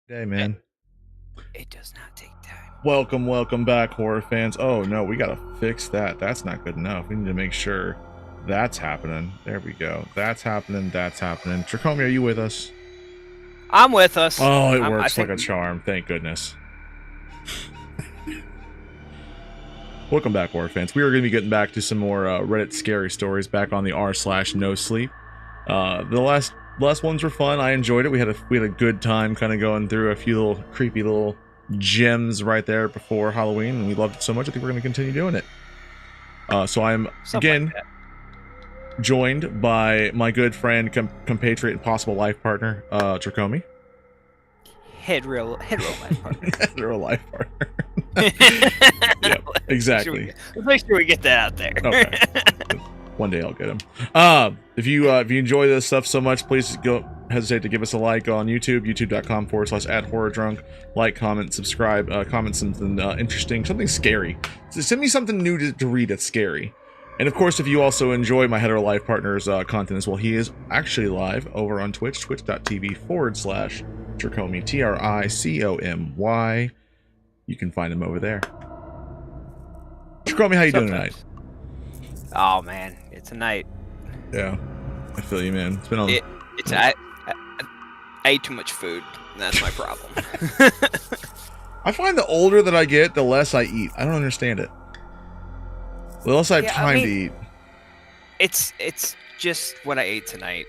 Hey, It, man. it does not take time. Welcome back, horror fans. Oh, no, we gotta fix that. That's not good enough. We need to make sure that's happening. There we go. That's happening. Tricomy, are you with us? I'm with us. Oh, it I works like think a charm. Thank goodness. Welcome back, horror fans. We are going to be getting back to some more Reddit scary stories back on the r/no sleep. The last ones were fun. I enjoyed it. We had a good time kind of going through a few little creepy little gems right there before Halloween, and we loved it so much. I think we're going to continue doing it. So I'm something like again that. joined by my good friend, compatriot, and possible life partner, Tricomy. Head real life partner. They're a life partner. Yep, exactly. Let's make sure we get that out there. Okay. One day I'll get him. If you enjoy this stuff so much, please don't hesitate to give us a like on YouTube, youtube.com/@horrordrunk. Like, comment, subscribe, comment something interesting, something scary. So send me something new to read that's scary. And of course, if you also enjoy my hetero life partner's content as well, he is actually live over on Twitch, twitch.tv/Tricomy, Tricomy. You can find him over there. Tricomy, how you doing tonight? Oh man, it's a night. Yeah, I feel you, man. It's been on. I ate too much food. And that's my problem. I find the older that I get, the less I eat. I don't understand it. The less I have time to eat. It's just what I ate tonight.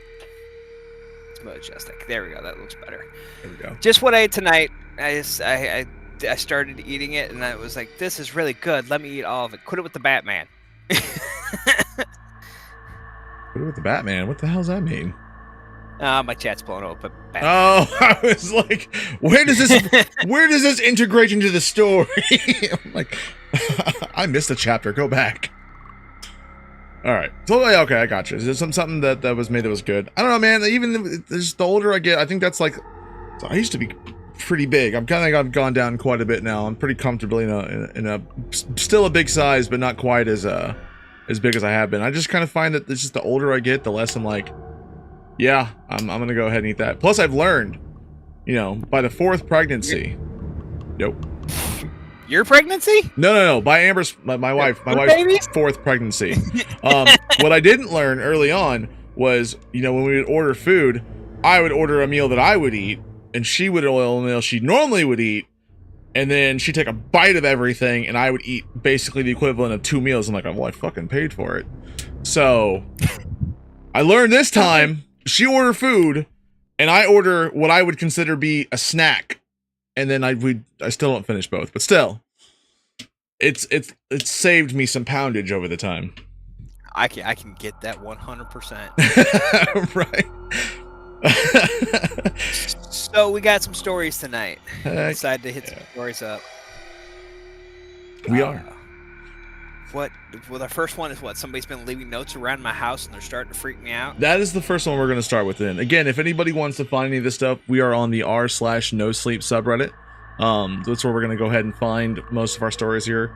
It's majestic. There we go. That looks better. There we go. Just what I ate tonight. I started eating it, and I was like, "This is really good. Let me eat all of it." Quit it with the Batman. Quit it with the Batman. What the hell does that mean? My chat's blown open. Oh, I was like, where does this integrate into the story? I'm like, I missed a chapter. Go back. All right. So okay, I got you. Is there something that was made that was good? I don't know, man. Even the older I get, I think that's like. I used to be pretty big. I've gone down quite a bit now. I'm pretty comfortably in a still a big size, but not quite as big as I have been. I just kind of find that it's just the older I get, the less I'm like, yeah, I'm gonna go ahead and eat that. Plus, I've learned, by the fourth pregnancy. Nope. Your pregnancy? No. By Amber's, my wife's fourth pregnancy. What I didn't learn early on was, when we would order food, I would order a meal that I would eat, and she would order a meal she normally would eat, and then she'd take a bite of everything, and I would eat basically the equivalent of 2 meals. I'm like, well, I fucking paid for it. So I learned this time, she ordered food, and I order what I would consider be a snack, and then I still don't finish both, but still, it's saved me some poundage over the time. I can get that 100%. Right. So we got some stories tonight. Decided to hit some stories up. We are. Well, the first one is what? Somebody's been leaving notes around my house and they're starting to freak me out. That is the first one we're going to start with. Then again, if anybody wants to find any of this stuff, we are on the r/no sleep subreddit. That's where we're going to go ahead and find most of our stories here.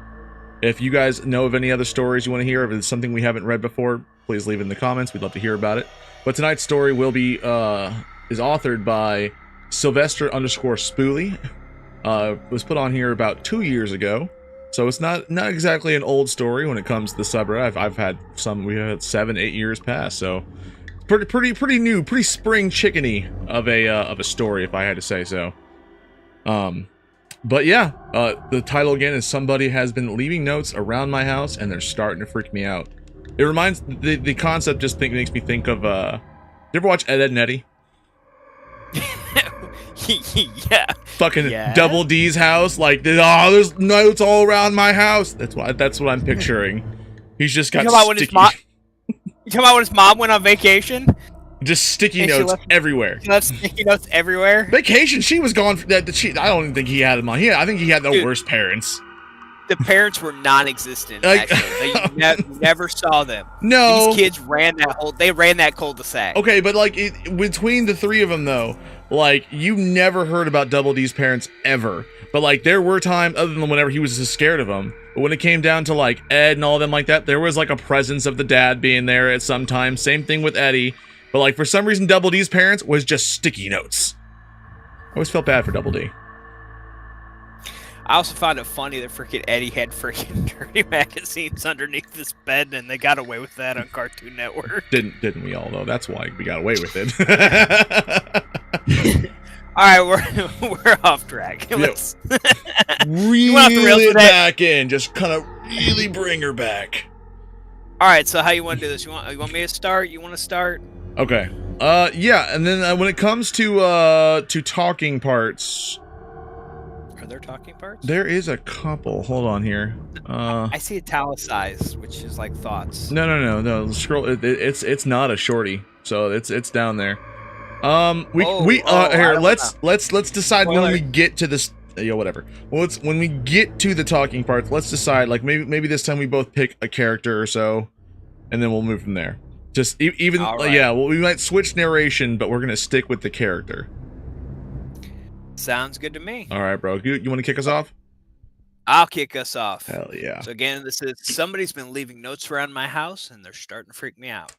If you guys know of any other stories you want to hear, if it's something we haven't read before, please leave it in the comments. We'd love to hear about it. But tonight's story will be is authored by Sylvester_Spooley. Was put on here about 2 years ago. So it's not exactly an old story when it comes to the subreddit. I've had some. We had 7-8 years pass. So pretty new, pretty spring chickeny of a story, if I had to say so. But yeah, the title again is "Somebody Has Been Leaving Notes Around My House and They're Starting to Freak Me Out." It reminds the concept just makes me think of. You ever watch Ed, and Eddie? Yeah. Fucking Double D's house, like, there's notes all around my house. That's what I'm picturing. He's just got sticky. You talking about when his mom went on vacation? Just sticky notes everywhere. She left sticky notes everywhere. Vacation. She was gone. I don't even think he had them on. I think he had the worst parents. The parents were non-existent. Actually, they never saw them. No, these kids ran that cul-de-sac. Okay, but like between the three of them, though, like you never heard about Double D's parents ever. But like there were times, other than whenever he was just scared of them. But when it came down to like Ed and all them like that, there was like a presence of the dad being there at some time. Same thing with Eddie. But like for some reason, Double D's parents was just sticky notes. I always felt bad for Double D. I also found it funny that freaking Eddie had freaking dirty magazines underneath his bed, and they got away with that on Cartoon Network. Didn't we all though? That's why we got away with it. All right, we're off track. Let's reel it back in. Just kind of really bring her back. All right, so how you want to do this? You want me to start? You want to start? Okay. Yeah, and then when it comes to talking parts. Are there talking parts? There is a couple. Hold on here. I see italicized, which is like thoughts. No. Scroll. It's not a shorty, so it's down there. Here. Let's decide when we get to this. Whatever. Well, when we get to the talking parts, let's decide. Like maybe this time we both pick a character or so, and then we'll move from there. Just even right. Yeah. Well, we might switch narration, but we're gonna stick with the character. Sounds good to me. All right, bro. You want to kick us off? I'll kick us off. Hell yeah. So again, this is somebody's been leaving notes around my house, and they're starting to freak me out.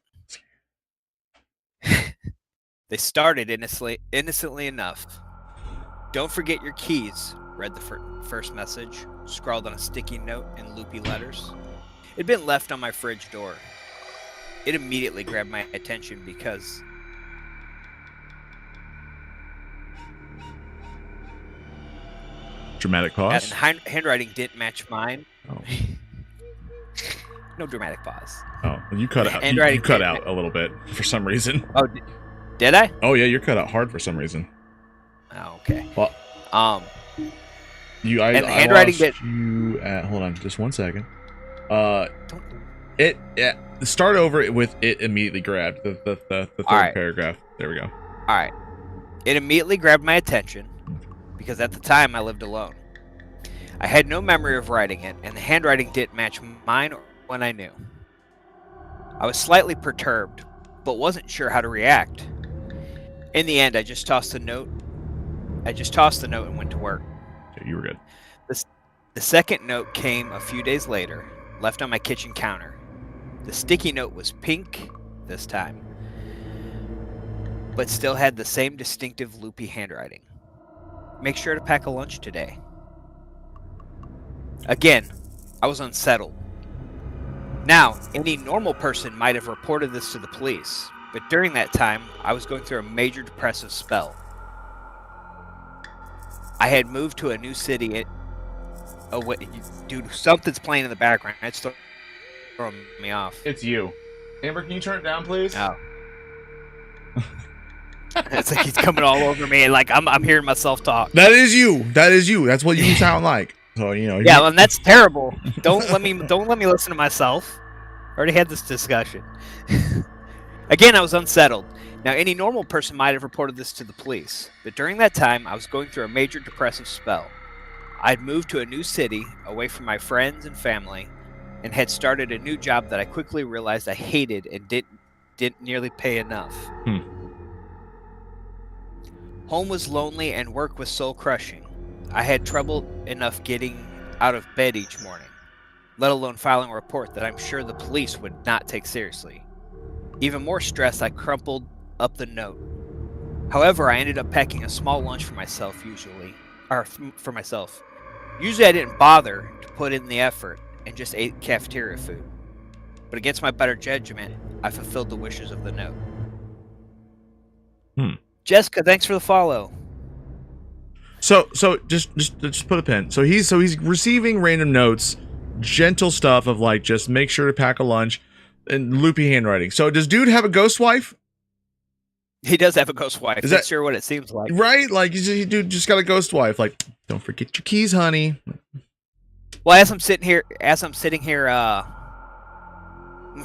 They started innocently enough. Don't forget your keys, read the first message, scrawled on a sticky note in loopy letters. It'd been left on my fridge door. It immediately grabbed my attention because... Dramatic pause. Handwriting didn't match mine. Oh. No dramatic pause. Oh, well, you cut out. You cut out a little bit for some reason. Oh, did I? Oh yeah, you're cut out hard for some reason. Oh, okay. Well, and handwriting lost you at. Hold on, just 1 second. Start over with it immediately grabbed the third paragraph. There we go. All right. It immediately grabbed my attention because at the time I lived alone. I had no memory of writing it, and the handwriting didn't match mine when I knew. I was slightly perturbed, but wasn't sure how to react. In the end, I just tossed the note and went to work. Okay, you were good. The second note came a few days later, left on my kitchen counter. The sticky note was pink this time, but still had the same distinctive loopy handwriting. Make sure to pack a lunch today. Again, I was unsettled. Now, any normal person might have reported this to the police, but during that time, I was going through a major depressive spell. I had moved to a new city. Dude, something's playing in the background. It's throwing me off. It's you. Amber, can you turn it down, please? Oh. It's like he's coming all over me, and like I'm hearing myself talk. That is you. That's what you sound like. So Yeah, and that's terrible. Don't let me listen to myself. I already had this discussion. Again, I was unsettled. Now, any normal person might have reported this to the police, but during that time, I was going through a major depressive spell. I'd moved to a new city, away from my friends and family, and had started a new job that I quickly realized I hated and didn't nearly pay enough. Home was lonely and work was soul-crushing. I had trouble enough getting out of bed each morning, let alone filing a report that I'm sure the police would not take seriously. Even more stressed, I crumpled up the note. However, I ended up packing a small lunch for myself Usually, I didn't bother to put in the effort and just ate cafeteria food. But against my better judgment, I fulfilled the wishes of the note. Jessica, thanks for the follow. So just put a pin. So he's receiving random notes, gentle stuff of like just make sure to pack a lunch, and loopy handwriting. So does dude have a ghost wife? He does have a ghost wife. That's sure what it seems like. Right? Like dude just got a ghost wife. Like, don't forget your keys, honey. Well, as I'm sitting here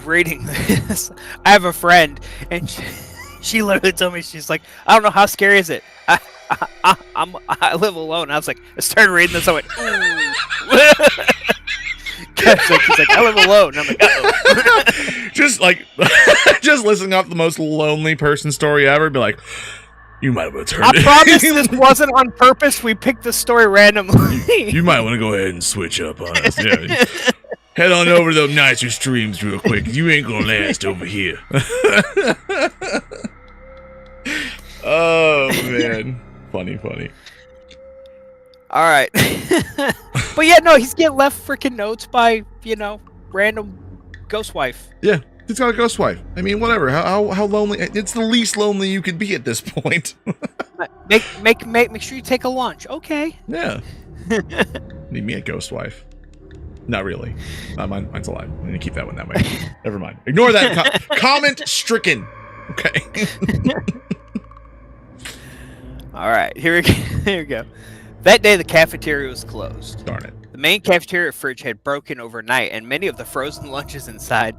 reading this, I have a friend, and she literally told me, she's like, I don't know, how scary is it? I live alone. I was like, I started reading this, I went, ooh. She's like, I live alone. And I'm like, uh-oh. just listening off the most lonely person story ever, be like, you might have turned I promise this wasn't on purpose. We picked this story randomly. You might want to go ahead and switch up on us. Yeah. Head on over to those nicer streams real quick. You ain't gonna last over here. Oh man. Funny. All right. But yeah, no, he's getting left freaking notes by, random ghost wife. Yeah, he's got a ghost wife. I mean, whatever. How lonely? It's the least lonely you could be at this point. Make sure you take a lunch. Okay. Yeah. Need me a ghost wife. Not really. Mine's alive. I'm gonna keep that one that way. Never mind. Ignore that. Comment stricken. Okay. All right. Here we go. That day, the cafeteria was closed. Darn it. The main cafeteria fridge had broken overnight, and many of the frozen lunches inside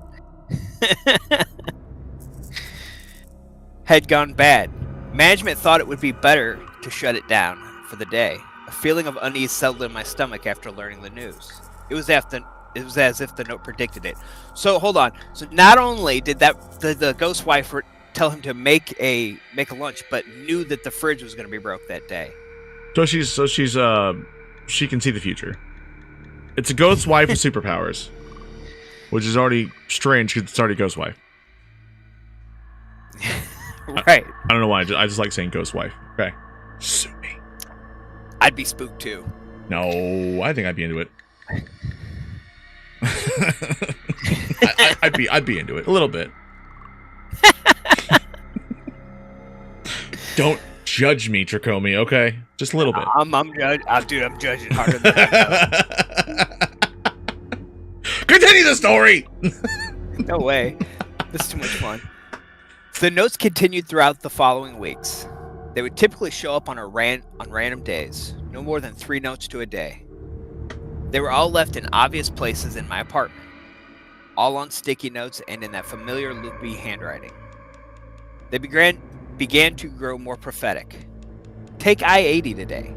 had gone bad. Management thought it would be better to shut it down for the day. A feeling of unease settled in my stomach after learning the news. It was as if the note predicted it. So hold on. So not only did the ghost wife tell him to make a lunch, but knew that the fridge was going to be broke that day. So she can see the future. It's a ghost wife with superpowers, which is already strange because it's already ghost wife. Right. I don't know why. I just like saying ghost wife. Okay. Sue me. I'd be spooked too. No, I think I'd be into it. I'd be into it a little bit. Don't judge me, Tricomy, okay? Just a little bit. I'm judging harder than that. Continue the story. No way. This is too much fun. The notes continued throughout the following weeks. They would typically show up on random days, no more than 3 notes to a day. They were all left in obvious places in my apartment, all on sticky notes and in that familiar loopy handwriting. They began to grow more prophetic. Take I-80 today.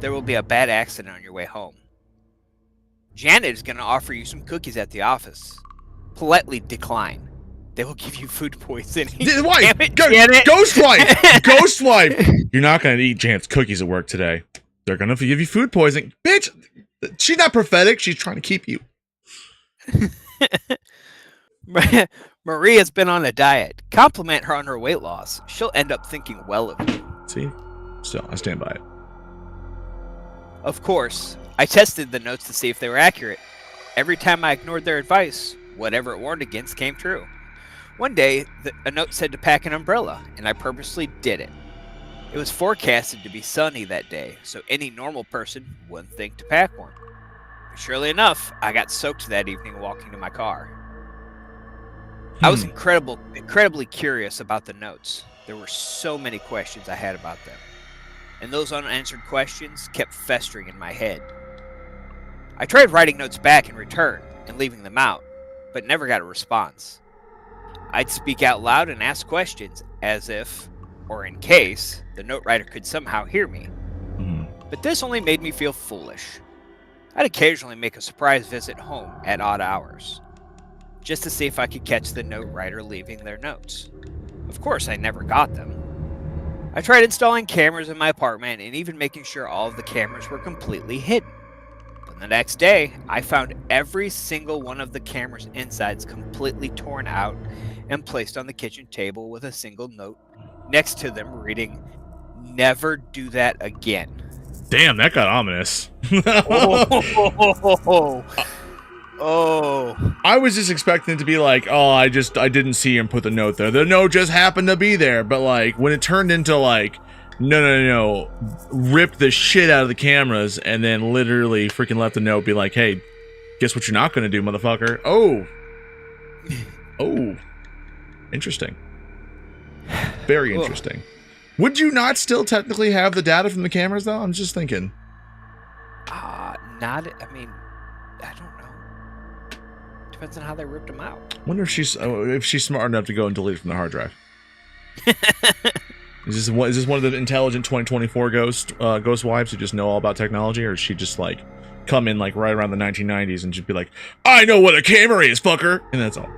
There will be a bad accident on your way home. Janet is going to offer you some cookies at the office. Politely decline. They will give you food poisoning. Wife, Damn it, Janet. Ghost wife, ghost wife. You're not going to eat Janet's cookies at work today. They're going to give you food poisoning. Bitch, she's not prophetic. She's trying to keep you. Maria's been on a diet. Compliment her on her weight loss. She'll end up thinking well of you. See? Still, I stand by it. Of course, I tested the notes to see if they were accurate. Every time I ignored their advice, whatever it warned against came true. One day, a note said to pack an umbrella, and I purposely did it. It was forecasted to be sunny that day, so any normal person wouldn't think to pack one. But surely enough, I got soaked that evening walking to my car. I was incredibly curious about the notes. There were so many questions I had about them, and those unanswered questions kept festering in my head. I tried writing notes back in return and leaving them out, but never got a response. I'd speak out loud and ask questions as if, or in case, the note writer could somehow hear me. But this only made me feel foolish. I'd occasionally make a surprise visit home at odd hours, just to see if I could catch the note writer leaving their notes. Of course, I never got them. I tried installing cameras in my apartment and even making sure all of the cameras were completely hidden. But the next day, I found every single one of the cameras' insides completely torn out and placed on the kitchen table with a single note next to them reading, "Never do that again." Damn, that got ominous. Oh. I was just expecting it to be like, oh, I didn't see him put the note there. The note just happened to be there. But like when it turned into like, no, ripped the shit out of the cameras and then literally freaking left the note be like, hey, guess what you're not going to do, motherfucker? Oh, interesting. Very interesting. Would you not still technically have the data from the cameras though? I'm just thinking. I don't know. Depends on how they ripped them out. Wonder if she's smart enough to go and delete it from the hard drive. Is this one of the intelligent 2024 ghost wives who just know all about technology, or is she just like come in like right around the 1990s and just be like, I know what a camera is, fucker, and that's all.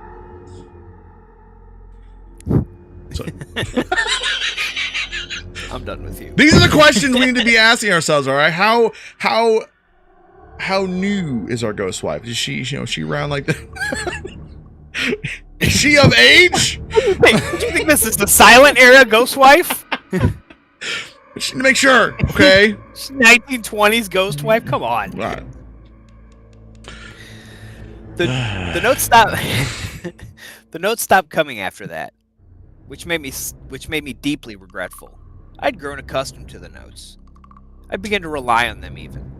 So. I'm done with you. These are the questions we need to be asking ourselves. All right, how new is our ghost wife? Is she around like that? Is she of age? Do you think this is the silent era ghost wife? Just to make sure, okay? 1920s ghost wife. Come on. All right. The notes stopped. The notes stopped coming after that, which made me deeply regretful. I'd grown accustomed to the notes. I began to rely on them even.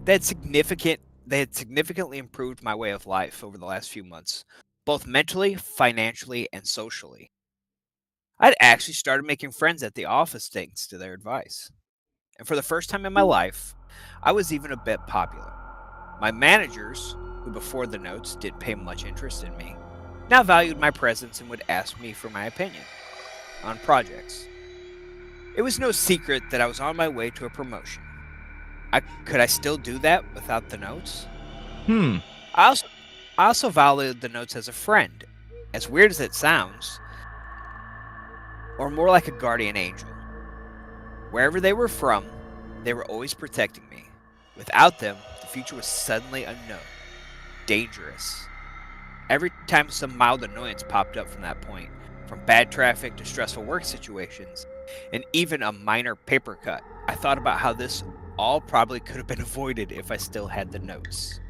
They had significantly improved my way of life over the last few months, both mentally, financially, and socially. I'd actually started making friends at the office thanks to their advice. And for the first time in my life, I was even a bit popular. My managers, who before the notes didn't pay much interest in me, now valued my presence and would ask me for my opinion on projects. It was no secret that I was on my way to a promotion. Could I still do that without the notes? I also valued the notes as a friend, as weird as it sounds, or more like a guardian angel. Wherever they were from, they were always protecting me. Without them, the future was suddenly unknown, dangerous. Every time some mild annoyance popped up from that point, from bad traffic to stressful work situations, and even a minor paper cut, I thought about how this all probably could have been avoided if I still had the notes.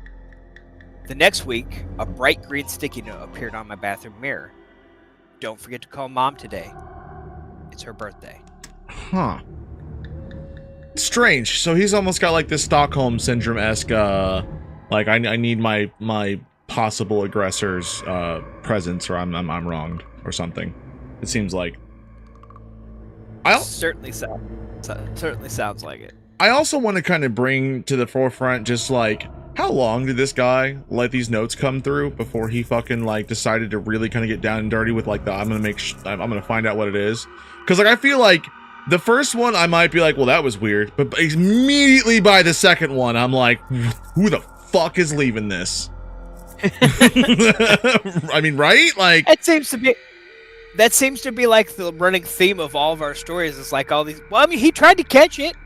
The next week, a bright green sticky note appeared on my bathroom mirror. Don't forget to call Mom today. It's her birthday. Huh. Strange. So he's almost got like this Stockholm syndrome-esque, like I need my possible aggressor's presence, or I'm wronged or something. It seems like. Certainly sounds like it. I also want to kind of bring to the forefront just like how long did this guy let these notes come through before he fucking like decided to really kind of get down and dirty with like the I'm gonna find out what it is, because like I feel like the first one I might be like, well, that was weird, but immediately by the second one I'm like, who the fuck is leaving this? I mean, right? Like that seems to be like the running theme of all of our stories. It's like all these. Well, I mean, he tried to catch it.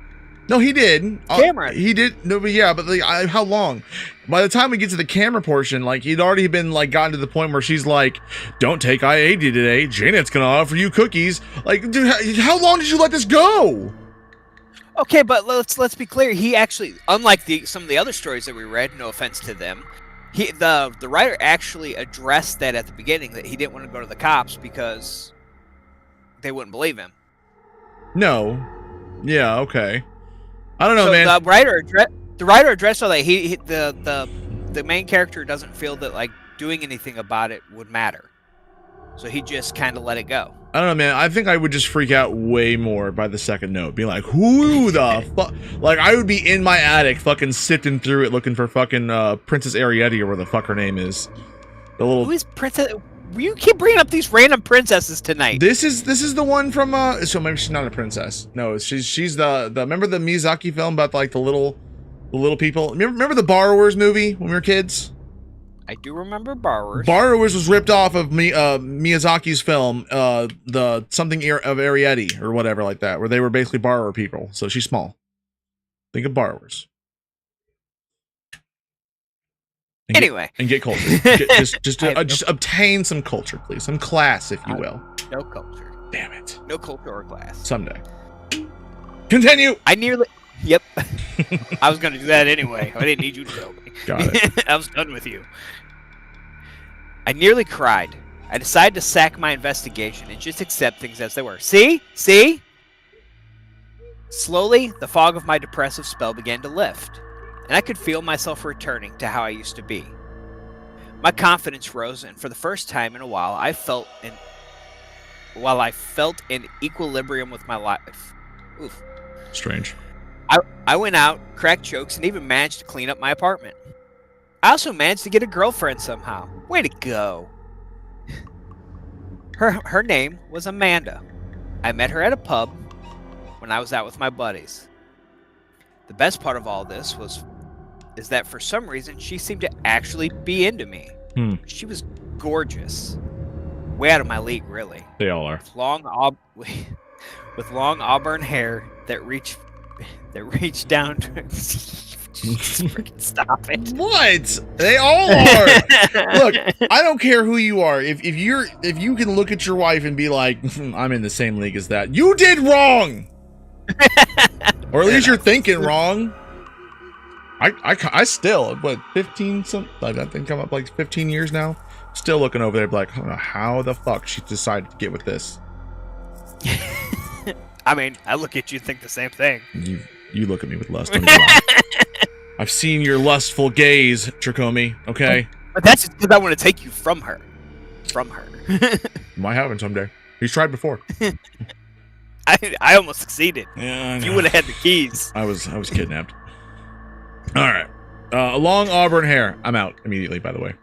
No, he did. Cameron. He did. No, but yeah, but like, how long? By the time we get to the camera portion, like he'd already been like gotten to the point where she's like, "Don't take I-80 today. Janet's gonna offer you cookies." Like, dude, how long did you let this go? Okay, but let's be clear. He actually, unlike some of the other stories that we read, no offense to them, the writer actually addressed that at the beginning, that he didn't want to go to the cops because they wouldn't believe him. No. Yeah. Okay. I don't know, so man. The writer addressed all that. The main character doesn't feel that like doing anything about it would matter, so he just kind of let it go. I don't know, man. I think I would just freak out way more by the second note, being like, "Who the fuck?" Like I would be in my attic, fucking sifting through it, looking for fucking Princess Ariete or where the fuck her name is. The little. Who is Princess? You keep bringing up these random princesses tonight. This is the one from so maybe she's not a princess. No, she's the remember the Miyazaki film about like the little people? Remember the Borrowers movie when we were kids? I do remember Borrowers. Borrowers was ripped off of Miyazaki's film, the something of Ariete or whatever like that, where they were basically borrower people. So she's small. Think of Borrowers. Anyway, and get culture. Just obtain some culture, please. Some class, if you will. No culture. Damn it. No culture or class. Someday. Continue. Yep. I was going to do that anyway. I didn't need you to tell me. Got it. I was done with you. I nearly cried. I decided to sack my investigation and just accept things as they were. See? Slowly, the fog of my depressive spell began to lift, and I could feel myself returning to how I used to be. My confidence rose, and for the first time in a while, I felt in equilibrium with my life. Oof. Strange. I went out, cracked jokes, and even managed to clean up my apartment. I also managed to get a girlfriend somehow. Way to go. Her name was Amanda. I met her at a pub when I was out with my buddies. The best part of all this is that for some reason she seemed to actually be into me. She was gorgeous. Way out of my league, really. They all are. With long auburn hair that reached down to stop it. What? They all are. Look, I don't care who you are. If you can look at your wife and be like, I'm in the same league as that, you did wrong. Or at least you're thinking wrong. I still, what, 15 something? Like, that thing come up like 15 years now. Still looking over there, like, how the fuck she decided to get with this. I mean, I look at you and think the same thing. You look at me with lust. Don't you lie. I've seen your lustful gaze, Tricomy. Okay. But that's just because I want to take you from her. From her. Might happen someday. He's tried before. I almost succeeded. Yeah, you would have had the keys. I was kidnapped. All right. Long auburn hair. I'm out immediately, by the way.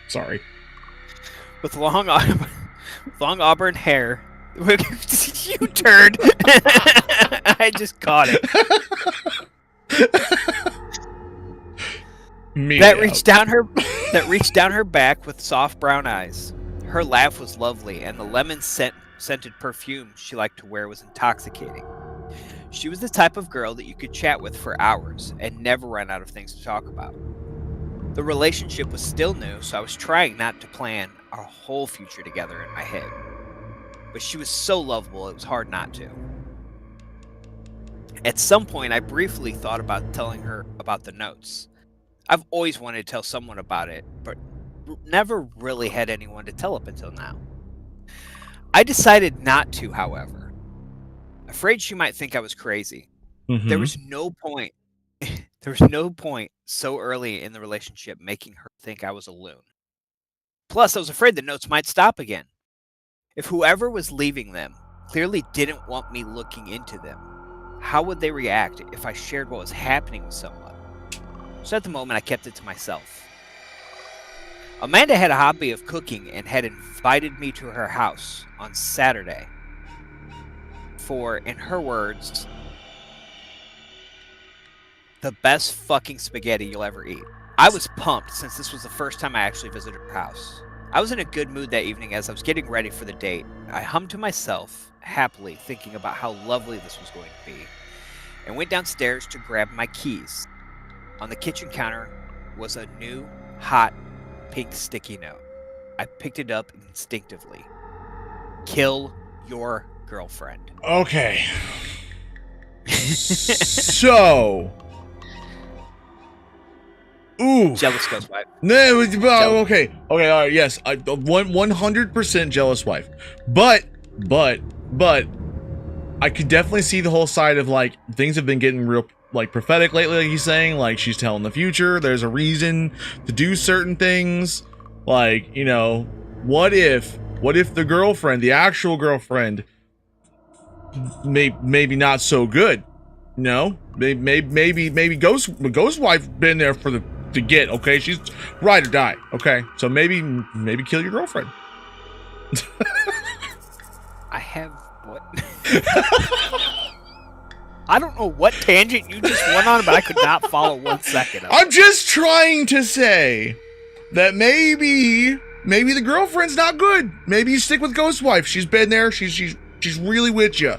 Sorry. With long auburn hair. You turned. I just caught it. That reached down her back with soft brown eyes. Her laugh was lovely, and the lemon scented perfume she liked to wear was intoxicating. She was the type of girl that you could chat with for hours and never run out of things to talk about. The relationship was still new, so I was trying not to plan our whole future together in my head. But she was so lovable, it was hard not to. At some point, I briefly thought about telling her about the notes. I've always wanted to tell someone about it, but never really had anyone to tell up until now. I decided not to, however. Afraid she might think I was crazy. Mm-hmm. There was no point so early in the relationship making her think I was a loon. Plus, I was afraid the notes might stop again. If whoever was leaving them clearly didn't want me looking into them, how would they react if I shared what was happening with someone? So at the moment, I kept it to myself. Amanda had a hobby of cooking and had invited me to her house on Saturday for, in her words, the best fucking spaghetti you'll ever eat. I was pumped since this was the first time I actually visited her house. I was in a good mood that evening as I was getting ready for the date. I hummed to myself, happily thinking about how lovely this was going to be, and went downstairs to grab my keys. On the kitchen counter was a new, hot, pink sticky note. I picked it up instinctively. Kill your girlfriend. Okay. So. Ooh. Jealous ghost wife. No, okay. All right, yes. 100% jealous wife. But I could definitely see the whole side of, like, things have been getting real, like, prophetic lately, like he's saying, like, she's telling the future, there's a reason to do certain things, like, you know, what if the girlfriend, the actual girlfriend, maybe not so good, you know, maybe ghost wife been there to get, okay, she's ride or die, okay, so maybe kill your girlfriend. I have what? I don't know what tangent you just went on, but I could not follow 1 second of it. I'm just trying to say that maybe the girlfriend's not good. Maybe you stick with ghost wife. She's been there. She's really with you,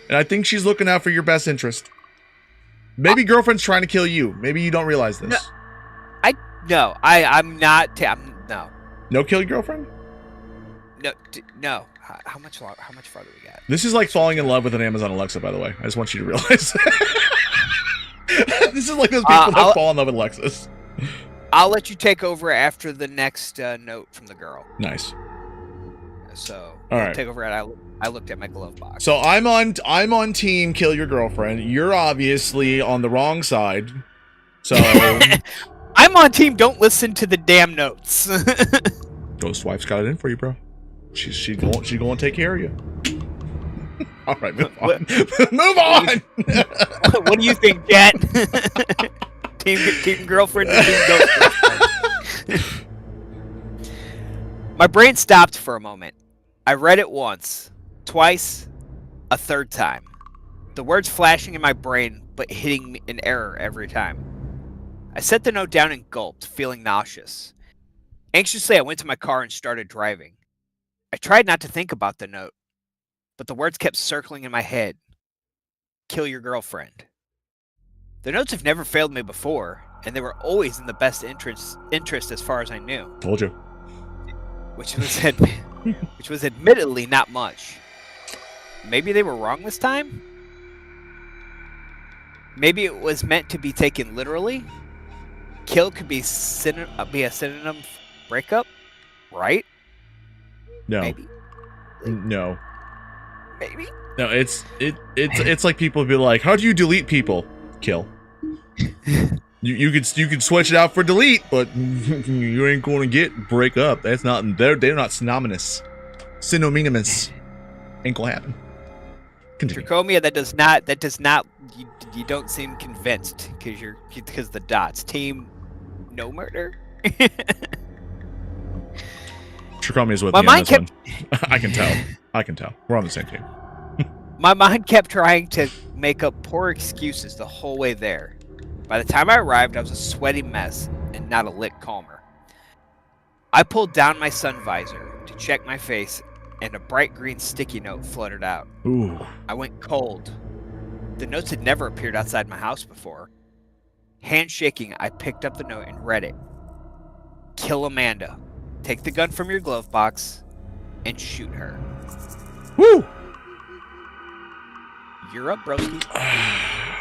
and I think she's looking out for your best interest. Maybe girlfriend's trying to kill you. Maybe you don't realize this. I'm not. No. No, kill your girlfriend. No. How much farther we got? This is like falling in love with an Amazon Alexa, by the way. I just want you to realize. This is like those people that fall in love with Alexas. I'll let you take over after the next note from the girl. Nice. So all right, take over. And I looked at my glove box. So I'm on team kill your girlfriend. You're obviously on the wrong side. So I'm on team don't listen to the damn notes. Ghost wife's got it in for you, bro. She's going to take care of you. All right, move on. Move on. What do you think, Jet? team girlfriend or team ghost girlfriend? My brain stopped for a moment. I read it once, twice, a third time. The words flashing in my brain, but hitting me in error every time. I set the note down and gulped, feeling nauseous. Anxiously, I went to my car and started driving. I tried not to think about the note, but the words kept circling in my head. Kill your girlfriend. The notes have never failed me before, and they were always in the best interest as far as I knew. Told you. Which was admittedly not much. maybe they were wrong this time? Maybe it was meant to be taken literally? Kill could be a synonym for breakup, right? No. Maybe. No. Maybe. No, it's like people be like, how do you delete people? Kill. You could switch it out for delete, but you ain't going to get break up. That's not they're not synonymous. Synonymous. Ain't gonna happen. Continue. Tricomia, that does not you don't seem convinced because the dots. Team no murder? Tricomy is with My me on mind this kept one. I can tell. We're on the same team. My mind kept trying to make up poor excuses the whole way there. By the time I arrived, I was a sweaty mess and not a lick calmer. I pulled down my sun visor to check my face, and a bright green sticky note fluttered out. Ooh. I went cold. The notes had never appeared outside my house before. Hand shaking, I picked up the note and read it. Kill Amanda. Take the gun from your glove box and shoot her. Woo! You're up, broski.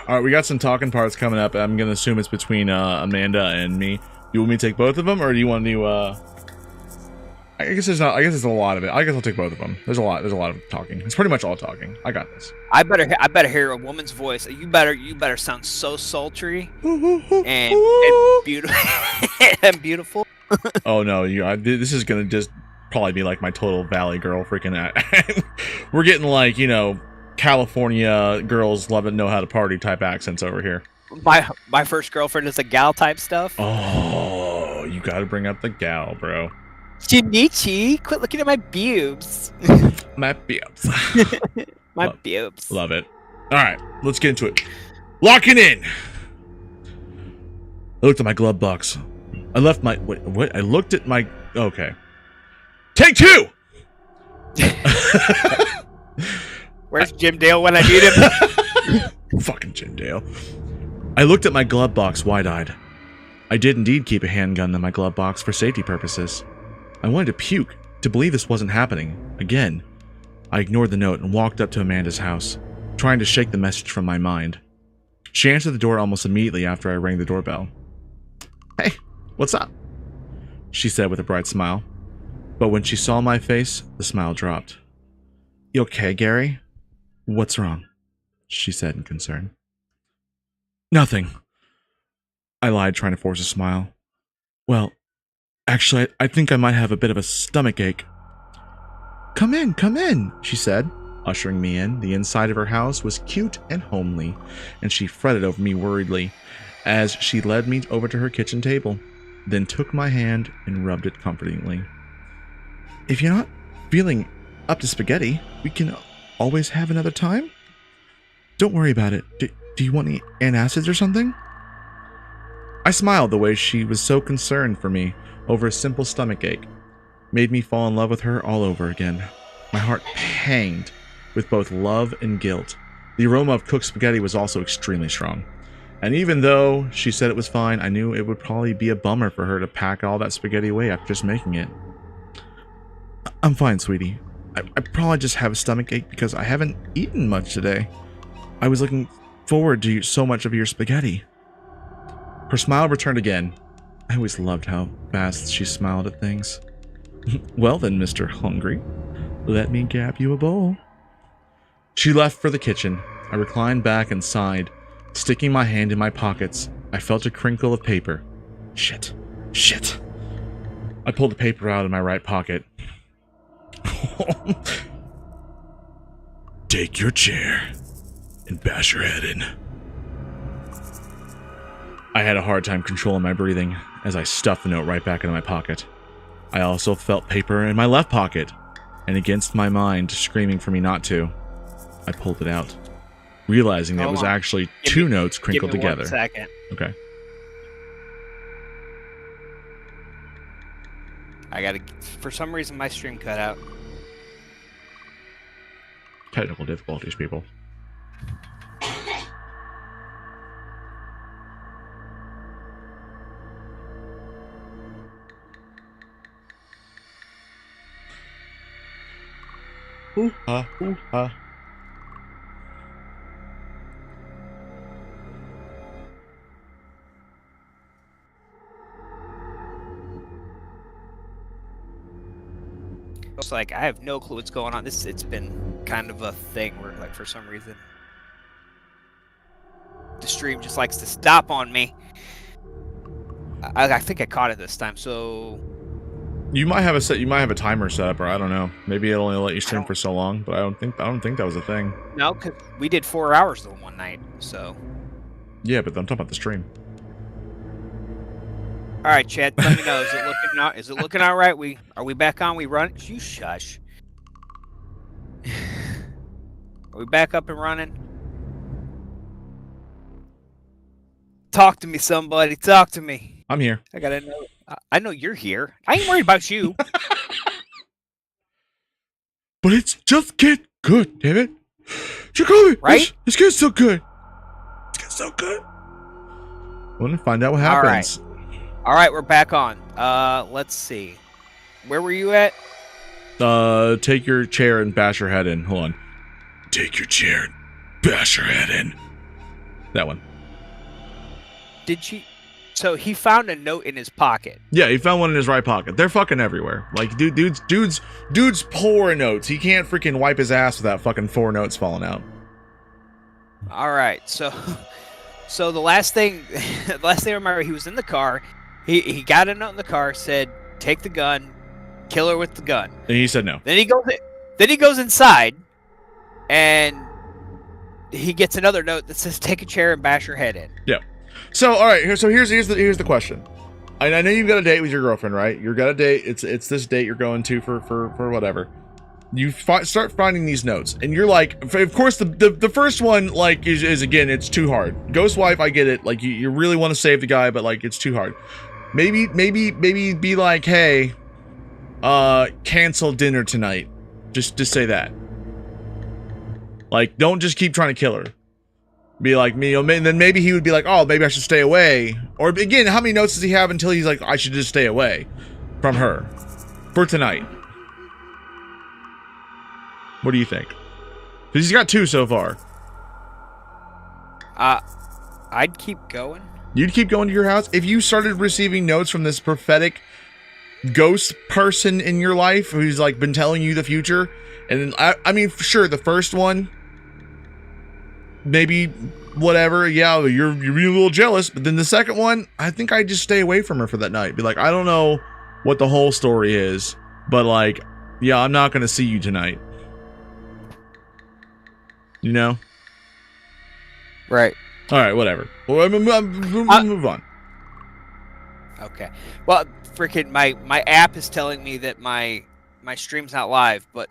All right, we got some talking parts coming up. I'm gonna assume it's between Amanda and me. Do you want me to take both of them, or do you want to? I guess there's not. I guess there's a lot of it. I guess I'll take both of them. There's a lot of talking. It's pretty much all talking. I got this. I better hear a woman's voice. You better sound so sultry and beautiful and beautiful. Oh no, this is gonna just probably be like my total Valley Girl freaking out. We're getting like, California girls love and know how to party type accents over here. My first girlfriend is a gal type stuff. Oh, you got to bring up the gal, bro. Shinichi, quit looking at my boobs. My boobs. My boobs. Love it. All right, let's get into it. Locking in. I looked at my glove box. I left my what? I looked at my. Okay. Take two. Where's Jim Dale when I need him? Fucking Jim Dale. I looked at my glove box wide-eyed. I did indeed keep a handgun in my glove box for safety purposes. I wanted to puke to believe this wasn't happening. Again, I ignored the note and walked up to Amanda's house, trying to shake the message from my mind. She answered the door almost immediately after I rang the doorbell. Hey, what's up? She said with a bright smile. But when she saw my face, the smile dropped. You okay, Gary? What's wrong? She said in concern. Nothing. I lied, trying to force a smile. Well, actually, I think I might have a bit of a stomach ache. Come in, she said, ushering me in. The inside of her house was cute and homely, and she fretted over me worriedly as she led me over to her kitchen table, then took my hand and rubbed it comfortingly. If you're not feeling up to spaghetti, we can always have another time? Don't worry about it. Do you want any antacids or something? I smiled the way she was so concerned for me over a simple stomach ache. Made me fall in love with her all over again. My heart panged with both love and guilt. The aroma of cooked spaghetti was also extremely strong. And even though she said it was fine, I knew it would probably be a bummer for her to pack all that spaghetti away after just making it. I'm fine, sweetie. I probably just have a stomach ache because I haven't eaten much today. I was looking forward to so much of your spaghetti. Her smile returned again. I always loved how fast she smiled at things. Well then, Mr. Hungry, let me grab you a bowl. She left for the kitchen. I reclined back and sighed. Sticking my hand in my pockets, I felt a crinkle of paper. Shit. I pulled the paper out of my right pocket. Take your chair and bash your head in. I had a hard time controlling my breathing as I stuffed the note right back into my pocket. I also felt paper in my left pocket, and against my mind screaming for me not to, I pulled it out, realizing that it was actually two notes crinkled together. 1 second. Okay. For some reason, my stream cut out. Technical difficulties, people. Ooh-ha, ooh-ha. It's like, I have no clue what's going on. It's been kind of a thing where, like, for some reason, the stream just likes to stop on me. I think I caught it this time, so... You might have a timer set up, or I don't know. Maybe it'll only let you stream for so long, but I don't think that was a thing. No, because we did 4 hours the one night, so... Yeah, but I'm talking about the stream. All right, Chad, let me know. Is it looking all right? Are we back on? We run? You shush. Are we back up and running? Talk to me, somebody. Talk to me. I'm here. I gotta know. I know you're here. I ain't worried about you. But it's just get good, damn it. Tricomy, right? This gets so good. It gets so good. Want to find out what happens. All right, we're back on. Let's see. Where were you at? Take your chair and bash your head in. Hold on. Take your chair and bash your head in. That one. Did she? So he found a note in his pocket. Yeah, he found one in his right pocket. They're fucking everywhere. Like, dude's poor notes. He can't freaking wipe his ass without fucking 4 notes falling out. All right, so the last thing I remember, he was in the car. He got a note in the car, said, "Take the gun, kill her with the gun." And he said no. Then he goes inside, and he gets another note that says, "Take a chair and bash your head in." Yeah. So all right, here's the question. I know you've got a date with your girlfriend, right? You've got a date. It's this date you're going to for whatever. You start finding these notes, and you're like, of course, the first one, like, is again, it's too hard. Ghost wife, I get it. Like, you really want to save the guy, but like, it's too hard. Maybe be like, hey, cancel dinner tonight. Just say that. Like, don't just keep trying to kill her. Be like me, and then maybe he would be like, oh, maybe I should stay away. Or again, how many notes does he have until he's like, I should just stay away from her for tonight? What do you think? Because he's got 2 so far. I'd keep going. You'd keep going to your house? If you started receiving notes from this prophetic ghost person in your life who's like been telling you the future, and then, I mean, sure, the first one, maybe whatever, yeah, you're being a little jealous, but then the second one, I think I'd just stay away from her for that night. Be like, I don't know what the whole story is, but like, yeah, I'm not going to see you tonight. You know? Right. All right, whatever. Well, move on. Okay. Well, freaking my app is telling me that my stream's not live, but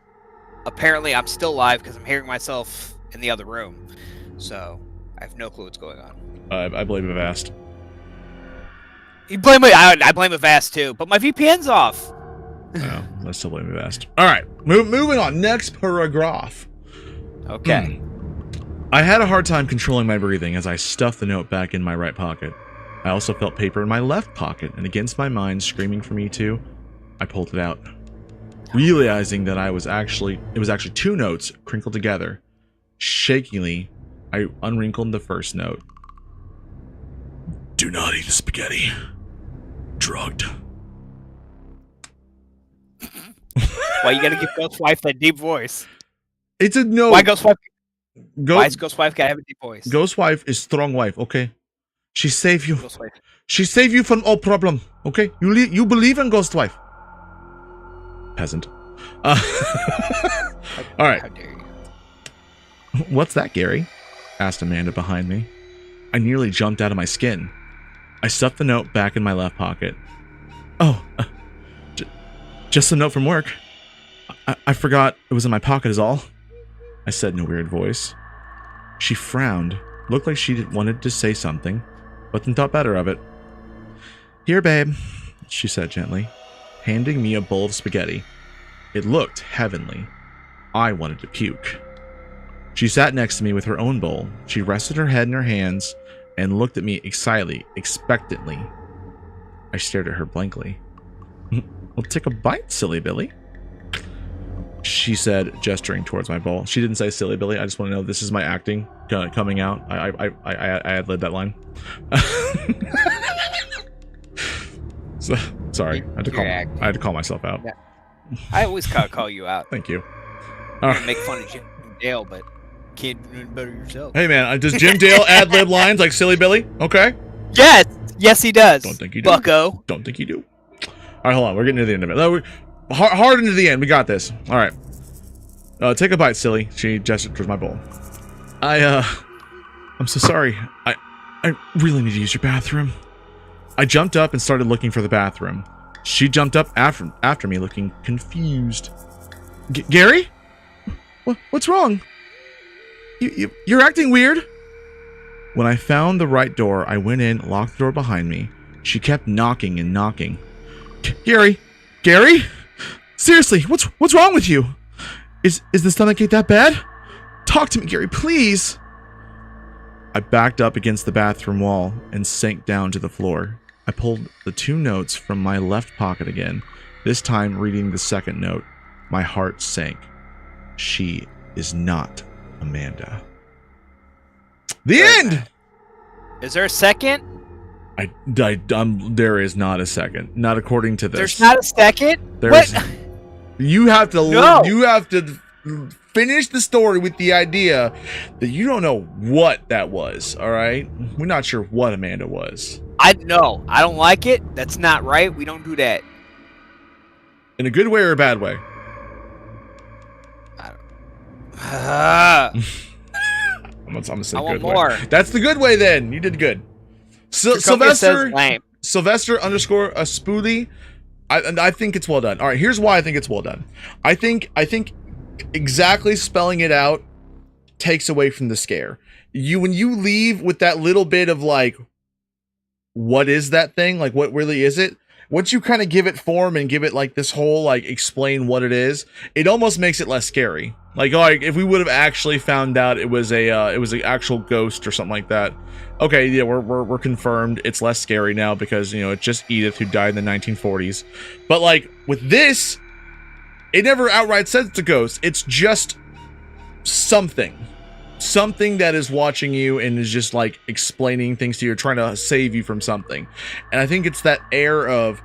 apparently I'm still live because I'm hearing myself in the other room. So I have no clue what's going on. I blame Avast. You blame me? I blame Avast too, but my VPN's off. No, I still blame Avast. All right, moving on. Next paragraph. Okay. I had a hard time controlling my breathing as I stuffed the note back in my right pocket. I also felt paper in my left pocket, and against my mind screaming for me too, I pulled it out, realizing that it was actually 2 notes crinkled together. Shakingly, I unwrinkled the first note. Do not eat the spaghetti. Drugged. Why you gotta give Ghostwife that deep voice? It's a no. Why Ghostwife? Why is Ghostwife gotta have a deep voice? Ghostwife is strong wife, okay? She save you. Ghostwife. She save you from all problem, okay? You believe in Ghostwife. Peasant. All right. How dare you? What's that, Gary? Asked Amanda behind me. I nearly jumped out of my skin. I stuffed the note back in my left pocket. Oh, just a note from work. I forgot it was in my pocket is all. I said in a weird voice. She frowned, looked like she wanted to say something, but then thought better of it. Here, babe, she said gently, handing me a bowl of spaghetti. It looked heavenly. I wanted to puke. She sat next to me with her own bowl. She rested her head in her hands and looked at me excitedly, expectantly. I stared at her blankly. Well, take a bite, silly Billy, she said, gesturing towards my bowl. She didn't say silly Billy. I just want to know this is my acting coming out. I ad-libbed that line. So, sorry, I had to call myself out. I always call you out. Thank you. You're gonna make fun of Jim Dale, but can't do anything better yourself. Hey man, does Jim Dale ad lib lines like Silly Billy? Okay. Yes, he does. Don't think you do. Bucko. Don't think you do. All right, hold on. We're getting to the end of it. No, hard into the end. We got this. All right. Take a bite, silly. She gestured towards my bowl. I'm so sorry. I really need to use your bathroom. I jumped up and started looking for the bathroom. She jumped up after me, looking confused. Gary? What's wrong? You're acting weird. When I found the right door, I went in, locked the door behind me. She kept knocking and knocking. Gary? Seriously, what's wrong with you? Is the stomachache that bad? Talk to me, Gary, please. I backed up against the bathroom wall and sank down to the floor. I pulled the 2 notes from my left pocket again, this time reading the second note. My heart sank. She is not Amanda. The end! Is there a second? There is not a second. Not according to this. There's not a second? There's, what? You have to No. You have to finish the story with the idea that you don't know what that was, all right? We're not sure what Amanda was. I don't like it. That's not right. We don't do that. In a good way or a bad way? I I'm gonna say want good more. way. That's the good way then. You did good. Tricomy says lame. Sylvester underscore a spoolie. I think it's well done. All right, here's why I think it's well done. I think exactly spelling it out takes away from the scare. When you leave with that little bit of like, what is that thing? Like, what really is it? Once you kind of give it form and give it like this whole like explain what it is, it almost makes it less scary. Like if we would have actually found out it was an actual ghost or something like that. Okay, yeah, we're confirmed. It's less scary now because it's just Edith who died in the 1940s. But like with this, it never outright says it's a ghost. It's just something that is watching you and is just like explaining things to you, or trying to save you from something. And I think it's that air of,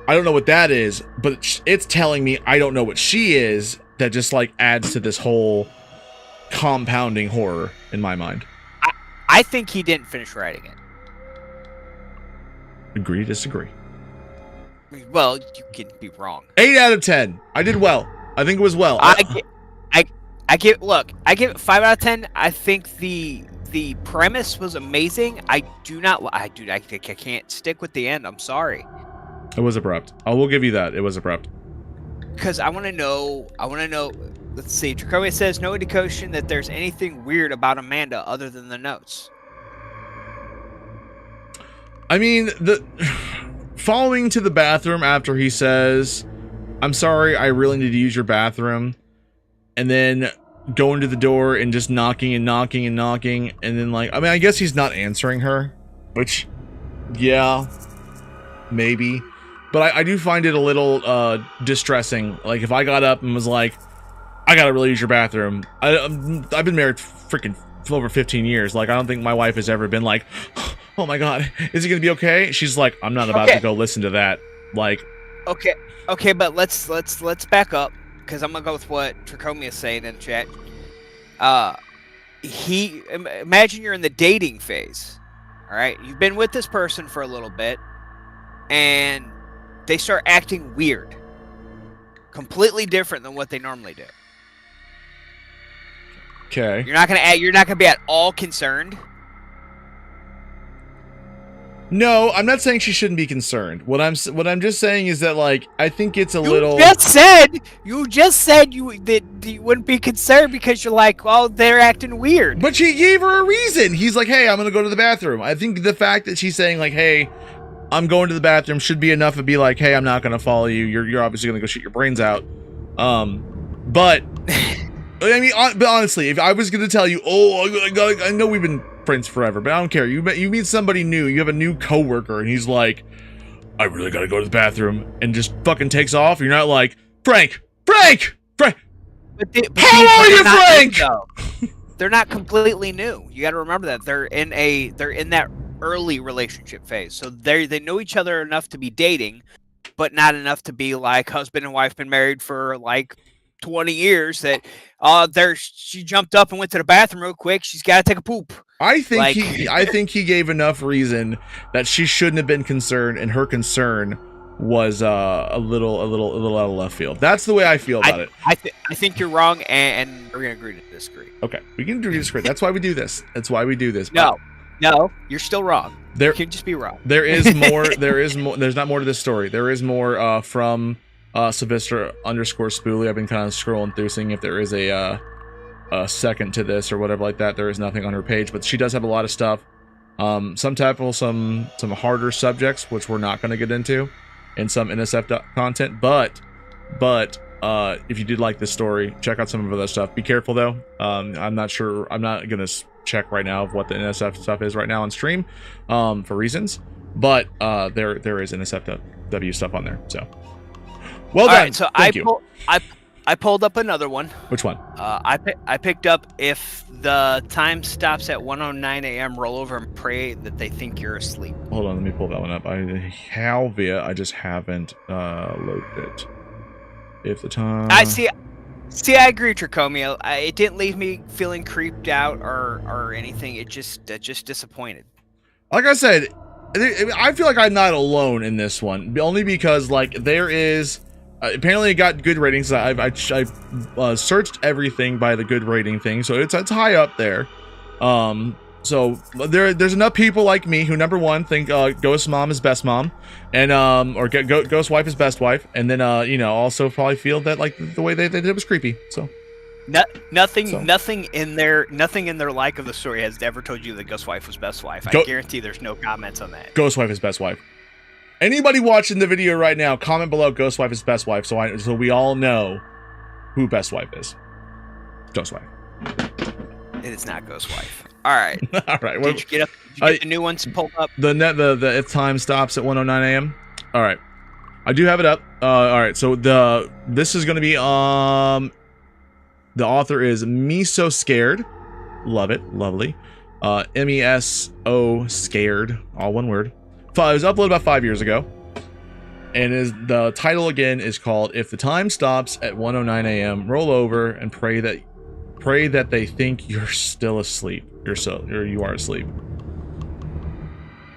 I don't know what that is, but it's telling me I don't know what she is, that just like adds to this whole compounding horror in my mind. I think he didn't finish writing it. Agree, disagree. Well, you can be wrong. 8 out of 10. I did well. I think it was well. I give it 5 out of 10. I think the premise was amazing. I can't stick with the end. I'm sorry. It was abrupt. I will give you that. It was abrupt. Because I want to know. Let's see. Tricomy says no indication that there's anything weird about Amanda other than the notes. I mean, following to the bathroom after he says, "I'm sorry, I really need to use your bathroom," and then going to the door and just knocking and knocking and knocking, and then like, I mean, I guess he's not answering her, which, yeah, maybe. But I do find it a little distressing. Like, if I got up and was like, I gotta really use your bathroom. I've been married freaking for over 15 years. Like, I don't think my wife has ever been like, oh my God, is he gonna be okay? She's like, I'm not about to go listen to that. Like, okay, but let's back up, because I'm gonna go with what Tricomy is saying in the chat. Imagine you're in the dating phase. All right, you've been with this person for a little bit, and they start acting weird, completely different than what they normally do. okay. You're not gonna be at all concerned. No, I'm not saying she shouldn't be concerned. What I'm just saying is that, like, I think it's a little. You just said you wouldn't be concerned because you're like, oh, they're acting weird. But she gave her a reason. He's like, hey, I'm gonna go to the bathroom. I think the fact that she's saying like, hey, I'm going to the bathroom should be enough to be like, hey, I'm not gonna follow you. You're obviously gonna go shoot your brains out. But I mean, but honestly, if I was gonna tell you, I know we've been friends forever, but I don't care. You meet somebody new, you have a new coworker, and he's like, I really gotta go to the bathroom, and just fucking takes off. You're not like, Frank. How are you, Frank? They're not completely new. You got to remember that they're in that early relationship phase, so they know each other enough to be dating, but not enough to be like husband and wife been married for like 20 years that she jumped up and went to the bathroom real quick. She's got to take a poop. I think he gave enough reason that she shouldn't have been concerned, and her concern was a little out of left field. That's the way I feel about it. I think you're wrong, and we're gonna agree to disagree. Okay, we can agree to disagree. That's why we do this. No, you're still wrong. You can just be wrong. There is more. There's not more to this story. There is more from Sylvester _Spoolie. I've been kind of scrolling through, seeing if there is a second to this or whatever like that. There is nothing on her page, but she does have a lot of stuff. Some harder subjects, which we're not going to get into, and some NSF content. But if you did like this story, check out some of the other stuff. Be careful though. I'm not sure. I'm not going to check right now of what the NSF stuff is right now on stream, for reasons. But there is NSFW stuff on there. So well done. All right, so Thank you. I pulled up another one. Which one? I picked up if the time stops at 1:09 a.m. roll over and pray that they think you're asleep. Hold on, let me pull that one up. I just haven't loaded it. If the time... I see, I agree, Tricomy. It didn't leave me feeling creeped out or anything. It just disappointed. Like I said, I feel like I'm not alone in this one, only because like there is... apparently it got good ratings. I searched everything by the good rating thing, so it's high up there. So there's enough people like me who, number one, think Ghost Mom is best mom, and or Ghost Wife is best wife, and then also probably feel that like the way they did it was creepy. So nothing in their like of the story has ever told you that Ghost Wife was best wife. I guarantee there's no comments on that. Ghost Wife is best wife. Anybody watching the video right now, comment below Ghost Wife is best wife, so we all know who best wife is. Ghost Wife. It is not Ghost Wife. All right. All right. Did you get the new ones pulled up? The if time stops at 1:09 a.m. All right. I do have it up. All right. So this is going to be the author is Me So Scared. Love it. Lovely. MESO Scared. All one word. It was uploaded about 5 years ago, and the title again is called "If the Time Stops at 1:09 a.m. Roll over and pray that they think you're still asleep. You are asleep."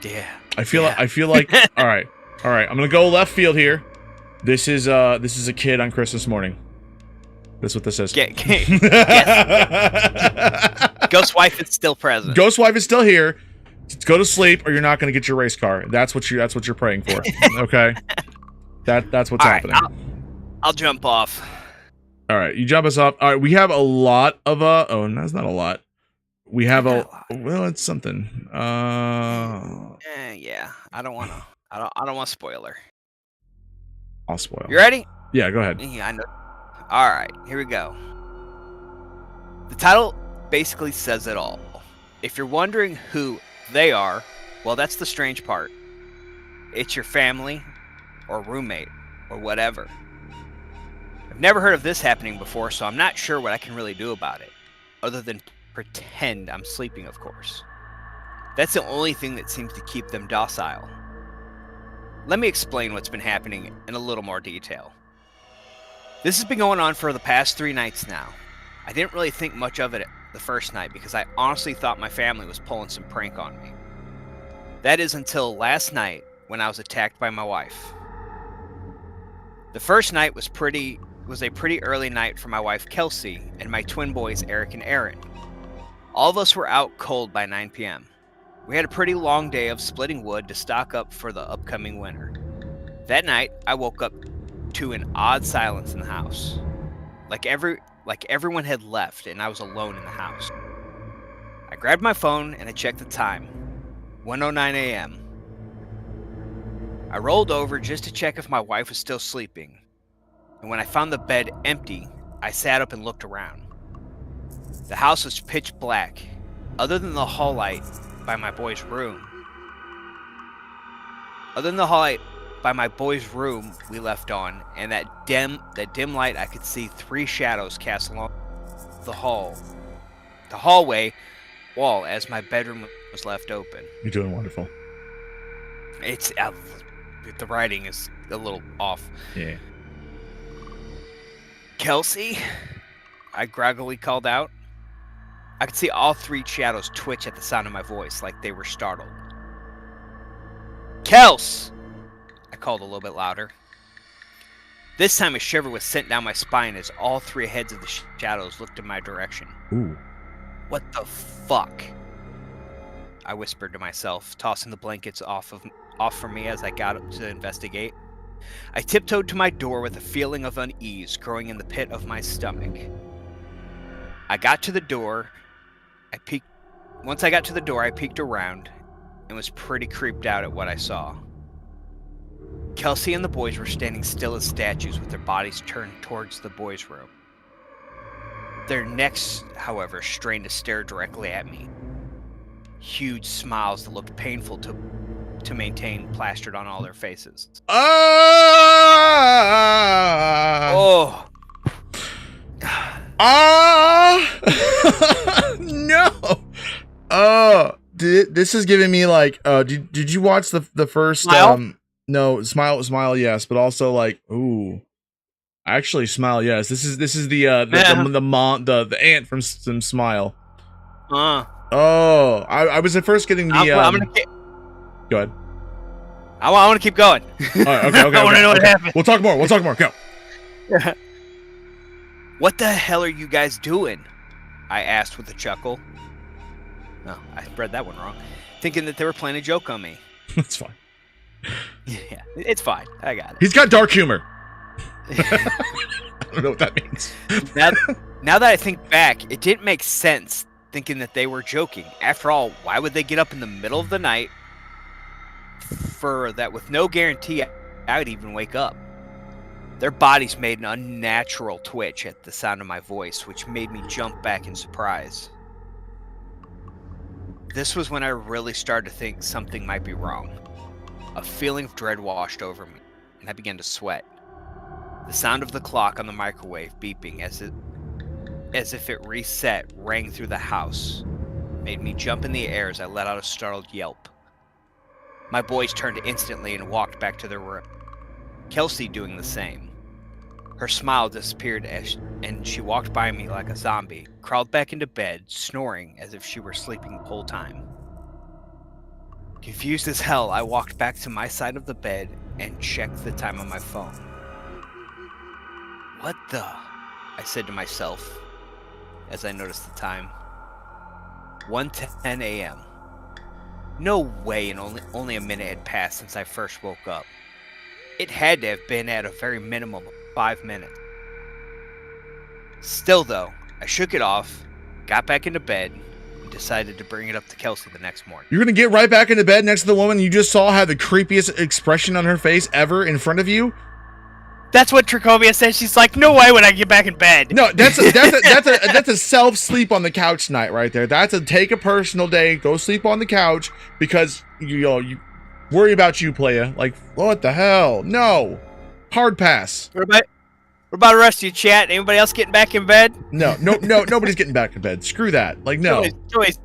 Yeah. I feel like all right. I'm gonna go left field here. This is a kid on Christmas morning. That's what this is. Yes. Ghost Wife is still present. Ghost Wife is still here. Go to sleep, or you're not going to get your race car. That's what you're praying for. Okay, that's what's happening. I'll jump off. All right, you jump us off. All right, we have a lot of oh, no, that's not a lot. We have well, it's something. Yeah, I don't want to spoiler. I'll spoil. You ready? Yeah, go ahead. Yeah, I know. All right, here we go. The title basically says it all. If you're wondering who they are, well, that's the strange part. It's your family or roommate or whatever. I've never heard of this happening before, so I'm not sure what I can really do about it, other than pretend I'm sleeping, of course. That's the only thing that seems to keep them docile. Let me explain what's been happening in a little more detail. This has been going on for the past 3 nights now. I didn't really think much of it the first night because I honestly thought my family was pulling some prank on me. That is until last night when I was attacked by my wife. The first night was a pretty early night for my wife Kelsey and my twin boys Eric and Aaron. All of us were out cold by 9 p.m. We had a pretty long day of splitting wood to stock up for the upcoming winter. That night, I woke up to an odd silence in the house. Like everyone had left and I was alone in the house. I grabbed my phone and I checked the time. 1:09 a.m. I rolled over just to check if my wife was still sleeping. And when I found the bed empty, I sat up and looked around. The house was pitch black, other than the hall light by my boy's room. We left on, and that dim light, I could see 3 shadows cast along the hallway wall as my bedroom was left open. You're doing wonderful. It's The writing is a little off. Yeah. Kelsey, I groggily called out. I could see all three shadows twitch at the sound of my voice, like they were startled. Kels! I called a little bit louder. This time a shiver was sent down my spine as all three heads of the shadows looked in my direction. Ooh. What the fuck? I whispered to myself, tossing the blankets off from me as I got up to investigate. I tiptoed to my door with a feeling of unease growing in the pit of my stomach. I got to the door. Once I got to the door, I peeked around and was pretty creeped out at what I saw. Kelsey and the boys were standing still as statues with their bodies turned towards the boys' room. Their necks, however, strained to stare directly at me. Huge smiles that looked painful to maintain plastered on all their faces. Oh! No! Oh! This is giving me like, did you watch the first, Smile? No, smile, yes, but also like, ooh. Actually, Smile, yes. This is the aunt from Smile. Oh, I was at first getting the. I'm gonna go ahead. I want to keep going. All right, okay. I want to know what happened. We'll talk more. Go. What the hell are you guys doing? I asked with a chuckle. No, I read that one wrong. Thinking that they were playing a joke on me. That's fine. Yeah, it's fine. I got it. He's got dark humor. I don't know what that means. Now that I think back, it didn't make sense thinking that they were joking. After all, why would they get up in the middle of the night for that with no guarantee I would even wake up? Their bodies made an unnatural twitch at the sound of my voice, which made me jump back in surprise. This was when I really started to think something might be wrong. A feeling of dread washed over me, and I began to sweat. The sound of the clock on the microwave beeping as if it reset rang through the house, made me jump in the air as I let out a startled yelp. My boys turned instantly and walked back to their room, Kelsey doing the same. Her smile disappeared and she walked by me like a zombie, crawled back into bed, snoring as if she were sleeping the whole time. Confused as hell, I walked back to my side of the bed and checked the time on my phone. What the? I said to myself as I noticed the time. 1:10 a.m. No way, and only a minute had passed since I first woke up. It had to have been at a very minimum of 5 minutes. Still though, I shook it off, got back into bed, and decided to bring it up to Kelsey the next morning. You're gonna get right back into bed next to the woman you just saw have the creepiest expression on her face ever in front of you? That's what Tricomy said. She's like, no way would I get back in bed. No, that's a self sleep on the couch night right there. That's a take a personal day, go sleep on the couch because you worry about you, playa. Like, what the hell? No, hard pass. What about the rest of you, chat? Anybody else getting back in bed? No, nobody's getting back in bed. Screw that. Like, no. Joyce.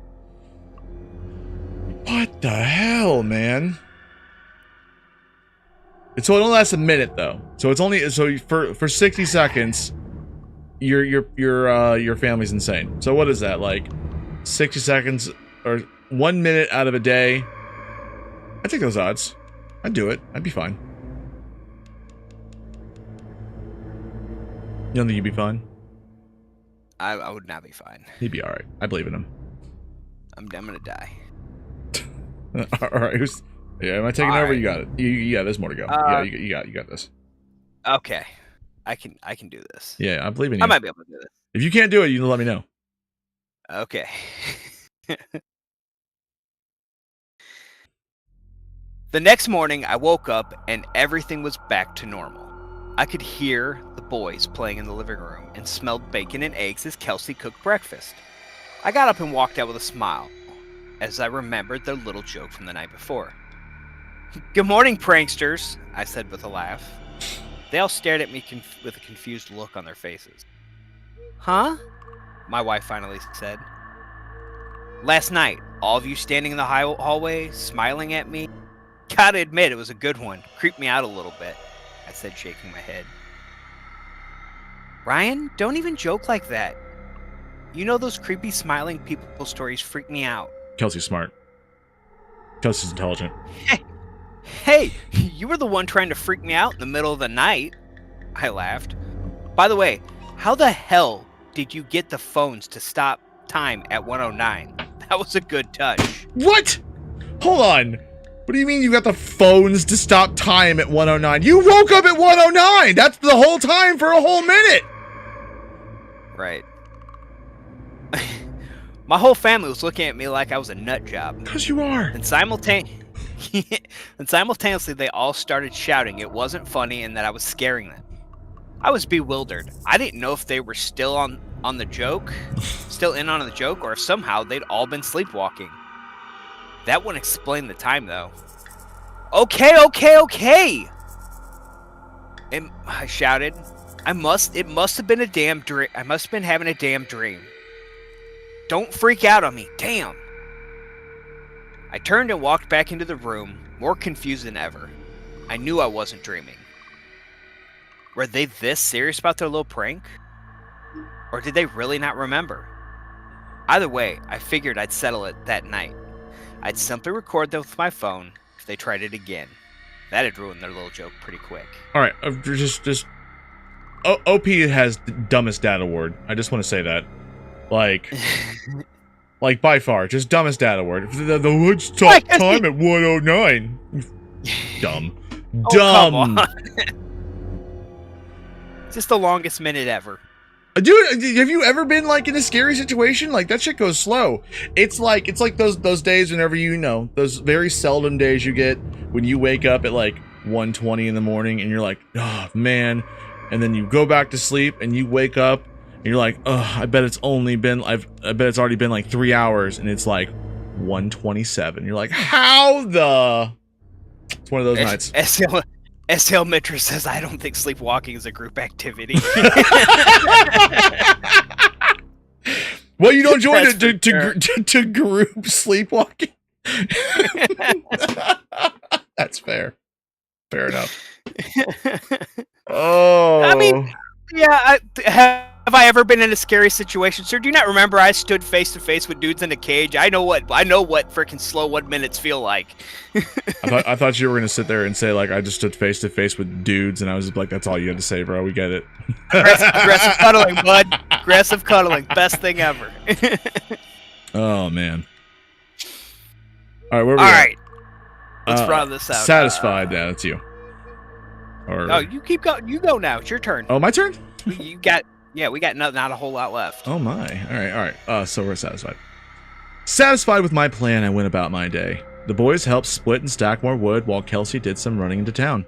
What the hell, man? So it only lasts a minute though. So it's only for 60 seconds. Your family's insane. So what is that, like 60 seconds or 1 minute out of a day? I'd take those odds. I'd do it. I'd be fine. You don't think you'd be fine? I would not be fine. He'd be all right. I believe in him. I'm gonna die. All right. Yeah, am I taking over? Right. You got it. Yeah, there's more to go. Yeah, you got this. Okay, I can do this. Yeah, I believe in you. I might be able to do this. If you can't do it, you can let me know. Okay. The next morning, I woke up and everything was back to normal. I could hear the boys playing in the living room and smelled bacon and eggs as Kelsey cooked breakfast. I got up and walked out with a smile as I remembered their little joke from the night before. Good morning, pranksters, I said with a laugh. They all stared at me with a confused look on their faces. Huh? My wife finally said. Last night, all of you standing in the hallway, smiling at me, Gotta admit, it was a good one. Creeped me out a little bit, I said, shaking my head. Ryan, don't even joke like that. You know those creepy smiling people stories freak me out. Kelsey's smart. Kelsey's intelligent. Hey, you were the one trying to freak me out in the middle of the night. I laughed. By the way, how the hell did you get the phones to stop time at 109? That was a good touch. What? Hold on. What do you mean you got the phones to stop time at 109? You woke up at 109! That's the whole time for a whole minute! Right. My whole family was looking at me like I was a nut job. Because you are. And simultaneously, they all started shouting it wasn't funny and that I was scaring them. I was bewildered. I didn't know if they were still on the joke, still in on the joke, or if somehow they'd all been sleepwalking. That wouldn't explain the time, though. Okay. And I shouted. It must have been a damn dream. I must have been having a damn dream. Don't freak out on me. Damn. I turned and walked back into the room, more confused than ever. I knew I wasn't dreaming. Were they this serious about their little prank? Or did they really not remember? Either way, I figured I'd settle it that night. I'd simply record them with my phone if they tried it again. That'd ruin their little joke pretty quick. Alright, OP has the dumbest dad award. I just want to say that. Like by far, just dumbest dad award. The woods stop time at 109. Dumb. Oh, Dumb. Come on. Just the longest minute ever. Dude, have you ever been like in a scary situation? Like that shit goes slow. It's like those days whenever those very seldom days you get when you wake up at like 1:20 in the morning and you're like, oh man, and then you go back to sleep and you wake up and you're like, oh, I bet it's already been like 3 hours and it's like 1:27. You're like, how the? It's one of those nights. SL Mitra says, I don't think sleepwalking is a group activity. Well, you don't join it to group sleepwalking? That's fair. Fair enough. Oh. I mean, yeah, have I ever been in a scary situation, sir? Do you not remember I stood face to face with dudes in a cage? I know what freaking slow 1 minutes feel like. I thought you were gonna sit there and say like I just stood face to face with dudes, and I was just like, that's all you had to say, bro. We get it. Aggressive cuddling, bud. Aggressive cuddling, best thing ever. Oh man. All right, where are we? All right, let's round this out. Satisfied? Yeah, that's you. Oh, you keep going. You go now. It's your turn. Oh, my turn. We got not a whole lot left. Oh my. All right. So we're satisfied. Satisfied with my plan, I went about my day. The boys helped split and stack more wood while Kelsey did some running into town.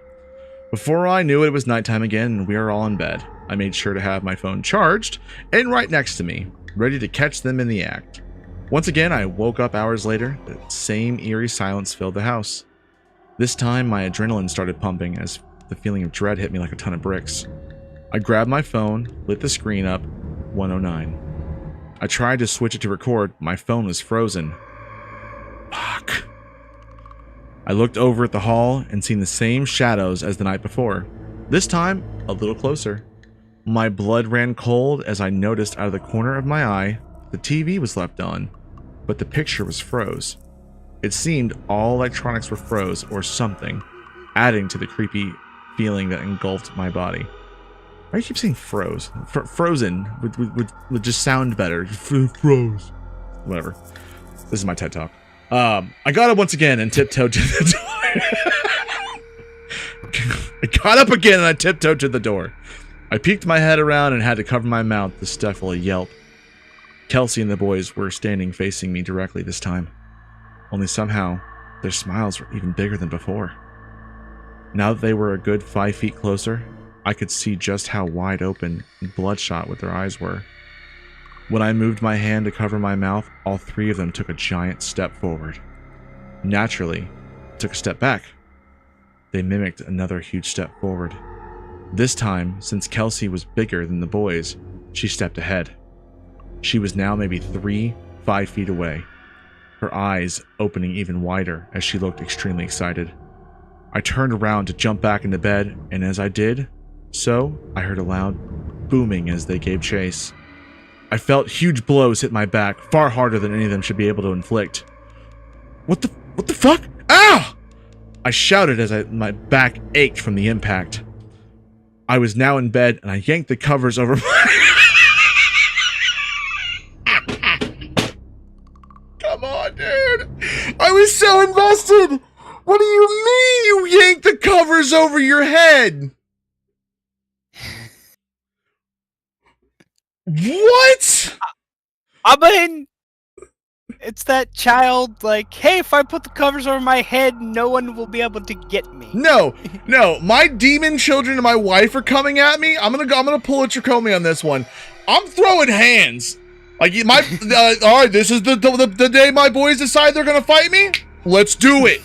Before I knew it was nighttime again and we were all in bed. I made sure to have my phone charged and right next to me, ready to catch them in the act. Once again, I woke up hours later. The same eerie silence filled the house. This time, my adrenaline started pumping as the feeling of dread hit me like a ton of bricks. I grabbed my phone, lit the screen up, 109. I tried to switch it to record. My phone was frozen. Fuck. I looked over at the hall and seen the same shadows as the night before. This time, a little closer. My blood ran cold as I noticed out of the corner of my eye, the TV was left on, but the picture was froze. It seemed all electronics were froze or something, adding to the creepy feeling that engulfed my body. Why do you keep saying froze? Frozen would just sound better. Froze. Whatever. This is my TED Talk. I got up once again and tiptoed to the door. I got up again and I tiptoed to the door. I peeked my head around and had to cover my mouth to stifle a yelp. Kelsey and the boys were standing facing me directly this time. Only somehow, their smiles were even bigger than before. Now that they were a good 5 feet closer, I could see just how wide open and bloodshot what their eyes were. When I moved my hand to cover my mouth, all three of them took a giant step forward. Naturally, I took a step back. They mimicked another huge step forward. This time, since Kelsey was bigger than the boys, she stepped ahead. She was now maybe 5 feet away, her eyes opening even wider as she looked extremely excited. I turned around to jump back into bed, and as I did so, I heard a loud booming as they gave chase. I felt huge blows hit my back, far harder than any of them should be able to inflict. What the fuck? Ow! I shouted as my back ached from the impact. I was now in bed, and I yanked the covers over my... Come on, dude! I was so invested! What do you mean you yanked the covers over your head? What? I mean, it's that child, like, hey, if I put the covers over my head, no one will be able to get me. No, my demon children and my wife are coming at me. I'm gonna pull a Tricomy on this one. I'm throwing hands. Like, all right, this is the day my boys decide they're gonna fight me. Let's do it.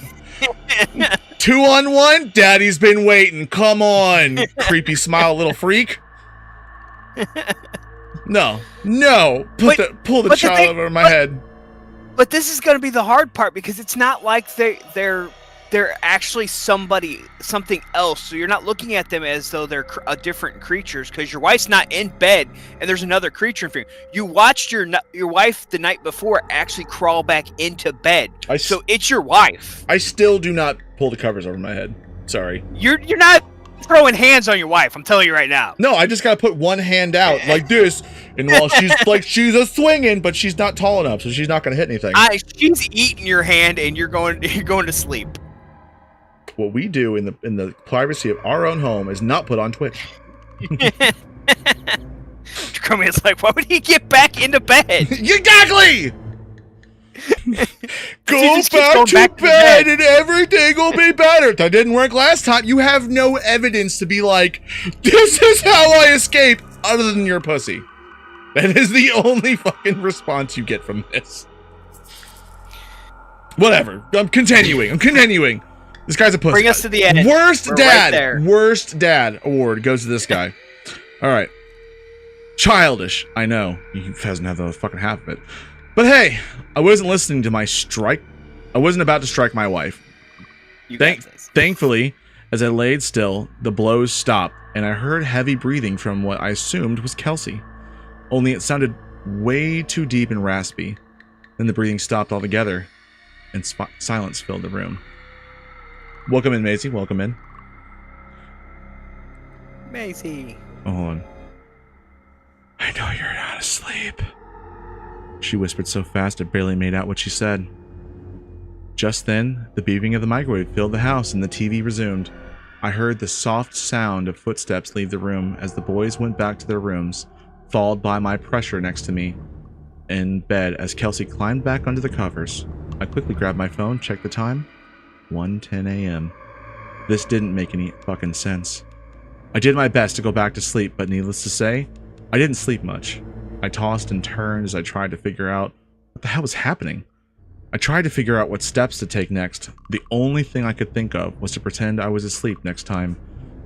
2-on-1. Daddy's been waiting. Come on, creepy smile, little freak. No. Pull the child over my head. But this is going to be the hard part, because it's not like they're actually something else. So you're not looking at them as though they're different creatures, because your wife's not in bed and there's another creature in front of you. You watched your wife the night before actually crawl back into bed. So it's your wife. I still do not pull the covers over my head. Sorry. You're not throwing hands on your wife, I'm telling you right now. No, I just gotta put one hand out like this, and while she's a swinging, but she's not tall enough, so she's not gonna hit anything. She's eating your hand, and you're going to sleep. What we do in the privacy of our own home is not put on Twitch. Tricomy is like, why would he get back into bed? Exactly. Go back to bed and everything will be better. That didn't work last time. You have no evidence to be like, this is how I escape, other than your pussy. That is the only fucking response you get from this. Whatever. I'm continuing. This guy's a pussy. Bring us to the end. Worst dad award goes to this guy. All right. Childish. I know. He doesn't have the fucking half of it. But hey, I wasn't listening to my strike. I wasn't about to strike my wife. Thankfully, as I laid still, the blows stopped, and I heard heavy breathing from what I assumed was Kelsey. Only it sounded way too deep and raspy. Then the breathing stopped altogether, and silence filled the room. Welcome in, Maisie. Welcome in. Maisie. Oh, hold on. I know you're not asleep. She whispered so fast I barely made out what she said. Just then, the beeping of the microwave filled the house and the TV resumed. I heard the soft sound of footsteps leave the room as the boys went back to their rooms, followed by my pressure next to me in bed as Kelsey climbed back under the covers. I quickly grabbed my phone, checked the time. 1:10 a.m. This didn't make any fucking sense. I did my best to go back to sleep, but needless to say, I didn't sleep much. I tossed and turned as I tried to figure out what the hell was happening. I tried to figure out what steps to take next. The only thing I could think of was to pretend I was asleep next time,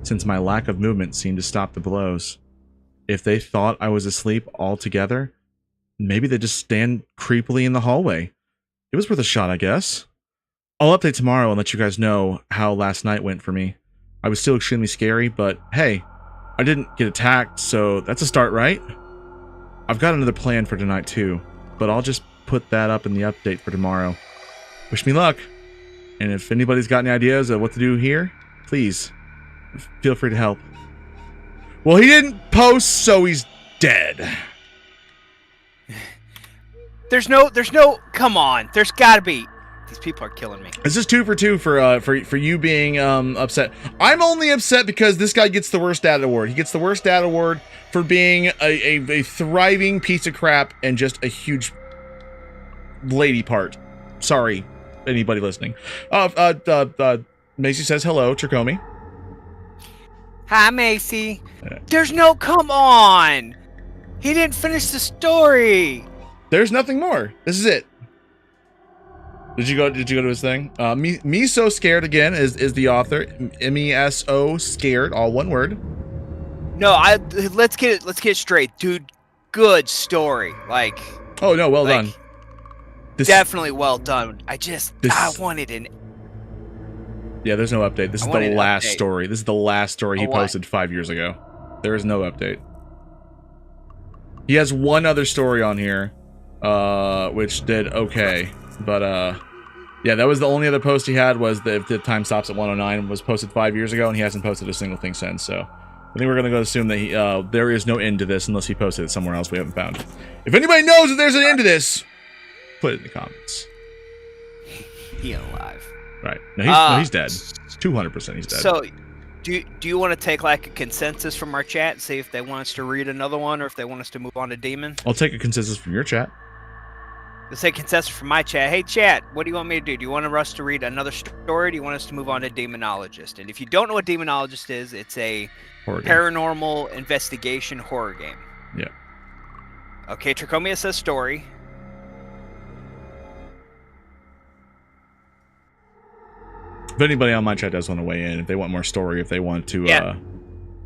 since my lack of movement seemed to stop the blows. If they thought I was asleep altogether, maybe they'd just stand creepily in the hallway. It was worth a shot, I guess. I'll update tomorrow and let you guys know how last night went for me. I was still extremely scary, but hey, I didn't get attacked, so that's a start, right? I've got another plan for tonight too, but I'll just put that up in the update for tomorrow. Wish me luck. And if anybody's got any ideas of what to do here, please feel free to help. Well, he didn't post, so he's dead. There's no, come on. There's gotta be. These people are killing me. This is 2 for 2 for you being upset. I'm only upset because this guy gets the worst dad award. He gets the worst dad award for being a thriving piece of crap and just a huge lady part. Sorry, anybody listening. Macy says hello, Tricomy. Hi, Macy. There's no, come on. He didn't finish the story. There's nothing more. This is it. Did you go to his thing? Me so scared again is the author. MESO scared, all one word. No, let's get it straight, dude. Good story. Like, oh no, well done. Definitely well done. I wanted an Yeah, there's no update. This I is want the an last update. story. This is the last story he Oh, what? posted 5 years ago. There is no update. He has one other story on here, which did okay, but yeah, that was the only other post he had. Was the if the time stops at 109 was posted 5 years ago, and he hasn't posted a single thing since. So I think we're gonna go assume that he there is no end to this unless he posted it somewhere else we haven't found. If anybody knows that there's an end to this, put it in the comments. He ain't alive. Right? No, he's dead. 200% he's dead. So, do you want to take like a consensus from our chat, see if they want us to read another one, or if they want us to move on to Demon? I'll take a consensus from your chat. Let's take consensus from my chat. Hey, chat, what do you want me to do? Do you want us to read another story? Or do you want us to move on to Demonologist? And if you don't know what Demonologist is, it's a paranormal investigation horror game. Yeah. Okay, Tricomy says story. If anybody on my chat does want to weigh in, if they want more story, if they want to,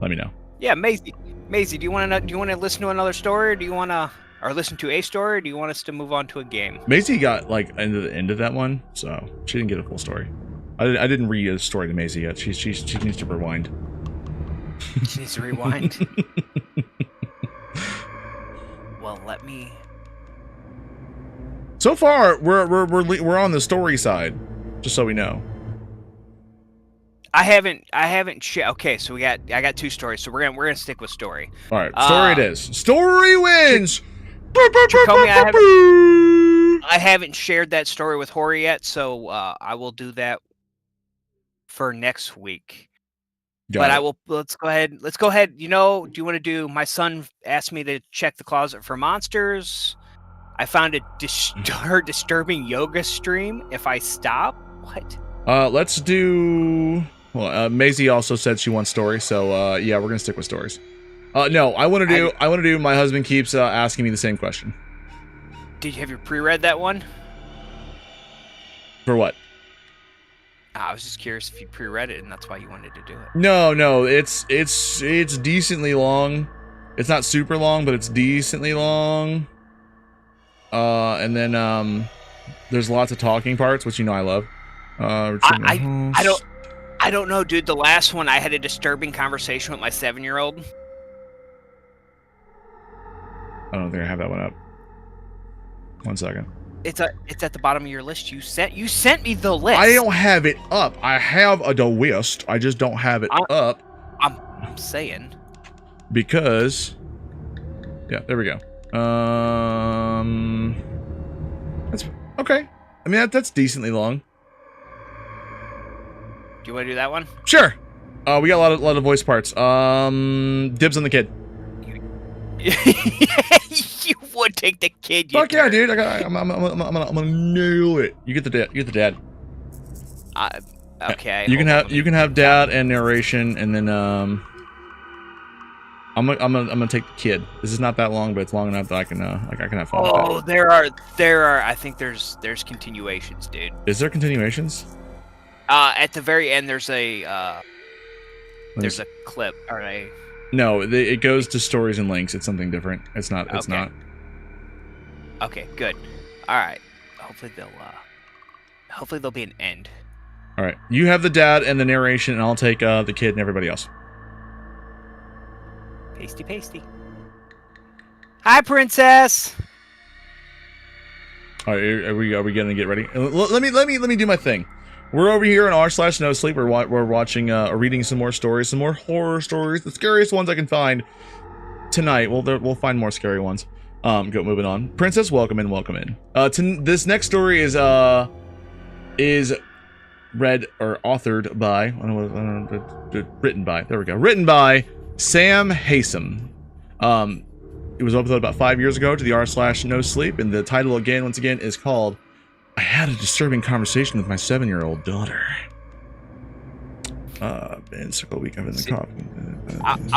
let me know. Yeah, Maisie, do you want to listen to another story, or do you want to, or listen to a story, or do you want us to move on to a game? Maisie got like into the end of that one, so she didn't get a full story. I didn't read a story to Maisie yet. She needs to rewind. She needs to rewind. Well, let me. So far, we're on the story side, just so we know. I haven't okay, so I got two stories, so we're gonna stick with story. All right, story it is. Story wins. Tricomy, I haven't shared that story with Hori yet, so I will do that for next week. Let's go ahead. You know, do you want to do? My son asked me to check the closet for monsters. I found a disturbing yoga stream. If I stop, what? Let's do. Well, Maisie also said she wants stories, so yeah, we're gonna stick with stories. No, I want to do. My husband keeps asking me the same question. Have you pre-read that one? For what? I was just curious if you pre-read it, and that's why you wanted to do it. No, it's decently long. It's not super long, but it's decently long. And then there's lots of talking parts, which you know I love. I don't know, dude. The last one, I had a disturbing conversation with my 7-year-old. I don't think I have that one up. 1 second. It's at the bottom of your list. You sent me the list. I don't have it up. I have a list. I just don't have it up. I'm saying. Because. Yeah, there we go. That's okay. I mean that's decently long. Do you want to do that one? Sure. We got a lot of voice parts. Dibs on the kid. You would take the kid. Fuck yeah, dude! I'm gonna nail it. You get the dad. Okay. You can have dad and narration, and then I'm gonna take the kid. This is not that long, but it's long enough that I can have fun. Oh, there are. I think there's continuations, dude. Is there continuations? At the very end, there's a clip or a. No, it goes to stories and links. It's something different. It's not. It's not. Okay, good. All right. Hopefully there'll be an end. All right. You have the dad and the narration, and I'll take the kid and everybody else. Pasty. Hi, princess. All right. Are we gonna get ready? Let me do my thing. We're over here in r/no-sleep. We're watching reading some more stories, some more horror stories, the scariest ones I can find tonight. We'll find more scary ones. Moving on. Princess, welcome in. This next story is read or authored by written by. There we go. Written by Sam Haysom. It was uploaded about 5 years ago to the r/no-sleep, and the title once again is called I Had a Disturbing Conversation with My 7-year-old Daughter. Been several weeks I've been in the coffee. I'm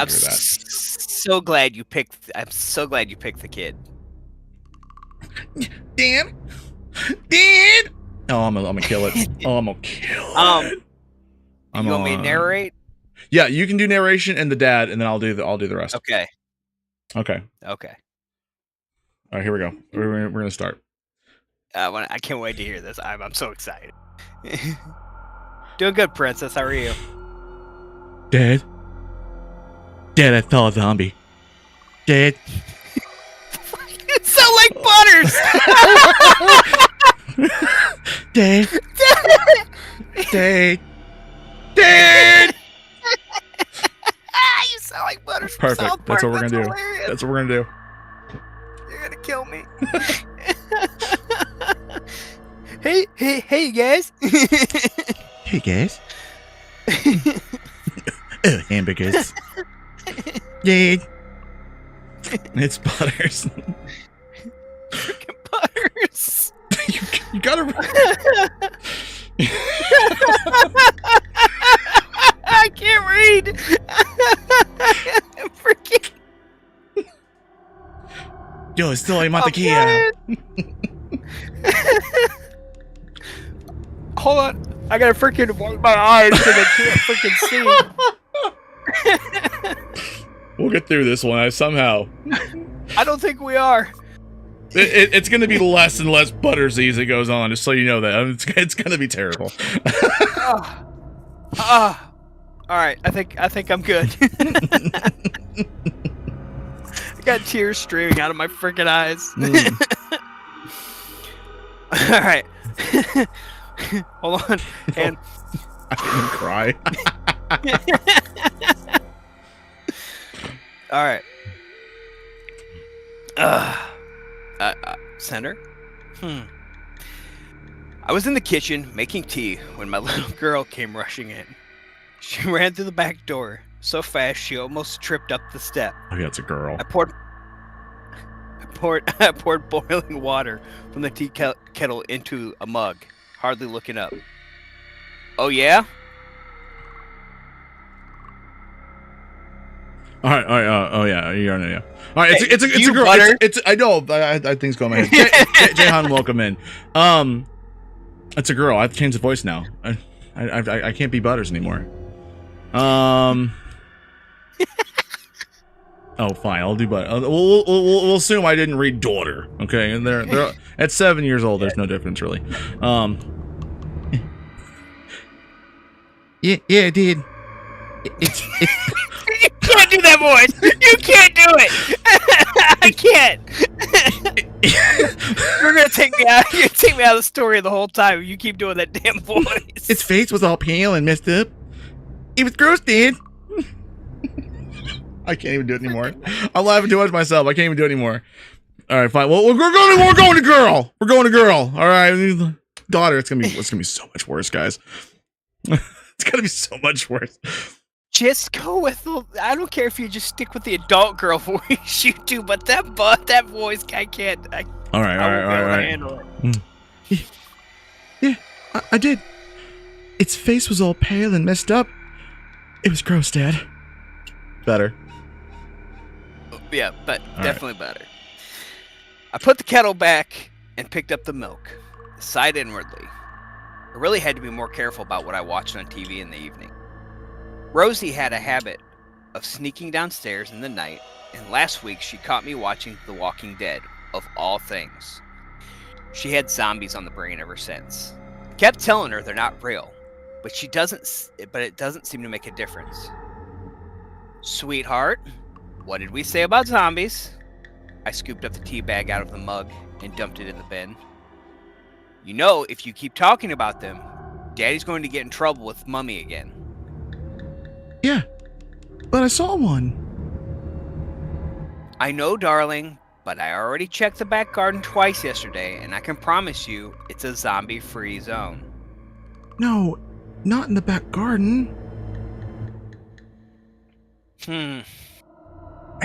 so glad you picked the kid. Dad. Oh, I'm gonna kill it. Oh, I'm gonna kill it. You want me to narrate? Yeah, you can do narration and the dad, and then I'll do the rest. Okay. All right, here we go. We're gonna start. I can't wait to hear this. I'm so excited. Doing good, Princess. How are you? Dad? Dad, I saw a zombie. Dad? You sound like Butters! Dad? Dad? Dad! You sound like Butters from Perfect. South Park. That's what we're gonna do. Hilarious. That's what we're gonna do. You're gonna kill me. Hey, guys. Hey, guys. Oh, hamburgers. Dad. It's Butters. Freaking Butters. you gotta. I can't read. Freaking. Yo, still hay mantequilla. Hold on. I gotta freaking wipe my eyes because I can't freaking see. We'll get through this one somehow. I don't think we are. It's going to be less and less Buttersy as it goes on, just so you know that. It's going to be terrible. All right, I think I'm good. I got tears streaming out of my freaking eyes. All right. Hold on. And I didn't cry. all right. Center? I was in the kitchen making tea when my little girl came rushing in. She ran through the back door so fast she almost tripped up the step. Oh yeah, it's a girl. I poured boiling water from the tea kettle into a mug, hardly looking up. Oh yeah? All right. Oh yeah, yeah. All right, it's a girl. Butter? It's I know. I things go in my head. Jehan, welcome in. It's a girl. I have to change the voice now. I can't be Butters anymore. Oh, fine. I'll do Butter. We'll assume I didn't read daughter. Okay, and they're at 7 years old. There's no difference really. Yeah, I did. It's You can't do that voice. You can't do it. I can't. You're gonna take me out. You're gonna take me out of the story the whole time if you keep doing that damn voice. Its face was all pale and messed up. It was gross, Dad. I can't even do it anymore. I'm laughing too much myself. I can't even do it anymore. All right, fine. Well, we're going to girl. We're going to girl. All right, daughter. It's gonna be so much worse, guys. It's gonna be so much worse. Just go with the. I don't care if you just stick with the adult girl voice you do, but that voice, I can't. All right. Handle it. Yeah, I did. Its face was all pale and messed up. It was gross, Dad. Better. Yeah, but All definitely better. I put the kettle back and picked up the milk, sighed inwardly. I really had to be more careful about what I watched on TV in the evening. Rosie had a habit of sneaking downstairs in the night, and last week she caught me watching The Walking Dead, of all things. She had zombies on the brain ever since. I kept telling her they're not real, but it doesn't seem to make a difference. Sweetheart, what did we say about zombies? I scooped up the tea bag out of the mug and dumped it in the bin. You know, if you keep talking about them, Daddy's going to get in trouble with Mummy again. Yeah, but I saw one. I know, darling, but I already checked the back garden twice yesterday, and I can promise you it's a zombie-free zone. No, not in the back garden. I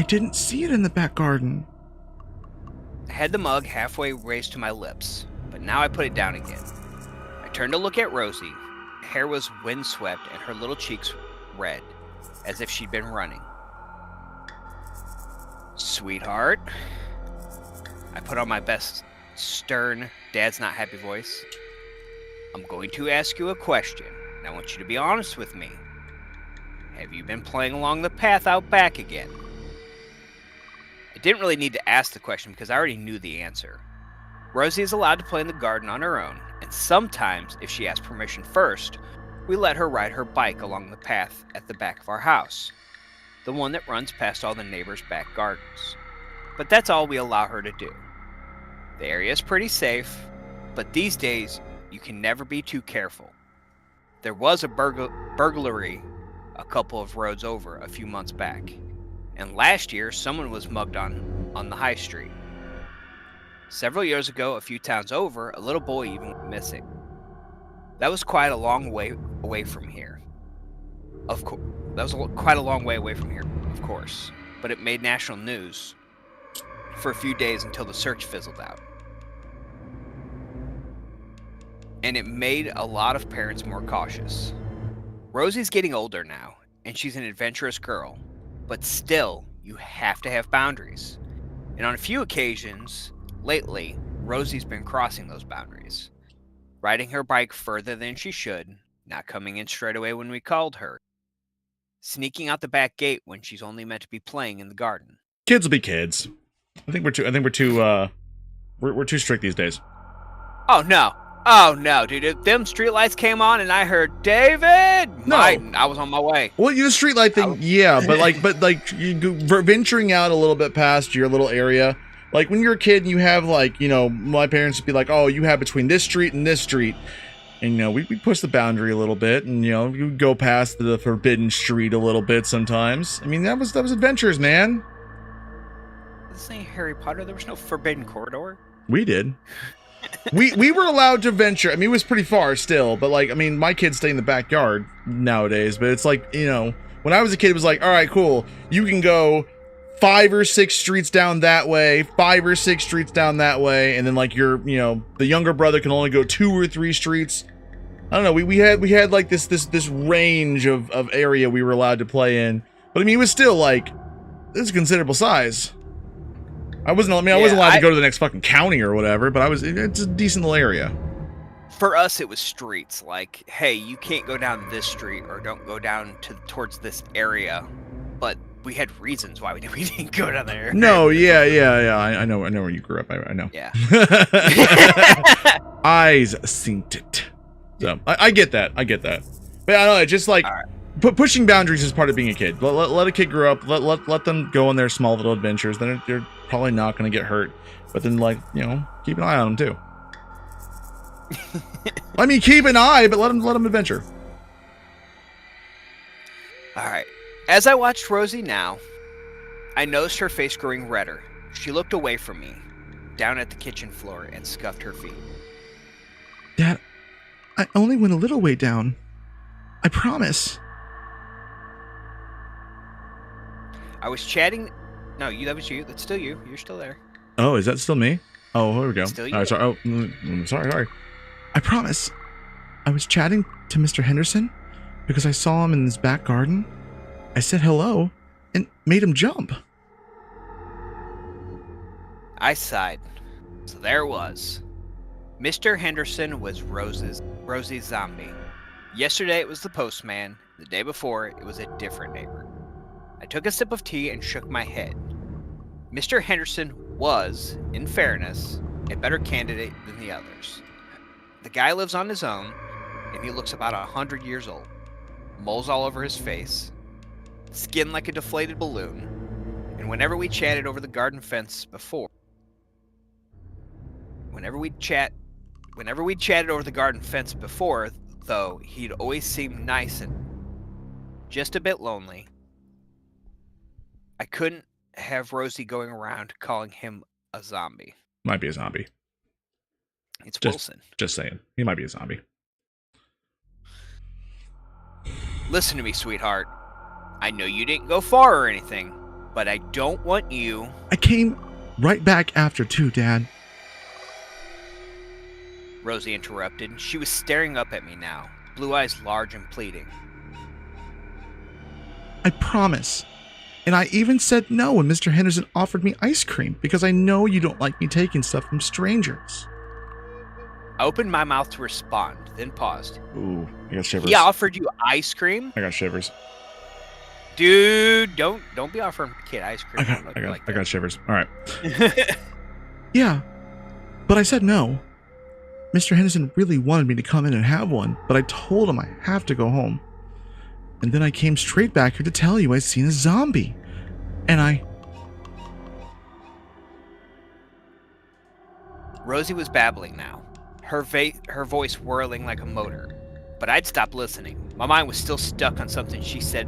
didn't see it in the back garden. I had the mug halfway raised to my lips, but now I put it down again. I turned to look at Rosie. Her hair was windswept and her little cheeks red, as if she'd been running. Sweetheart, I put on my best stern, Dad's not happy voice. I'm going to ask you a question, and I want you to be honest with me. Have you been playing along the path out back again? I didn't really need to ask the question because I already knew the answer. Rosie is allowed to play in the garden on her own, and sometimes, if she asks permission first, we let her ride her bike along the path at the back of our house, the one that runs past all the neighbors' back gardens. But that's all we allow her to do. The area is pretty safe, but these days, you can never be too careful. There was a burglary a couple of roads over a few months back, and last year someone was mugged on the high street. Several years ago, a few towns over, a little boy even went missing. That was quite a long way away from here. Quite a long way away from here, of course, but it made national news for a few days until the search fizzled out. And it made a lot of parents more cautious. Rosie's getting older now, and she's an adventurous girl, but still, you have to have boundaries. And on a few occasions, lately, Rosie's been crossing those boundaries. Riding her bike further than she should, not coming in straight away when we called her, sneaking out the back gate when she's only meant to be playing in the garden. Kids will be kids. I think we're too strict these days. Oh no, dude! If them streetlights came on and I heard David, no, I was on my way. Well, the streetlight thing, yeah, but you go, venturing out a little bit past your little area. Like when you're a kid and you have my parents would be like, oh, you have between this street and this street. And, we push the boundary a little bit and, you go past the forbidden street a little bit sometimes. I mean, that was adventures, man. This ain't Harry Potter. There was no forbidden corridor. We did. we were allowed to venture. I mean, it was pretty far still, but my kids stay in the backyard nowadays, but it's like, when I was a kid, it was like, all right, cool. You can go 5 or 6 streets down that way, 5 or 6 streets down that way, and then the younger brother can only go 2 or 3 streets. I don't know. We had like this range of area we were allowed to play in, but it was still like this is a considerable size. I wasn't allowed to go to the next fucking county or whatever, but it's a decent little area. For us, it was streets. Like, hey, you can't go down this street or don't go down towards this area, but we had reasons why we didn't go down there. No, yeah. I know where you grew up. I know. Yeah. Eyes synced it. So I get that. But I don't know. It's just like pushing boundaries is part of being a kid. Let a kid grow up. Let them go on their small little adventures. Then they're probably not going to get hurt. But then keep an eye on them too. Keep an eye, but let them adventure. All right. As I watched Rosie now, I noticed her face growing redder. She looked away from me, down at the kitchen floor, and scuffed her feet. Dad, I only went a little way down. I promise. I was chatting. No, that was you. That's still you. You're still there. Oh, is that still me? Oh, here we go. Still you. All right, sorry. Oh, sorry. I promise. I was chatting to Mr. Henderson because I saw him in his back garden. I said hello and made him jump. I sighed. So there it was. Mr. Henderson was Rosie's zombie. Yesterday it was the postman. The day before it was a different neighbor. I took a sip of tea and shook my head. Mr. Henderson was, in fairness, a better candidate than the others. The guy lives on his own, and he looks about 100 years old. Moles all over his face. Skin like a deflated balloon. And whenever we chatted over the garden fence before, though, he'd always seemed nice and just a bit lonely. I couldn't have Rosie going around calling him a zombie. Might be a zombie. It's Wilson. Just saying. He might be a zombie. Listen to me, sweetheart. I know you didn't go far or anything, but I don't want you... I came right back after too, Dad. Rosie interrupted. She was staring up at me now, blue eyes large and pleading. I promise. And I even said no when Mr. Henderson offered me ice cream because I know you don't like me taking stuff from strangers. I opened my mouth to respond, then paused. Ooh, I got shivers. He offered you ice cream? I got shivers. Dude, don't be offering a kid ice cream. I got shivers. All right. Yeah. But I said no. Mr. Henderson really wanted me to come in and have one, but I told him I have to go home. And then I came straight back here to tell you I'd seen a zombie. And I... Rosie was babbling now, her voice whirling like a motor. But I'd stopped listening. My mind was still stuck on something she said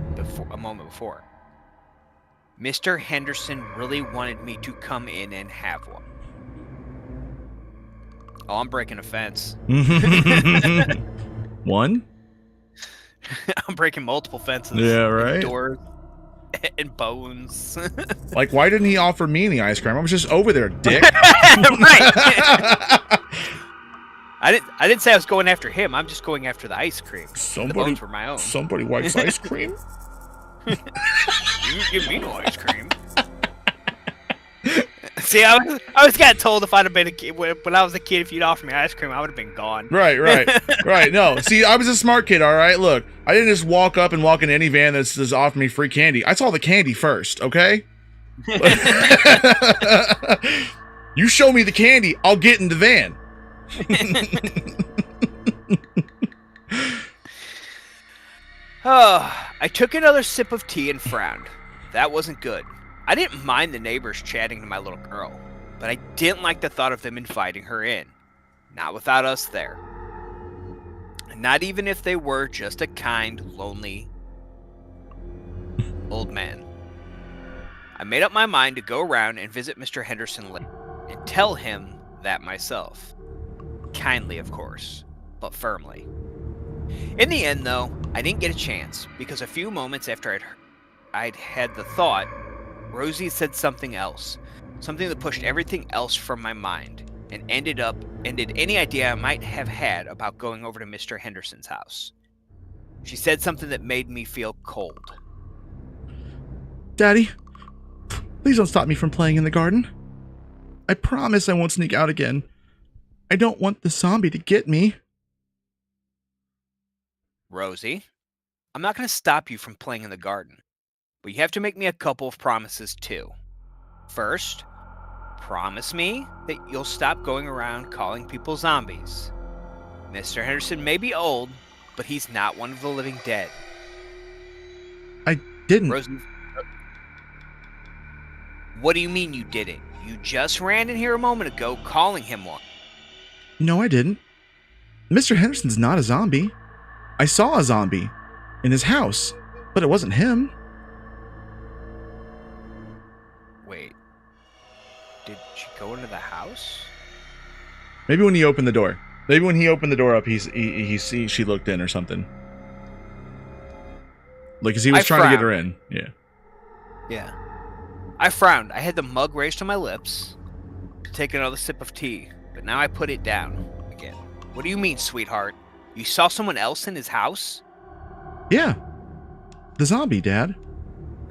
a moment before. Mr. Henderson really wanted me to come in and have one. Oh, I'm breaking a fence. One? I'm breaking multiple fences. Yeah, right. And doors and bones. Like, why didn't he offer me any ice cream? I was just over there, dick. Right. I didn't say I was going after him. I'm just going after the ice cream. The bones were my own. Somebody likes ice cream? You didn't give me no ice cream. See, I was got told if I'd have been a kid when I was a kid, if you'd offered me ice cream, I would have been gone. Right. No, see, I was a smart kid, all right? Look, I didn't just walk up and walk in any van that's just offering me free candy. I saw the candy first, okay? You show me the candy, I'll get in the van. I took another sip of tea and frowned. That wasn't good. I didn't mind the neighbors chatting to my little girl, but I didn't like the thought of them inviting her in. Not without us there. Not even if they were just a kind, lonely old man. I made up my mind to go around and visit Mr. Henderson later and tell him that myself. Kindly, of course, but firmly. In the end, though, I didn't get a chance because a few moments after I'd had the thought, Rosie said something else, something that pushed everything else from my mind and ended any idea I might have had about going over to Mr. Henderson's house. She said something that made me feel cold. Daddy, please don't stop me from playing in the garden. I promise I won't sneak out again. I don't want the zombie to get me. Rosie, I'm not going to stop you from playing in the garden. But you have to make me a couple of promises, too. First, promise me that you'll stop going around calling people zombies. Mr. Henderson may be old, but he's not one of the living dead. I didn't. Rosie, what do you mean you didn't? You just ran in here a moment ago calling him one. No, I didn't. Mr. Henderson's not a zombie. I saw a zombie in his house, but it wasn't him. Wait, did she go into the house? Maybe when he opened the door. Maybe when he opened the door up, she looked in or something. Like, cause he was trying to get her in. Yeah. Yeah. I frowned. I had the mug raised to my lips to take another sip of tea, but now I put it down again. What do you mean, sweetheart? You saw someone else in his house? Yeah. The zombie, Dad.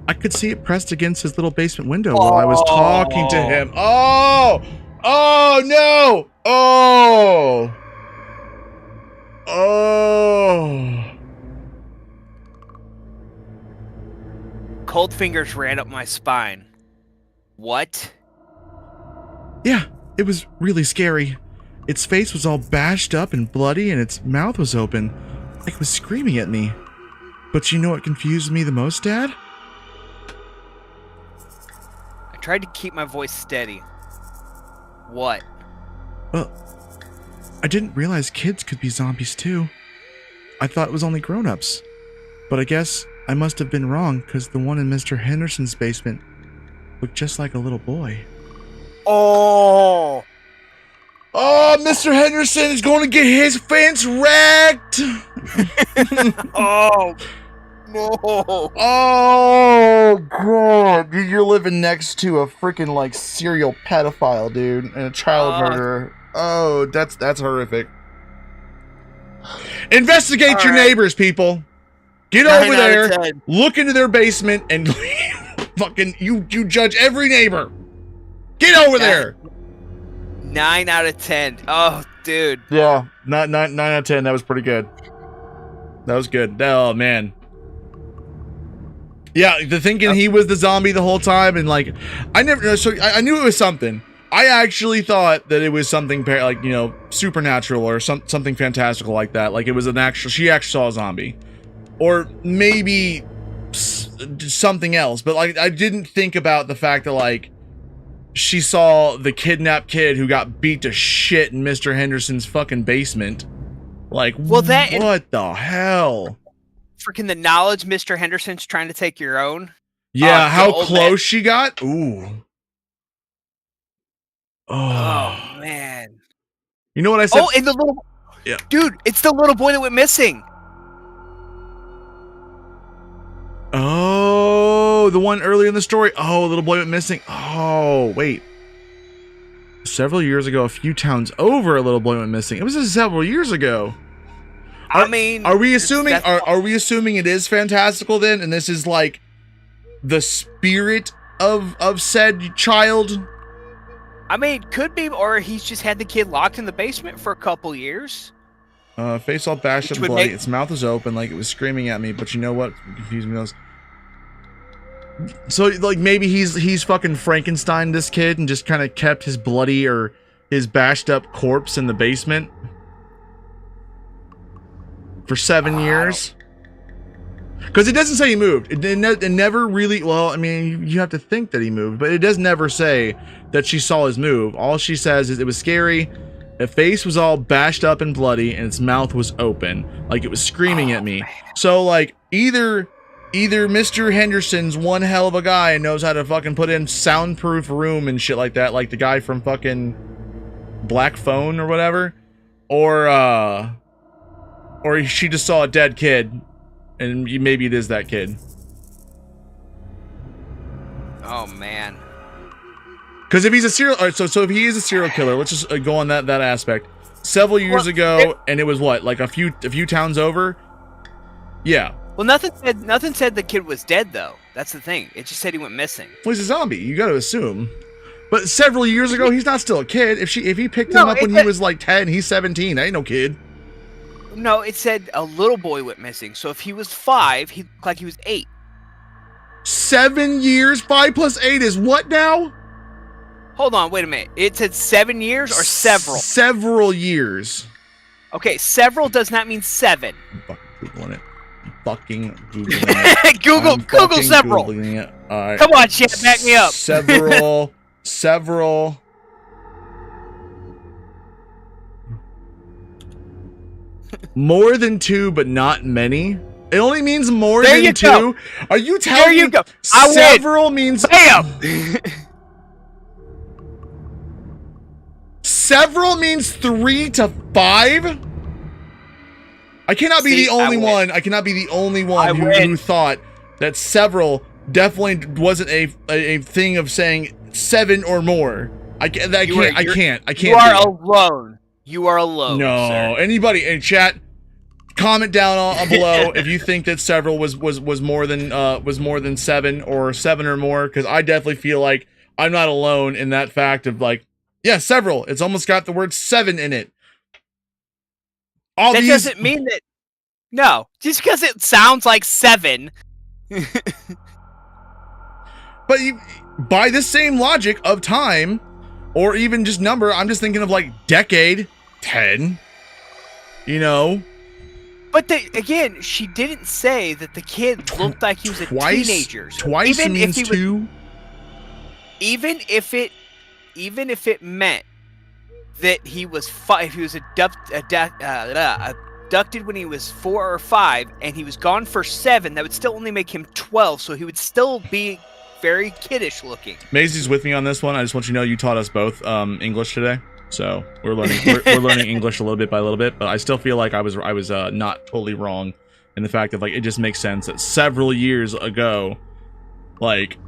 I could see it pressed against his little basement window while I was talking to him. Oh! Oh, no! Oh! Oh! Cold fingers ran up my spine. What? Yeah, it was really scary. Its face was all bashed up and bloody, and its mouth was open, like it was screaming at me. But you know what confused me the most, Dad? I tried to keep my voice steady. What? Well, I didn't realize kids could be zombies too. I thought it was only grown-ups. But I guess I must have been wrong, because the one in Mr. Henderson's basement looked just like a little boy. Oh! Oh, Mr. Henderson is going to get his fence wrecked! Oh, no! Oh, God. Dude, you're living next to a freaking, like, serial pedophile, dude, and a child murderer. Oh, that's horrific. Investigate your neighbors, people. Get over there, look into their basement, and fucking, you judge every neighbor. Get over there. 9 out of 10. Oh, dude. Yeah, 9 out of 10. That was pretty good. That was good. Oh, man. Yeah, the thinking he was the zombie the whole time, and like, I knew it was something. I actually thought that it was something like, you know, supernatural or something fantastical like that. Like it was she actually saw a zombie, or maybe something else. But like, I didn't think about the fact that like she saw the kidnapped kid who got beat to shit in Mr. Henderson's fucking basement. Like, well, what the hell? Freaking the knowledge Mr. Henderson's trying to take your own. Yeah, how close she got? Ooh. Oh man. You know what I said? Oh, and the little dude, it's the little boy that went missing. Oh, the one earlier in the story. Oh, a little boy went missing. Oh, wait. Several years ago, a few towns over, a little boy went missing. It was just several years ago. I mean, are we assuming it is fantastical then, and this is like the spirit of said child? I mean, could be, or he's just had the kid locked in the basement for a couple years. Face all bashed up and bloody. Its mouth was open like it was screaming at me, but you know what? Confused me those. So like maybe he's fucking Frankenstein this kid and just kind of kept his bloody or his bashed up corpse in the basement for 7 years. Because it doesn't say he moved. It never really. Well, I mean, you have to think that he moved, but it does never say that she saw his move. All she says is it was scary. Its face was all bashed up and bloody, and its mouth was open, like it was screaming at me. So, like, either Mr. Henderson's one hell of a guy and knows how to fucking put in soundproof room and shit like that, like the guy from fucking Black Phone or whatever, or she just saw a dead kid, and maybe it is that kid. Oh man. Because if he's a serial, so if he is a serial killer, let's just go on that aspect. Several years ago, and it was what, like a few towns over. Yeah. Well, nothing said the kid was dead though. That's the thing. It just said he went missing. Well, he's a zombie. You got to assume. But several years ago, he's not still a kid. If he picked him up when he was like 10, he's 17. That ain't no kid. No, it said a little boy went missing. So if he was 5, he looked like he was 8. 7 years. 5 plus 8 is what now? Hold on, wait a minute. It said 7 years or several? Several years. Okay, several does not mean 7. I'm fucking Googling it. Fucking Googling it. Google several. Googling it. All right. Come on, shit, back me up. Several. More than 2, but not many. It only means more than 2. Go. Are you telling me several means bam? Several means 3 to 5? I cannot be the only one. I cannot be the only one who thought that several definitely wasn't a thing of saying 7 or more. I can't. You are alone. You are alone. No, sir. Anybody in chat, comment down below if you think that several was more than 7 or 7 or more, because I definitely feel like I'm not alone in that fact of like, yeah, several. It's almost got the word 7 in it. That doesn't mean that. No, just because it sounds like 7. But by the same logic of time, or even just number, I'm just thinking of like decade, 10. You know. But again, she didn't say that the kid looked like he was a teenager. So twice even means 2. Even if it meant that he was 5, he was abducted when he was 4 or 5, and he was gone for 7, that would still only make him 12, so he would still be very kiddish looking. Maisie's with me on this one. I just want you to know you taught us both English today, so we're learning English a little bit by a little bit, but I still feel like I was not totally wrong in the fact that like it just makes sense that several years ago, like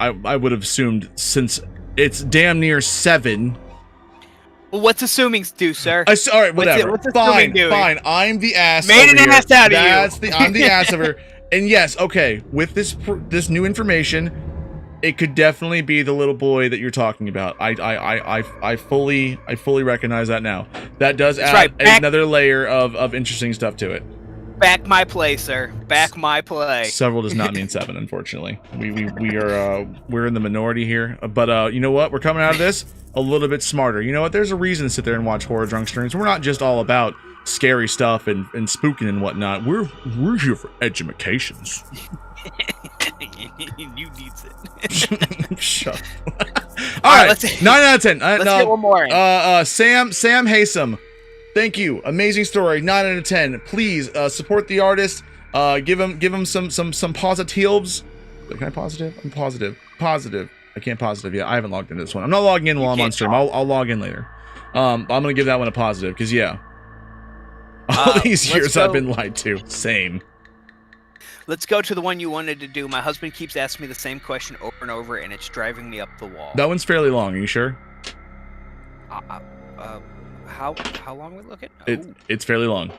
I would have assumed, since it's damn near 7. Well, what's assuming do, sir? All right, whatever. Fine. I'm the ass. Made an ass out of you. I'm the ass of her. And yes, okay. With this new information, it could definitely be the little boy that you're talking about. I fully recognize that now. That does add another layer of interesting stuff to it. Back my play, sir. Back my play. Several does not mean 7, unfortunately. We're in the minority here. But you know what? We're coming out of this a little bit smarter. You know what? There's a reason to sit there and watch horror drunk streams. We're not just all about scary stuff and spooking and whatnot. We're here for educations. You needs it. Shut up. All right, 9 out of 10. Let's get one more in. Sam Haysom. Thank you. Amazing story. 9 out of 10. Please support the artist. Give him some positives. Can I positive? I'm positive. Positive. I can't positive yet. I haven't logged into this one. I'm not logging in while I'm on stream. I'll log in later. I'm gonna give that one a positive because yeah. All these years I've been lied to. Same. Let's go to the one you wanted to do. My husband keeps asking me the same question over and over, and it's driving me up the wall. That one's fairly long. Are you sure? How long are we looking? It's fairly long.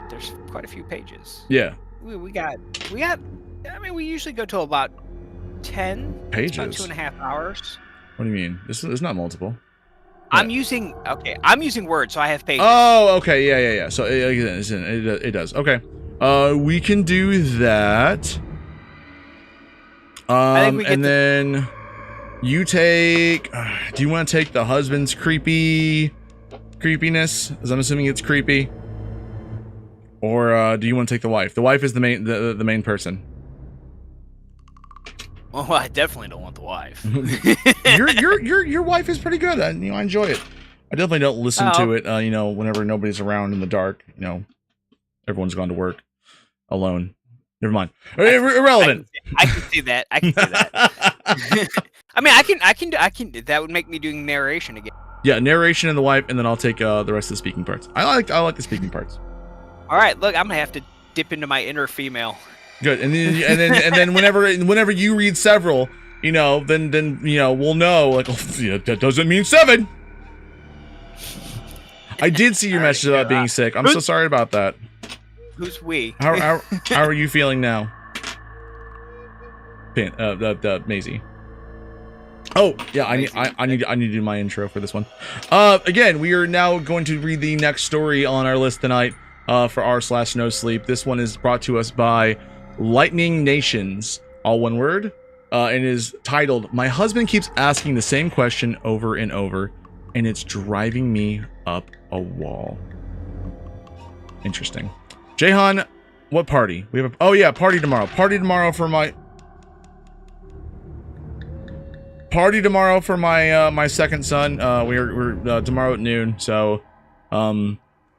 There's quite a few pages. Yeah. We got. I mean, we usually go to about 10 pages. About 2.5 hours. What do you mean? There's not multiple. I'm using Word, so I have pages. Oh, okay, yeah. So it does. Okay. We can do that. And then you take. Do you want to take the husband's creepiness? As I'm assuming it's creepy. Or do you want to take the wife? The wife is the main person. Oh, I definitely don't want the wife. your wife is pretty good. I enjoy it. I definitely don't listen to it. Whenever nobody's around in the dark. Everyone's gone to work. Alone. Never mind. Irrelevant. I can see that. I mean, I can. That would make me doing narration again. Yeah, narration and the wife, and then I'll take the rest of the speaking parts. I like the speaking parts. All right, look, I'm gonna have to dip into my inner female. Good, and then whenever you read several, then we'll know like that doesn't mean 7. I did see your message about being sick. I'm so sorry about that. Who's we? How are you feeling now? Maisie. Oh yeah, I need to do my intro for this one. Again, we are now going to read the next story on our list tonight. For r/no sleep. This one is brought to us by Lightning Nations, all one word, and is titled "My husband keeps asking the same question over and over, and it's driving me up a wall." Interesting. Jahan, what party? We have party tomorrow. Party tomorrow for my second son. We're tomorrow at noon. So,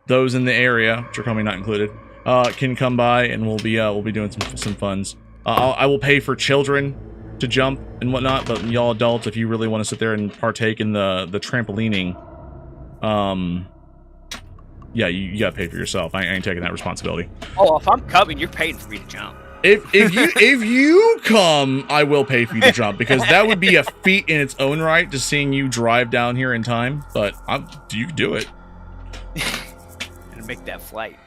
those in the area, Tricomy not included, can come by and we'll be doing some funs. I will pay for children to jump and whatnot, but y'all adults, if you really want to sit there and partake in the trampolining, yeah, you gotta pay for yourself. I ain't taking that responsibility. Oh, if I'm coming, you're paying for me to jump. If you come, I will pay for you to jump, because that would be a feat in its own right, just seeing you drive down here in time. But you can do it. And make that flight.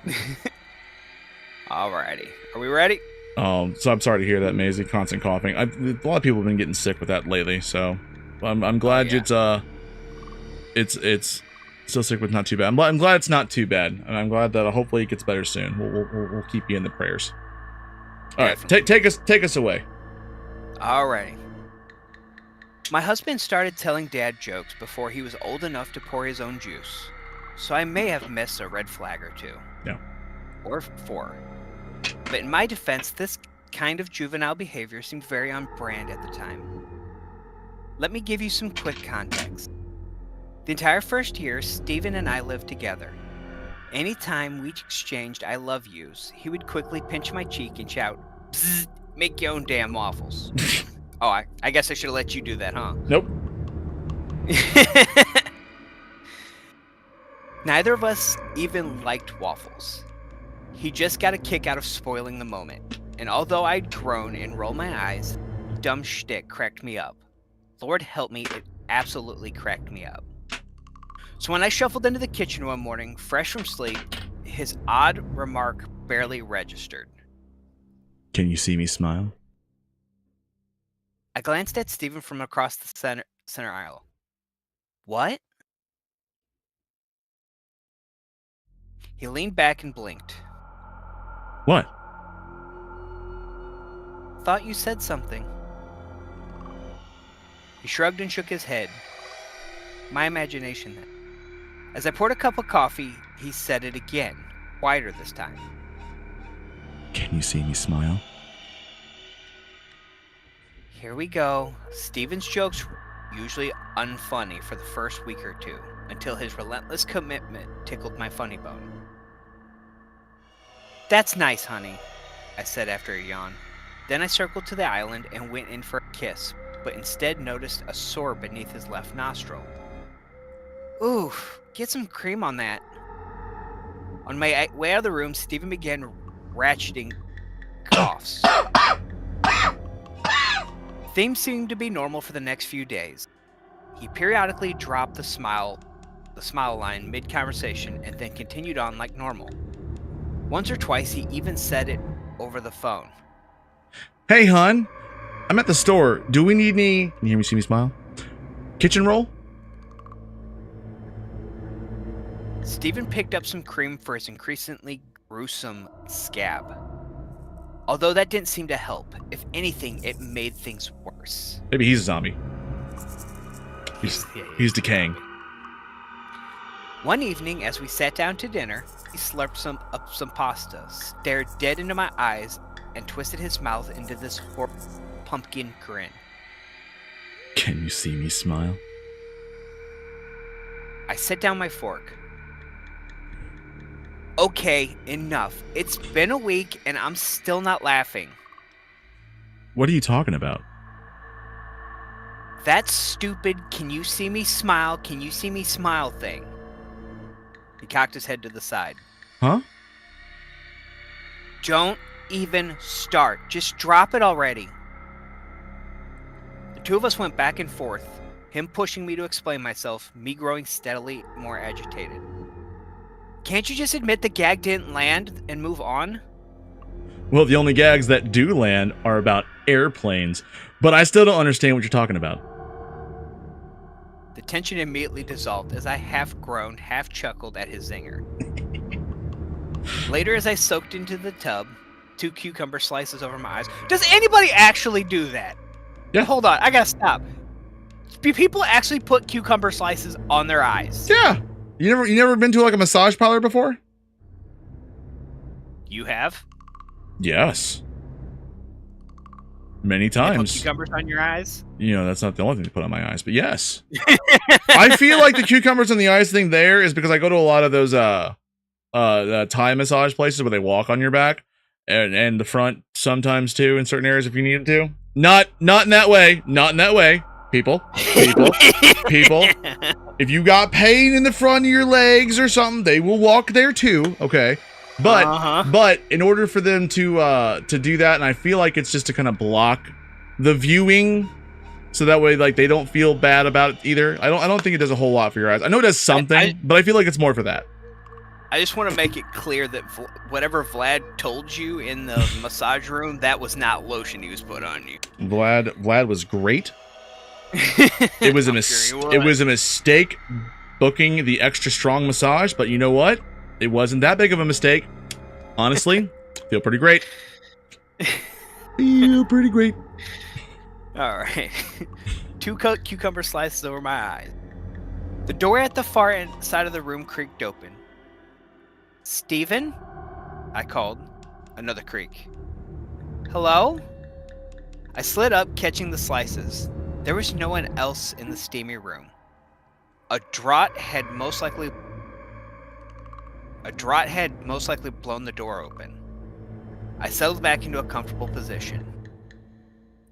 Alrighty, are we ready? So I'm sorry to hear that, Maisie. Constant coughing. A lot of people have been getting sick with that lately. So I'm glad it's still sick with not too bad. I'm glad it's not too bad, and I'm glad that hopefully it gets better soon. We'll keep you in the prayers. All right, take us away. Alrighty. My husband started telling dad jokes before he was old enough to pour his own juice, so I may have missed a red flag or two. Yeah. Or 4. But in my defense, this kind of juvenile behavior seemed very on brand at the time. Let me give you some quick context. The entire first year, Steven and I lived together. Anytime we exchanged I love yous, he would quickly pinch my cheek and shout, "Bzzz, make your own damn waffles." Oh, I guess I should have let you do that, huh? Nope. Neither of us even liked waffles. He just got a kick out of spoiling the moment, and although I'd groan and roll my eyes, dumb shtick cracked me up. Lord help me, it absolutely cracked me up. So when I shuffled into the kitchen one morning, fresh from sleep, his odd remark barely registered. Can you see me smile? I glanced at Steven from across the center aisle. What? He leaned back and blinked. What? Thought you said something. He shrugged and shook his head. My imagination then. As I poured a cup of coffee, he said it again, quieter this time. Can you see me smile? Here we go. Steven's jokes were usually unfunny for the first week or two, until his relentless commitment tickled my funny bone. That's nice, honey, I said after a yawn. Then I circled to the island and went in for a kiss, but instead noticed a sore beneath his left nostril. Ooh, get some cream on that. On my way out of the room, Steven began ratcheting coughs. Things seemed to be normal for the next few days. He periodically dropped the smile line mid-conversation and then continued on like normal. Once or twice, he even said it over the phone. Hey, hon. I'm at the store. Do we need any... Can you hear me, see me smile? Kitchen roll? Steven picked up some cream for his increasingly gruesome scab. Although that didn't seem to help. If anything, it made things worse. Maybe he's a zombie. He's decaying. One evening, as we sat down to dinner, he slurped up some pasta, stared dead into my eyes, and twisted his mouth into this horrible pumpkin grin. Can you see me smile? I set down my fork. Okay, enough. It's been a week and I'm still not laughing. What are you talking about? That stupid can you see me smile thing. He cocked his head to the side. Huh? Don't even start. Just drop it already. The two of us went back and forth, him pushing me to explain myself, me growing steadily more agitated. Can't you just admit the gag didn't land and move on? Well, the only gags that do land are about airplanes, but I still don't understand what you're talking about. The tension immediately dissolved as I half groaned, half chuckled at his zinger. Later, as I soaked into the tub, 2 cucumber slices over my eyes. Does anybody actually do that? Yeah. Hold on, I gotta stop. Do people actually put cucumber slices on their eyes? Yeah. You never been to like a massage parlor before? You have? Yes. Many They put times. cucumbers on your eyes? You know, that's not the only thing to put on my eyes, but yes. I feel like the cucumbers on the eyes thing there is because I go to a lot of those Thai massage places where they walk on your back and the front sometimes too in certain areas if you need to. Not in that way. Not in that way. People. If you got pain in the front of your legs or something, they will walk there too. Okay. But in order for them to do that, and I feel like it's just to kind of block the viewing, so that way like they don't feel bad about it either. I don't think it does a whole lot for your eyes. I know it does something, but I feel like it's more for that. I just want to make it clear that whatever Vlad told you in the massage room, that was not lotion he was put on you. Vlad was great. It was it was a mistake booking the extra strong massage, but you know what? It wasn't that big of a mistake. Honestly, feel pretty great. Feel pretty great. All right. 2 cucumber slices over my eyes. The door at the far end side of the room creaked open. Steven? I called. Another creak. Hello? I slid up, catching the slices. There was no one else in the steamy room. A draught had most likely blown the door open. I settled back into a comfortable position.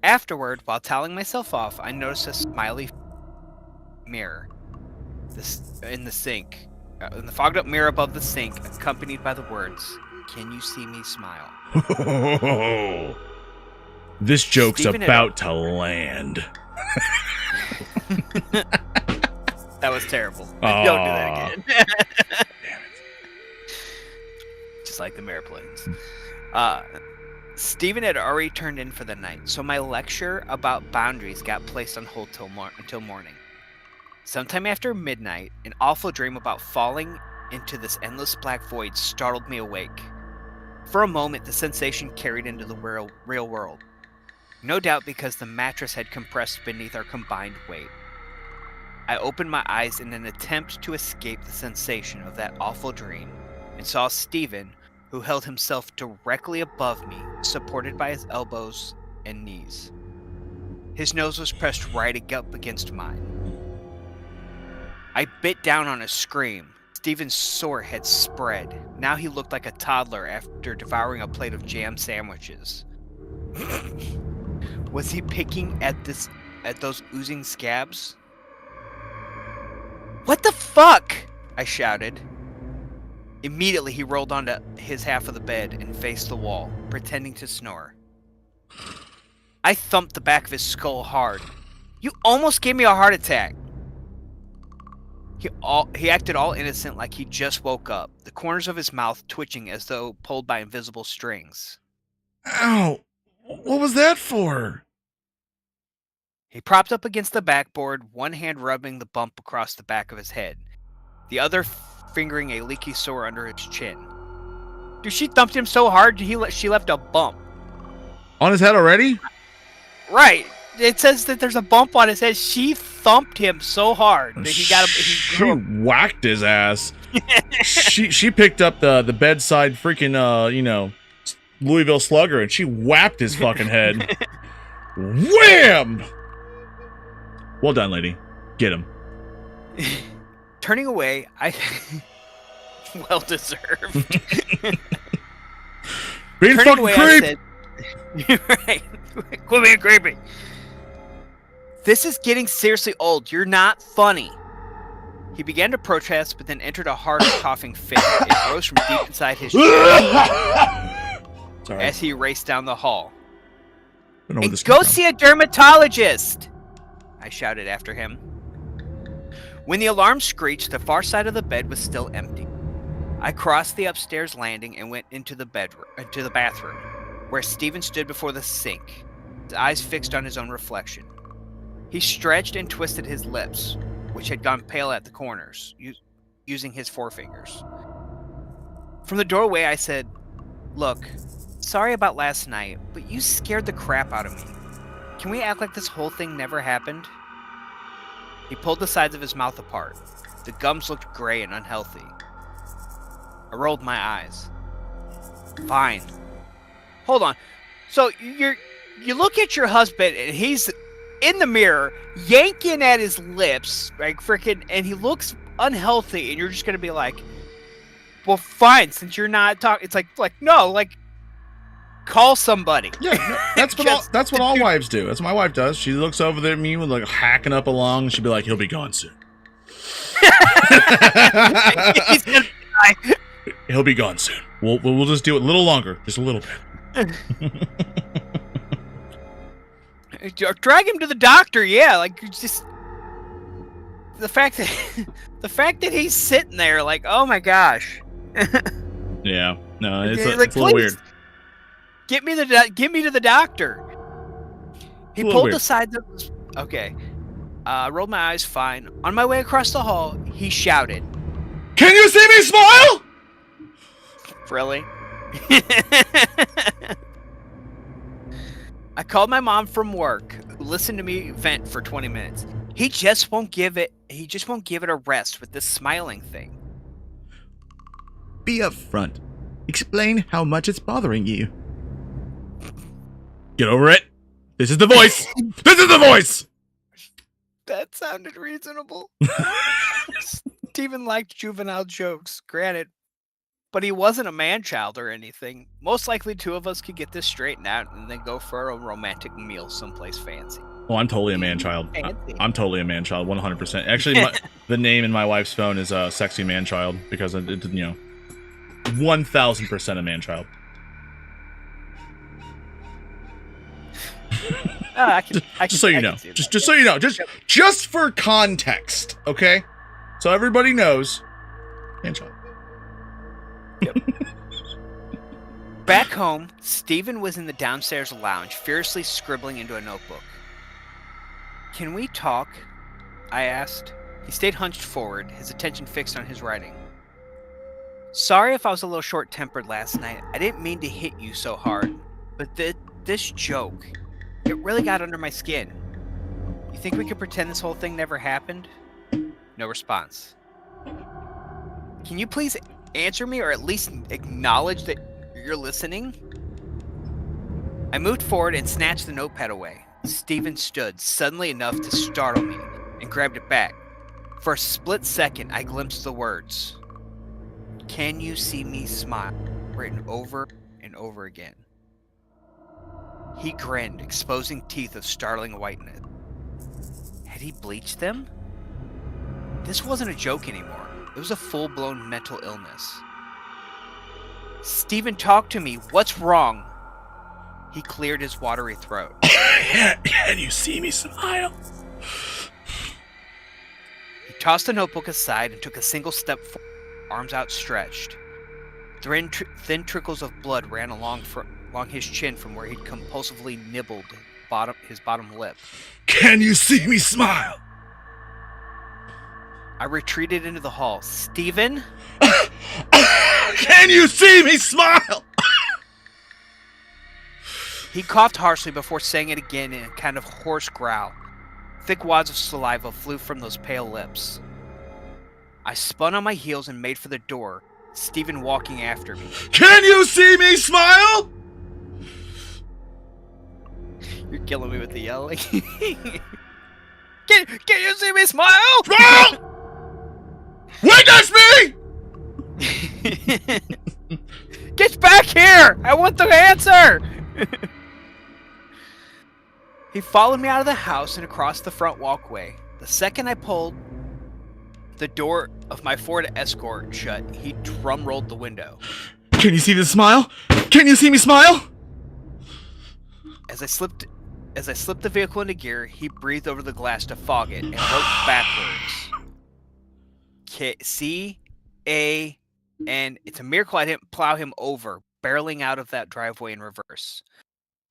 Afterward, while toweling myself off, I noticed a smiley mirror in the sink. In the fogged up mirror above the sink, accompanied by the words, "Can you see me smile?" This joke's Steven about to land. That was terrible. Don't do that again. Damn it. Just like the mirror planes. Steven had already turned in for the night, so my lecture about boundaries got placed on hold until morning. Sometime after midnight, an awful dream about falling into this endless black void startled me awake. For a moment, the sensation carried into the real world. No doubt because the mattress had compressed beneath our combined weight. I opened my eyes in an attempt to escape the sensation of that awful dream and saw Stephen, who held himself directly above me, supported by his elbows and knees. His nose was pressed right up against mine. I bit down on a scream. Stephen's sore had spread. Now he looked like a toddler after devouring a plate of jam sandwiches. Was he picking at those oozing scabs? What the fuck? I shouted. Immediately he rolled onto his half of the bed and faced the wall, pretending to snore. I thumped the back of his skull hard. You almost gave me a heart attack. He acted all innocent, like he just woke up, the corners of his mouth twitching as though pulled by invisible strings. Ow! What was that for? He propped up against the backboard, one hand rubbing the bump across the back of his head, the other fingering a leaky sore under his chin. Dude, she thumped him so hard she left a bump. On his head already? Right. It says that there's a bump on his head. She thumped him so hard that She whacked his ass. she picked up the bedside freaking Louisville Slugger and she whapped his fucking head. Wham! Well done, lady. Get him. Turning away, I well deserved. Being Turning fucking away, creep. I said, right. Quit being creepy. This is getting seriously old. You're not funny. He began to protest, but then entered a hard coughing fit. It rose from deep inside his chest as he raced down the hall. And go see a dermatologist! I shouted after him. When the alarm screeched, the far side of the bed was still empty. I crossed the upstairs landing and went into the bathroom, where Stephen stood before the sink, his eyes fixed on his own reflection. He stretched and twisted his lips, which had gone pale at the corners, using his forefingers. From the doorway, I said, "Look, sorry about last night, but you scared the crap out of me. Can we act like this whole thing never happened?" He pulled the sides of his mouth apart. The gums looked gray and unhealthy. I rolled my eyes. Fine. Hold on. So you look at your husband and he's in the mirror yanking at his lips, like freaking, and he looks unhealthy, and you're just gonna be like, "Well, fine, since you're not talking." It's like no, like call somebody. Yeah, that's what all wives do. That's what my wife does. She looks over there at me with like hacking up a lung. She'll be like, "He'll be gone soon." He's gonna die. He'll be gone soon. We'll just do it a little longer, just a little bit. Drag him to the doctor, yeah. Like, just the fact that he's sitting there, like, oh my gosh. Yeah, no, it's like, a little weird. Get me to the doctor. He pulled the sides of his... Okay. Rolled my eyes fine. On my way across the hall, he shouted, "Can you see me smile?" Really? I called my mom from work, who listened to me vent for 20 minutes. He just won't give it a rest with this smiling thing. Be upfront. Explain how much it's bothering you. Get over it. This is the voice. This is the voice. That sounded reasonable. Steven liked juvenile jokes, granted, but he wasn't a man-child or anything. Most likely, two of us could get this straightened out and then go for a romantic meal someplace fancy. Oh, I'm totally a man-child. I'm totally a man-child, 100%. Actually, the name in my wife's phone is Sexy Man-Child, because it 1,000% a man-child. Just so you know. Just so you know. Just for context, okay? So everybody knows. Man-child. Yep. Back home, Stephen was in the downstairs lounge, furiously scribbling into a notebook. "Can we talk?" I asked. He stayed hunched forward, his attention fixed on his writing. Sorry if I was a little short-tempered last night. I didn't mean to hit you so hard. But this joke, it really got under my skin. You think we could pretend this whole thing never happened? No response. Can you please answer me or at least acknowledge that you're listening? I moved forward and snatched the notepad away. Steven stood, suddenly enough to startle me, and grabbed it back. For a split second, I glimpsed the words, "Can you see me smile?" written over and over again. He grinned, exposing teeth of startling whiteness. Had he bleached them? This wasn't a joke anymore. It was a full-blown mental illness. Steven, talk to me. What's wrong? He cleared his watery throat. Can you see me smile? He tossed the notebook aside and took a single step forward, arms outstretched. Thin trickles of blood ran along his chin from where he'd compulsively nibbled his bottom lip. Can you see me smile? I retreated into the hall. Steven? Can you see me smile? He coughed harshly before saying it again in a kind of hoarse growl. Thick wads of saliva flew from those pale lips. I spun on my heels and made for the door, Steven walking after me. Can you see me smile? You're killing me with the yelling. Can you see me smile? Witness me! Get back here! I want the answer! He followed me out of the house and across the front walkway. The second I pulled the door of my Ford Escort shut, he drum-rolled the window. Can you see the smile? Can you see me smile? As I slipped the vehicle into gear, he breathed over the glass to fog it and wrote backwards. And it's a miracle I didn't plow him over, barreling out of that driveway in reverse.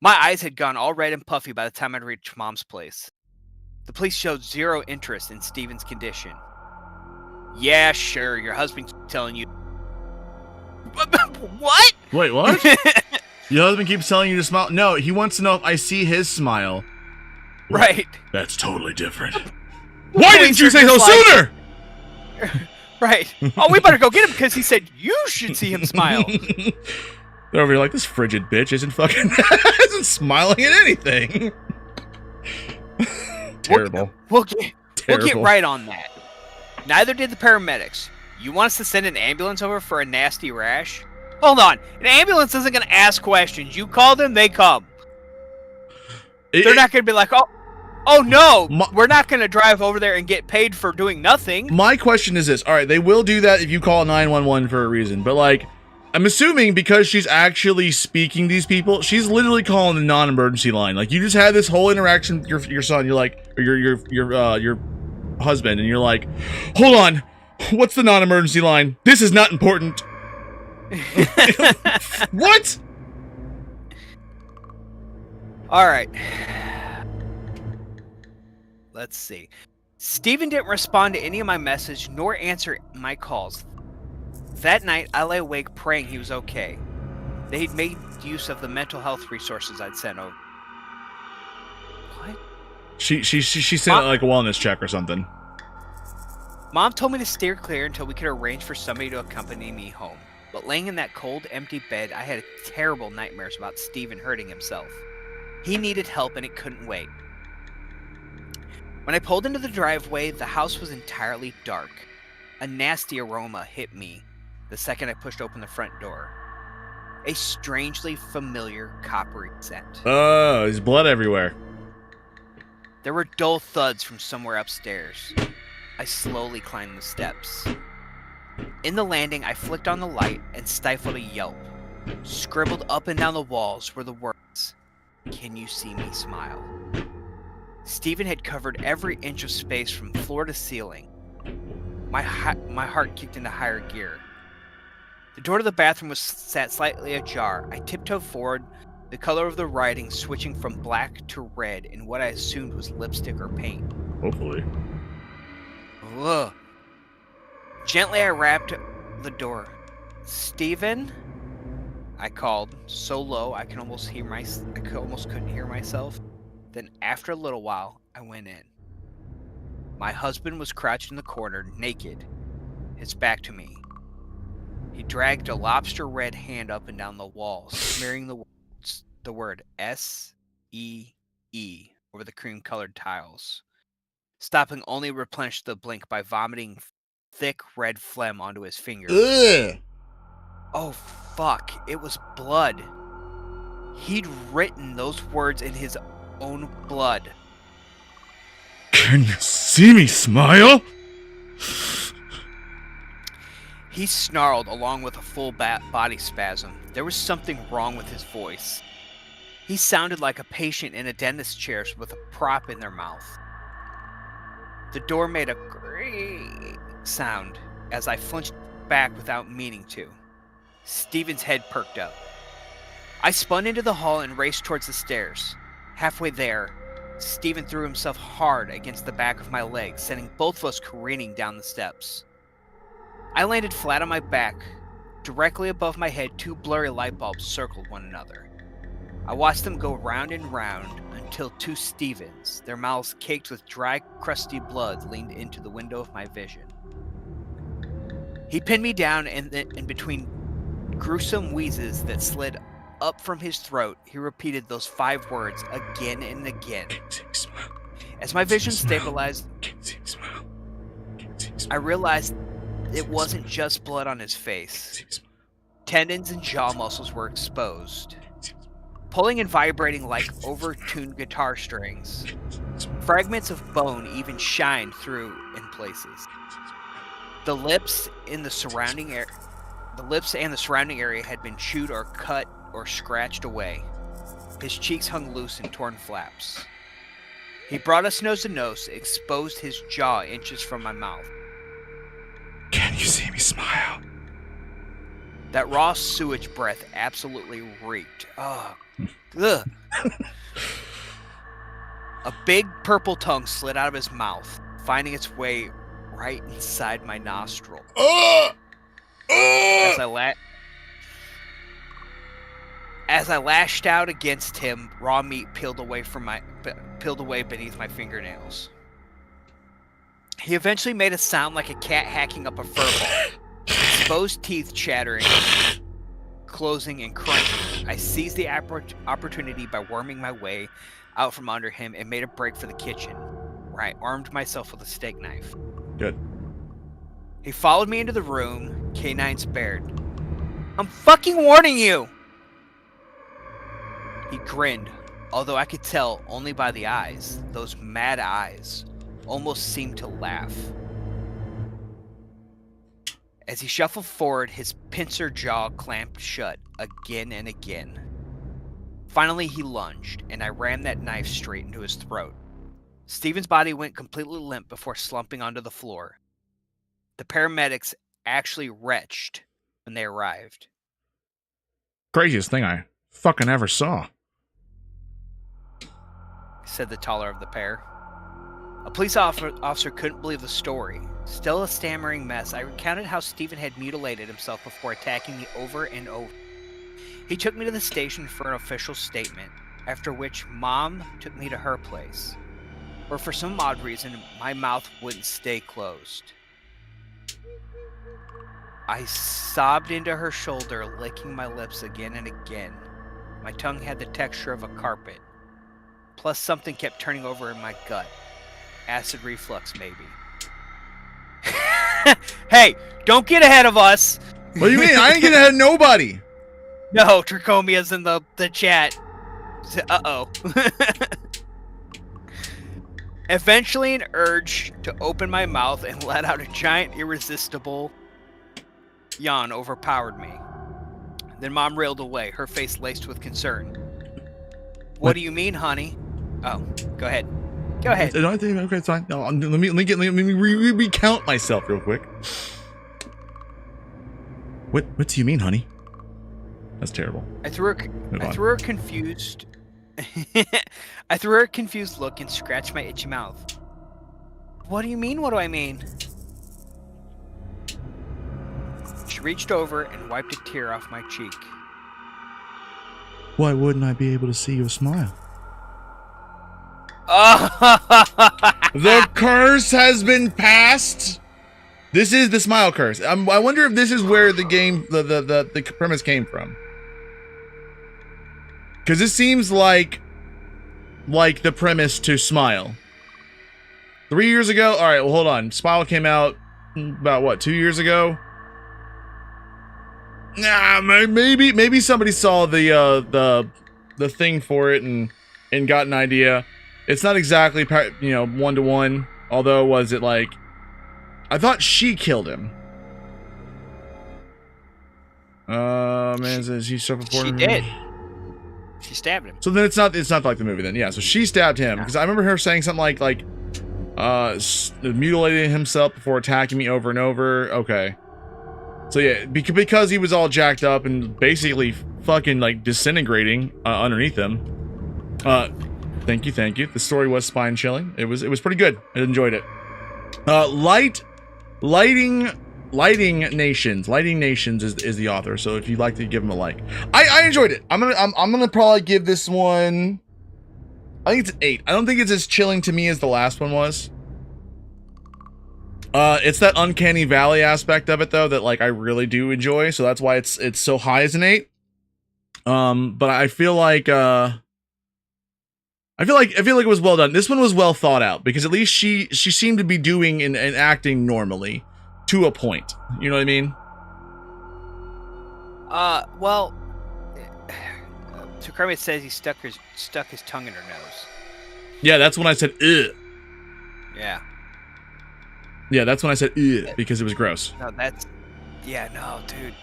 My eyes had gone all red and puffy by the time I'd reached Mom's place. The police showed zero interest in Steven's condition. Yeah, sure, your husband's telling you. What? Wait, what? Your husband keeps telling you to smile? No, he wants to know if I see his smile. Right. That's totally different. Why didn't you say so sooner? Right. Oh, we better go get him because he said you should see him smile. They're over here like, this frigid bitch isn't smiling at anything. Terrible. We'll get right on that. Neither did the paramedics. You want us to send an ambulance over for a nasty rash? Hold on. An ambulance isn't going to ask questions. You call them, they come. They're not going to be like, oh no, we're not going to drive over there and get paid for doing nothing. My question is this. All right, they will do that if you call 911 for a reason. But, like, I'm assuming because she's actually speaking to these people, she's literally calling the non-emergency line. Like, you just had this whole interaction with your son. You're like, or your husband, and you're like, hold on, what's the non-emergency line? This is not important. What? All right. Let's see. Steven didn't respond to any of my messages nor answer my calls. That night, I lay awake praying he was okay. They'd made use of the mental health resources I'd sent over. What? She sent like a wellness check or something. Mom told me to steer clear until we could arrange for somebody to accompany me home. But laying in that cold, empty bed, I had terrible nightmares about Steven hurting himself. He needed help and it couldn't wait. When I pulled into the driveway, the house was entirely dark. A nasty aroma hit me the second I pushed open the front door. A strangely familiar coppery scent. Oh, there's blood everywhere. There were dull thuds from somewhere upstairs. I slowly climbed the steps. In the landing, I flicked on the light and stifled a yelp. Scribbled up and down the walls were the words, "Can you see me smile?" Steven had covered every inch of space from floor to ceiling. My heart kicked into higher gear. The door to the bathroom was sat slightly ajar. I tiptoed forward, the color of the writing switching from black to red in what I assumed was lipstick or paint. Hopefully. Ugh. Gently, I rapped the door. Steven? I called so low I almost couldn't hear myself. Then after a little while, I went in. My husband was crouched in the corner, naked, his back to me. He dragged a lobster red hand up and down the wall, smearing the word S-E-E over the cream-colored tiles, stopping only to replenish the blink by vomiting thick red phlegm onto his finger. Ugh. Oh, fuck. It was blood. He'd written those words in his own blood. Can you see me smile? He snarled along with a full body spasm. There was something wrong with his voice. He sounded like a patient in a dentist chair with a prop in their mouth. The door made a creak sound as I flinched back without meaning to. Steven's head perked up. I spun into the hall and raced towards the stairs. Halfway there, Steven threw himself hard against the back of my leg, sending both of us careening down the steps. I landed flat on my back. Directly above my head, two blurry light bulbs circled one another. I watched them go round and round until two Stevens, their mouths caked with dry, crusty blood, leaned into the window of my vision. He pinned me down, and in between gruesome wheezes that slid up from his throat, he repeated those 5 words again and again. As my vision stabilized, I realized it wasn't just blood on his face. Tendons and jaw muscles were exposed, pulling and vibrating like overtuned guitar strings. Fragments of bone even shined through in places. The lips and the surrounding area had been chewed or cut or scratched away. His cheeks hung loose in torn flaps. He brought us nose to nose, exposed his jaw inches from my mouth. Can you see me smile? That raw sewage breath absolutely reeked. Oh, ugh. A big purple tongue slid out of his mouth, finding its way right inside my nostril. As I lashed out against him, raw meat peeled away beneath my fingernails. He eventually made a sound like a cat hacking up a fur ball, exposed teeth chattering, closing and crunching. I seized the opportunity by worming my way out from under him and made a break for the kitchen, where I armed myself with a steak knife. Good. He followed me into the room, canines bared. I'm fucking warning you! He grinned, although I could tell only by the eyes. Those mad eyes almost seemed to laugh. As he shuffled forward, his pincer jaw clamped shut again and again. Finally, he lunged, and I rammed that knife straight into his throat. Steven's body went completely limp before slumping onto the floor. The paramedics actually retched when they arrived. Craziest thing I fucking ever saw, said the taller of the pair. A police officer couldn't believe the story. Still a stammering mess, I recounted how Steven had mutilated himself before attacking me over and over. He took me to the station for an official statement, after which Mom took me to her place, where for some odd reason my mouth wouldn't stay closed. I sobbed into her shoulder, licking my lips again and again. My tongue had the texture of a carpet. Plus something kept turning over in my gut. Acid reflux, maybe. Hey, don't get ahead of us! What do you mean? I ain't getting ahead of nobody! No, Tricomy is in the chat. Uh-oh. Eventually, an urge to open my mouth and let out a giant, irresistible yawn overpowered me. Then Mom reeled away, her face laced with concern. What do you mean, honey? Oh, go ahead. Go ahead. No, okay, it's fine. No, let me recount myself real quick. What do you mean, honey? That's terrible. I threw her confused. I threw her a confused look and scratched my itchy mouth. What do you mean? What do I mean? She reached over and wiped a tear off my cheek. Why wouldn't I be able to see your smile? The curse has been passed. This is the smile curse. I wonder if this is where the game, the premise came from. Because it seems like the premise to Smile. 3 years ago? All right, well, hold on. Smile came out about, what, 2 years ago? Nah, maybe somebody saw the thing for it and got an idea. It's not exactly, you know, 1-to-1. Although, was it like... I thought she killed him. Man, says she suffered for him. She did. She stabbed him. So then it's not like the movie then. Yeah, so she stabbed him. Because I remember her saying something like mutilating himself before attacking me over and over. Okay. So yeah, because he was all jacked up and basically fucking like disintegrating underneath him. Thank you. The story was spine chilling. It was pretty good. I enjoyed it. Lighting Nations is the author. So if you'd like to give him a like, I enjoyed it. I'm gonna probably give this one. I think it's an 8. I don't think it's as chilling to me as the last one was. It's that uncanny valley aspect of it though that like I really do enjoy. So that's why it's so high as an 8. But I feel like it was well done. This one was well thought out because at least she seemed to be doing and acting normally to a point. You know what I mean? Well, Tricomy says he stuck his tongue in her nose. Yeah, that's when I said ugh. Yeah. Yeah, that's when I said ugh because it was gross. No, dude.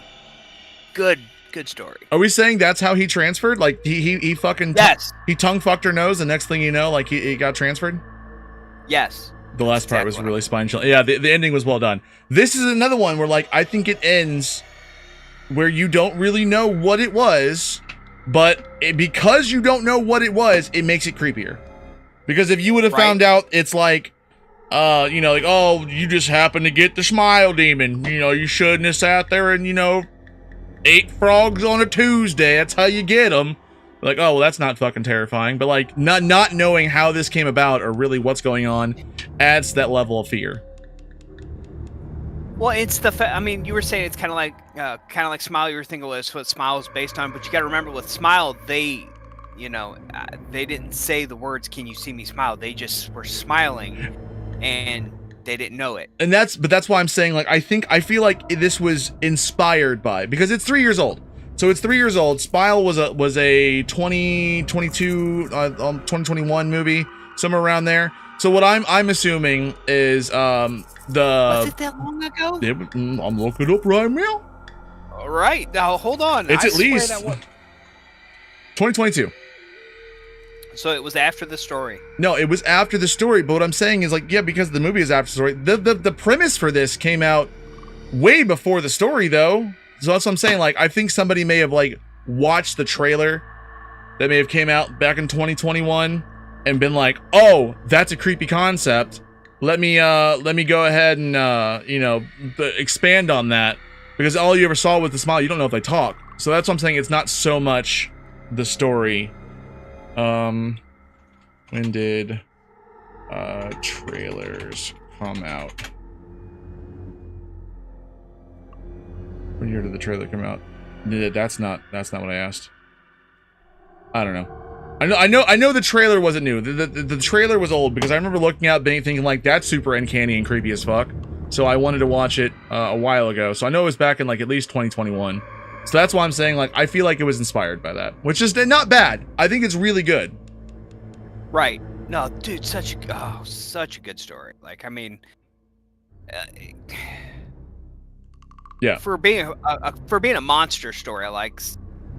Good story. Are we saying that's how he transferred? Like he fucking yes. He tongue fucked her nose. The next thing you know, like he got transferred. Yes. The last part was really spine chilling. Yeah, the ending was well done. This is another one where like I think it ends where you don't really know what it was, but because you don't know what it was, it makes it creepier. Because if you would have found out it's like, you know, like, oh, you just happened to get the smile demon. You know, you shouldn't have sat there and, you know, ate frogs on a Tuesday. That's how you get them. Like, oh, well, that's not fucking terrifying. But like, not knowing how this came about or really what's going on adds to that level of fear. Well, it's I mean, you were saying it's kind of like Smile. You were thinking was what Smile is based on, but you got to remember with Smile, they, you know, they didn't say the words "Can you see me smile?" They just were smiling, and they didn't know it. And that's why I'm saying like I feel like this was inspired by, because it's 3 years old. So it's 3 years old. Smile was a 2022 2021 movie, somewhere around there. So what I'm assuming is was it that long ago? I'm looking it up right now. All right, now hold on. It's at least 2022. So it was after the story. No, it was after the story. But what I'm saying is like, yeah, because the movie is after the story. The premise for this came out way before the story, though. So that's what I'm saying. Like, I think somebody may have like watched the trailer that may have came out back in 2021 and been like, oh, that's a creepy concept. Let me go ahead and you know, expand on that, because all you ever saw with the smile, you don't know if they talk. So that's what I'm saying. It's not so much the story. When did trailers come out? What year did the trailer come out? That's not what I asked. I don't know. I know the trailer wasn't new. The trailer was old because I remember looking at it thinking like, that's super uncanny and creepy as fuck. So I wanted to watch it a while ago. So I know it was back in like at least 2021. So that's why I'm saying like I feel like it was inspired by that, which is not bad. I think it's really good. Right. No, dude, such a good story. Like, I mean, yeah. For being a monster story, like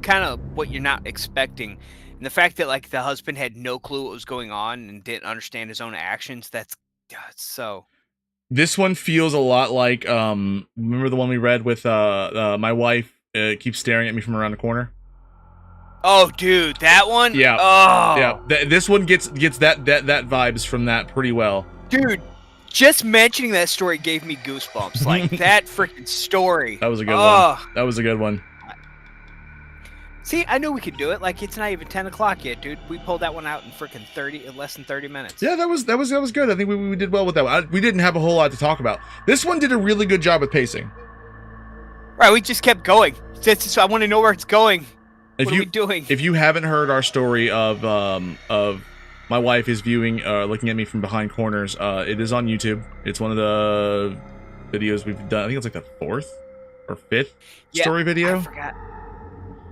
kind of what you're not expecting, and the fact that like the husband had no clue what was going on and didn't understand his own actions. That's so. This one feels a lot like remember the one we read with my wife keeps staring at me from around the corner. Oh, dude, that one. Yeah. Oh. Yeah. This one gets that vibes from that pretty well. Dude, Just mentioning that story gave me goosebumps. Like that freaking story. That was a good one. That was a good one. See, I knew we could do it. Like, it's not even 10 o'clock yet, dude. We pulled that one out in freaking less than 30 minutes. Yeah, that was good. I think we did well with that one. We didn't have a whole lot to talk about. This one did a really good job with pacing. Right, we just kept going. So I want to know where it's going. What are we doing? If you haven't heard our story of my wife is viewing, looking at me from behind corners, it is on YouTube. It's one of the videos we've done. I think it's like the 4th or 5th story video. I forgot.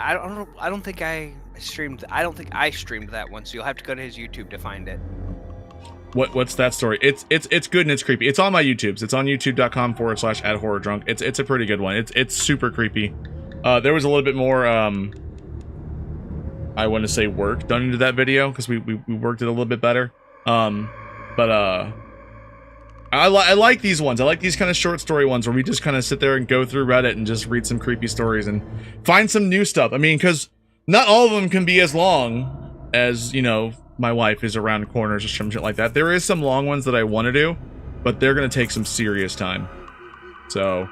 I don't think I streamed that one, so you'll have to go to his YouTube to find it. What's that story? It's good and it's creepy. It's on my YouTubes. It's on youtube.com/@horrordrunk. It's a pretty good one. It's super creepy. There was a little bit more I want to say work done into that video because we worked it a little bit better. I like these ones. I like these kind of short story ones where we just kind of sit there and go through Reddit and just read some creepy stories and find some new stuff. I mean, because not all of them can be as long as, you know, my wife is around corners or some shit like that. There is some long ones that I want to do, but they're going to take some serious time. So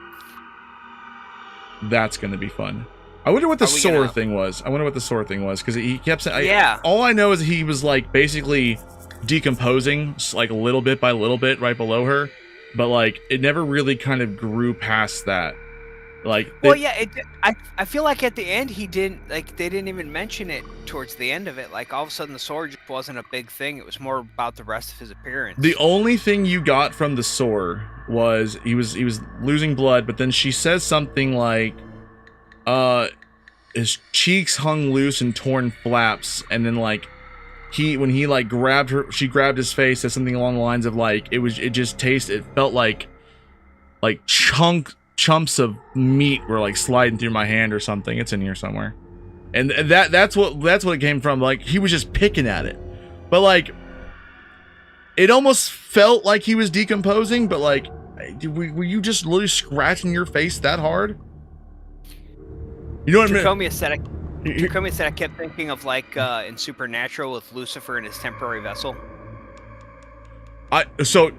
that's going to be fun. I wonder what the sore thing was. Because he kept saying, all I know is he was like basically decomposing like little bit by little bit right below her, but like it never really kind of grew past that. Like, I feel like at the end they didn't even mention it towards the end of it. Like all of a sudden the sore just wasn't a big thing. It was more about the rest of his appearance. The only thing you got from the sore was he was losing blood, but then she says something like, his cheeks hung loose and torn flaps, and then like when he like grabbed her, she grabbed his face, said something along the lines of like it felt like chunks of meat were like sliding through my hand or something. It's in here somewhere, and that's what it came from. Like he was just picking at it, but like it almost felt like he was decomposing. But like, were you just literally scratching your face that hard? You know what I mean? Tricomy said I kept thinking of like in Supernatural with Lucifer and his temporary vessel. So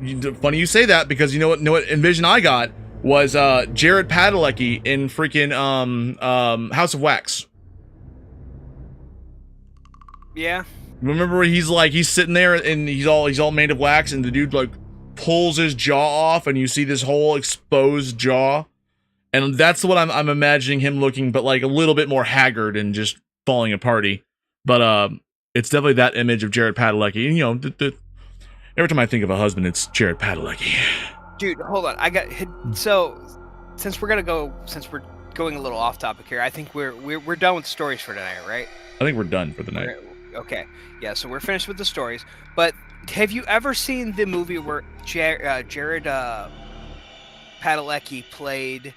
funny you say that, because you know what envision I got was Jared Padalecki in freaking House of Wax. Yeah. Remember where he's sitting there and he's all made of wax, and the dude like pulls his jaw off and you see this whole exposed jaw. And that's what I'm imagining him looking, but like a little bit more haggard and just falling apart-y. But it's definitely that image of Jared Padalecki. And, you know, every time I think of a husband, it's Jared Padalecki. Dude, hold on. So since we're going a little off topic here, I think we're done with stories for tonight, right? I think we're done for the night. Okay. Yeah, so we're finished with the stories. But have you ever seen the movie where Jared Padalecki played?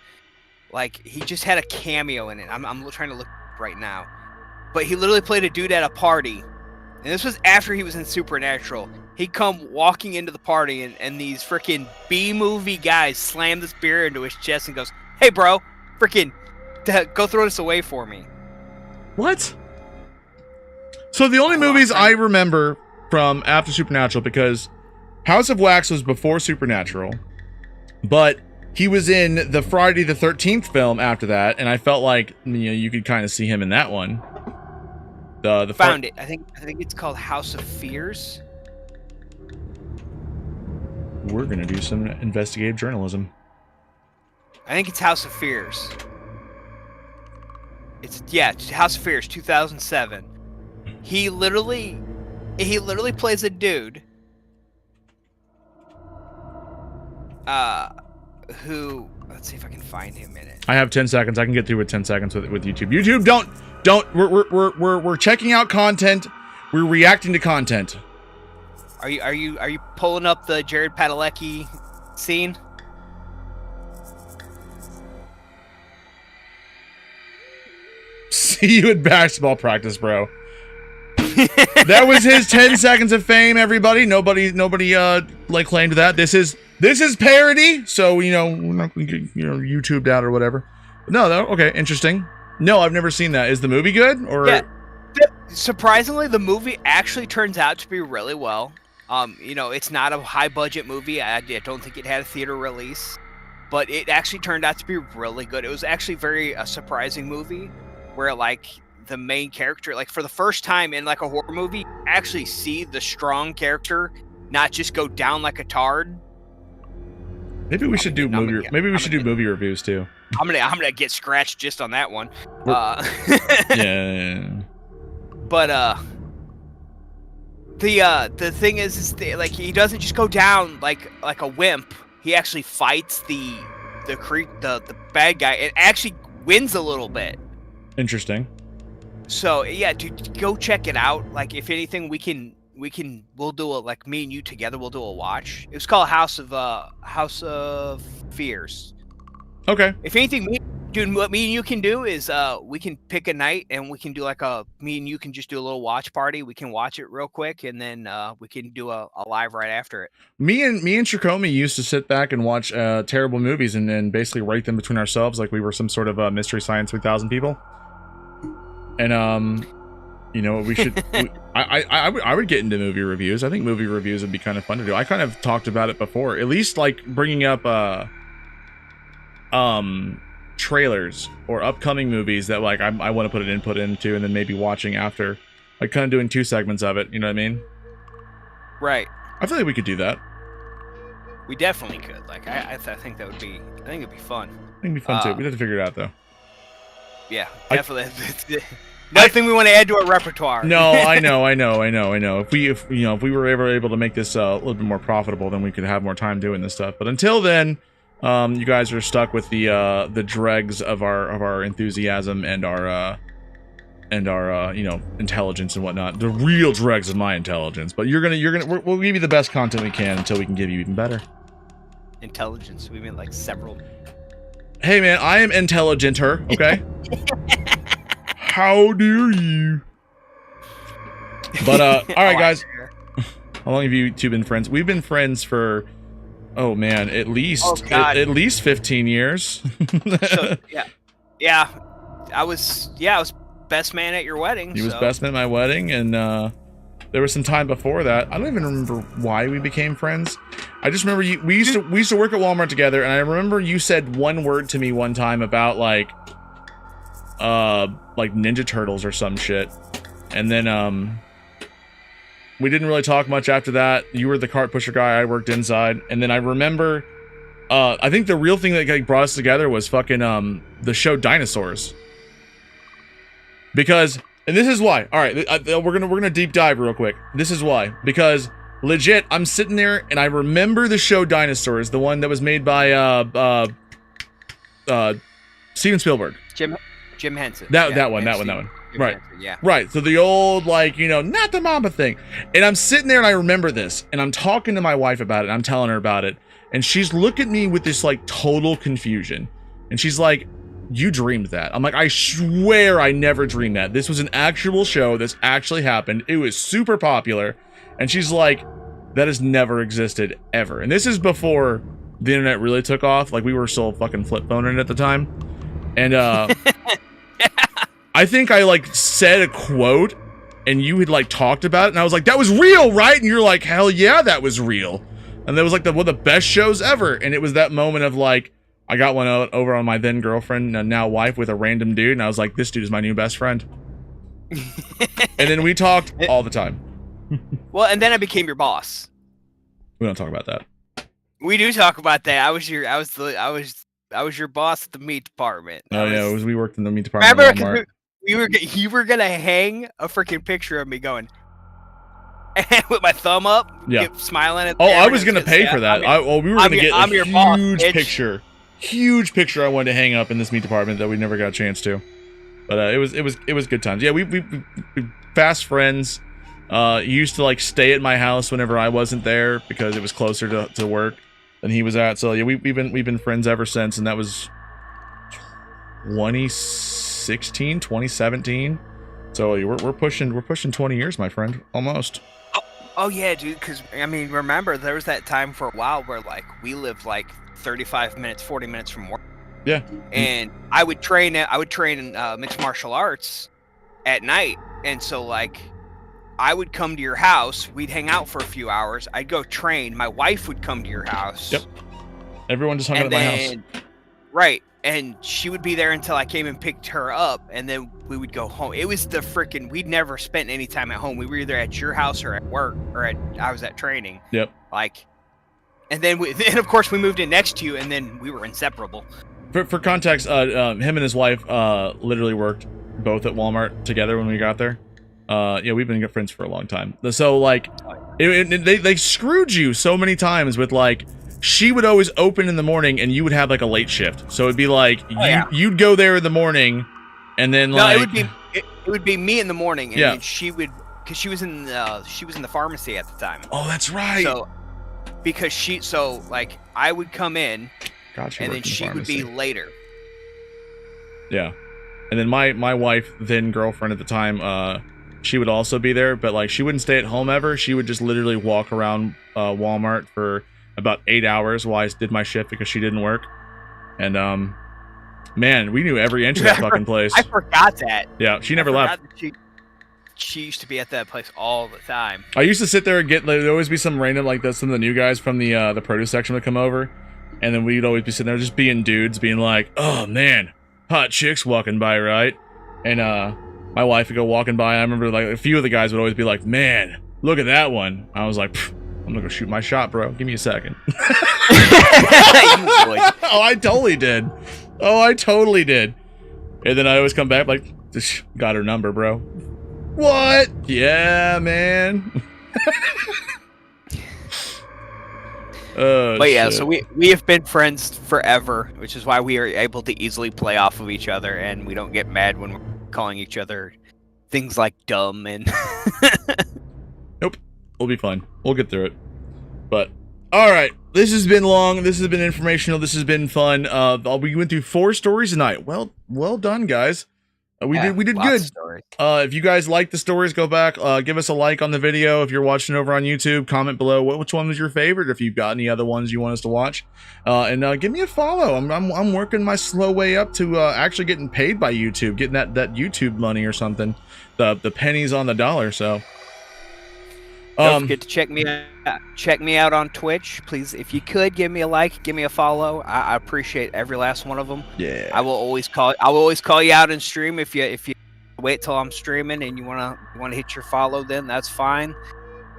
Like, he just had a cameo in it. I'm trying to look right now. But he literally played a dude at a party. And this was after he was in Supernatural. He'd come walking into the party, and these freaking B-movie guys slam this beer into his chest and goes, "Hey, bro, freaking go throw this away for me." What? So the only movies I remember from after Supernatural, because House of Wax was before Supernatural, but he was in the Friday the 13th film after that, and I felt like, you know, you could kind of see him in that one. Found it. I think it's called House of Fears. We're gonna do some investigative journalism. I think it's House of Fears. It's House of Fears, 2007. He literally plays a dude who, let's see if I can find him in it. I have 10 seconds. I can get through with 10 seconds with YouTube. YouTube, don't. We're checking out content. We're reacting to content. Are you pulling up the Jared Padalecki scene? See you at basketball practice, bro. That was his 10 seconds of fame, everybody. Nobody like claimed that. This is parody, so you know, we're not gonna get, you know, YouTubed out or whatever. No, okay, interesting. No, I've never seen that. Is the movie good? Or yeah, surprisingly, the movie actually turns out to be really well. It's not a high budget movie. I don't think it had a theater release, but it actually turned out to be really good. It was actually a surprising movie where like the main character, like for the first time in like a horror movie, you actually see the strong character not just go down like a tard. Maybe we should do movie reviews too. I'm gonna get scratched just on that one. Yeah. But the thing is like he doesn't just go down like a wimp. He actually fights the bad guy and actually wins a little bit. Interesting. So yeah, dude, go check it out. Like if anything, we'll do like me and you together. We'll do a watch. It was called House of Fears. Okay. If anything, what me and you can do is we can pick a night and we can do like me and you can just do a little watch party. We can watch it real quick and then we can do a live right after it. Me and Tricomy used to sit back and watch terrible movies and basically rate them between ourselves like we were some sort of Mystery Science 3000 people. And we should. I would get into movie reviews. I think movie reviews would be kind of fun to do. I kind of talked about it before, at least like bringing up trailers or upcoming movies that like I want to put an input into, and then maybe watching after, like kind of doing 2 segments of it. You know what I mean? Right. I feel like we could do that. We definitely could. Like I think that would be. I think it'd be fun. I think it'd be fun too. We'd have to figure it out though. Yeah, definitely. Nothing we want to add to our repertoire. No, I know. If we were ever able to make this a little bit more profitable, then we could have more time doing this stuff. But until then, you guys are stuck with the dregs of our enthusiasm and our intelligence and whatnot. The real dregs of my intelligence. But we'll give you the best content we can until we can give you even better. Intelligence? We mean like several. Hey man, I am intelligenter, okay? How dare you? But all right, guys. How long have you two been friends? We've been friends for, oh man, at least 15 years. I was best man at your wedding. He was best man at my wedding, and there was some time before that. I don't even remember why we became friends. I just remember we used to work at Walmart together, and I remember you said one word to me one time about like Ninja Turtles or some shit, and then we didn't really talk much after that. You were the cart pusher guy, I worked inside, and then I remember I think the real thing that like brought us together was fucking the show Dinosaurs. Because, and this is why. All right, we're gonna deep dive real quick. This is why, because legit, I'm sitting there and I remember the show Dinosaurs, the one that was made by Steven Spielberg. Jim Henson. That one. Right. Henson, yeah. Right. So the old, like, not the mama thing. And I'm sitting there and I remember this, and I'm talking to my wife about it. I'm telling her about it, and she's looking at me with this like total confusion, and she's like, "You dreamed that?" I'm like, "I swear I never dreamed that. This was an actual show. This actually happened. It was super popular." And she's like, "That has never existed ever." And this is before the internet really took off. Like, we were still fucking flip phoning at the time. And I think I like said a quote and you had like talked about it, and I was like, "That was real, right?" And you're like, "Hell yeah, that was real." And that was like one of the best shows ever. And it was that moment of like, I got one over on my then girlfriend and now wife with a random dude, and I was like, "This dude is my new best friend." And then we talked all the time. Well, and then I became your boss. We don't talk about that. We do talk about that. I was your boss at the meat department. We worked in the meat department. Remember, you were gonna hang a freaking picture of me going with my thumb up, smiling at. I was gonna pay for that. We were gonna get a huge picture I wanted to hang up in this meat department that we never got a chance to. But it was good times. Yeah, we fast friends. Used to like stay at my house whenever I wasn't there because it was closer to work than he was at. So yeah, we've been friends ever since, and that was 2016, 2017. So we're pushing 20 years, my friend, almost. Oh yeah, dude. Because I mean, remember there was that time for a while where like we lived like 35 minutes, 40 minutes from work. Yeah. And I would train in mixed martial arts at night, and so like I would come to your house. We'd hang out for a few hours. I'd go train. My wife would come to your house. Yep. Everyone just hung out at my house. Right. And she would be there until I came and picked her up, and then we would go home. It was the freaking, we'd never spent any time at home. We were either at your house or at work, or I was at training. Yep. Like, and then then of course we moved in next to you, and then we were inseparable. For context, him and his wife literally worked both at Walmart together when we got there. Yeah, we've been good friends for a long time. So like, they screwed you so many times with like, she would always open in the morning and you would have like a late shift. So it'd be like, you'd go there in the morning and then like... No, it would be me in the morning, and yeah. then she would, because she was in the pharmacy at the time. Oh, that's right. So, like, I would come in, gotcha, and then she would be later. Yeah. And then my wife, then girlfriend at the time, she would also be there, but like she wouldn't stay at home ever. She would just literally walk around Walmart for about 8 hours while I did my shift because she didn't work. And man, we knew every inch of that fucking place. I forgot that. Yeah, she never left. She used to be at that place all the time. I used to sit there and get, there'd always be some random, like some of the new guys from the produce section would come over, and then we'd always be sitting there just being dudes, being like, oh man, hot chicks walking by, right? And my wife would go walking by. I remember like a few of the guys would always be like, man, look at that one. I was like, I'm gonna go shoot my shot, bro. Give me a second. Oh, I totally did. And then I always come back like, got her number, bro. What? Yeah, man. But yeah, shit. so we have been friends forever, which is why we are able to easily play off of each other, and we don't get mad when we're calling each other things like dumb and... Nope. We'll be fine. We'll get through it. But, alright. This has been long. This has been informational. This has been fun. We went through 4 stories tonight. Well done, guys. We did good. If you guys like the stories, go back, give us a like on the video. If you're watching over on YouTube, comment below which one was your favorite. If you've got any other ones you want us to watch, and give me a follow. I'm working my slow way up to actually getting paid by YouTube, getting that YouTube money or something, the pennies on the dollar. So. Don't forget to check me out on Twitch, please. If you could, give me a like, give me a follow. I appreciate every last one of them. Yeah. I will always call you out and stream if you wait till I'm streaming and you wanna hit your follow. Then that's fine.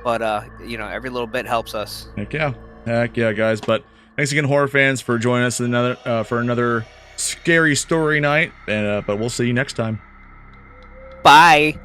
But every little bit helps us. Heck yeah, guys. But thanks again, horror fans, for joining us for another scary story night. And but we'll see you next time. Bye.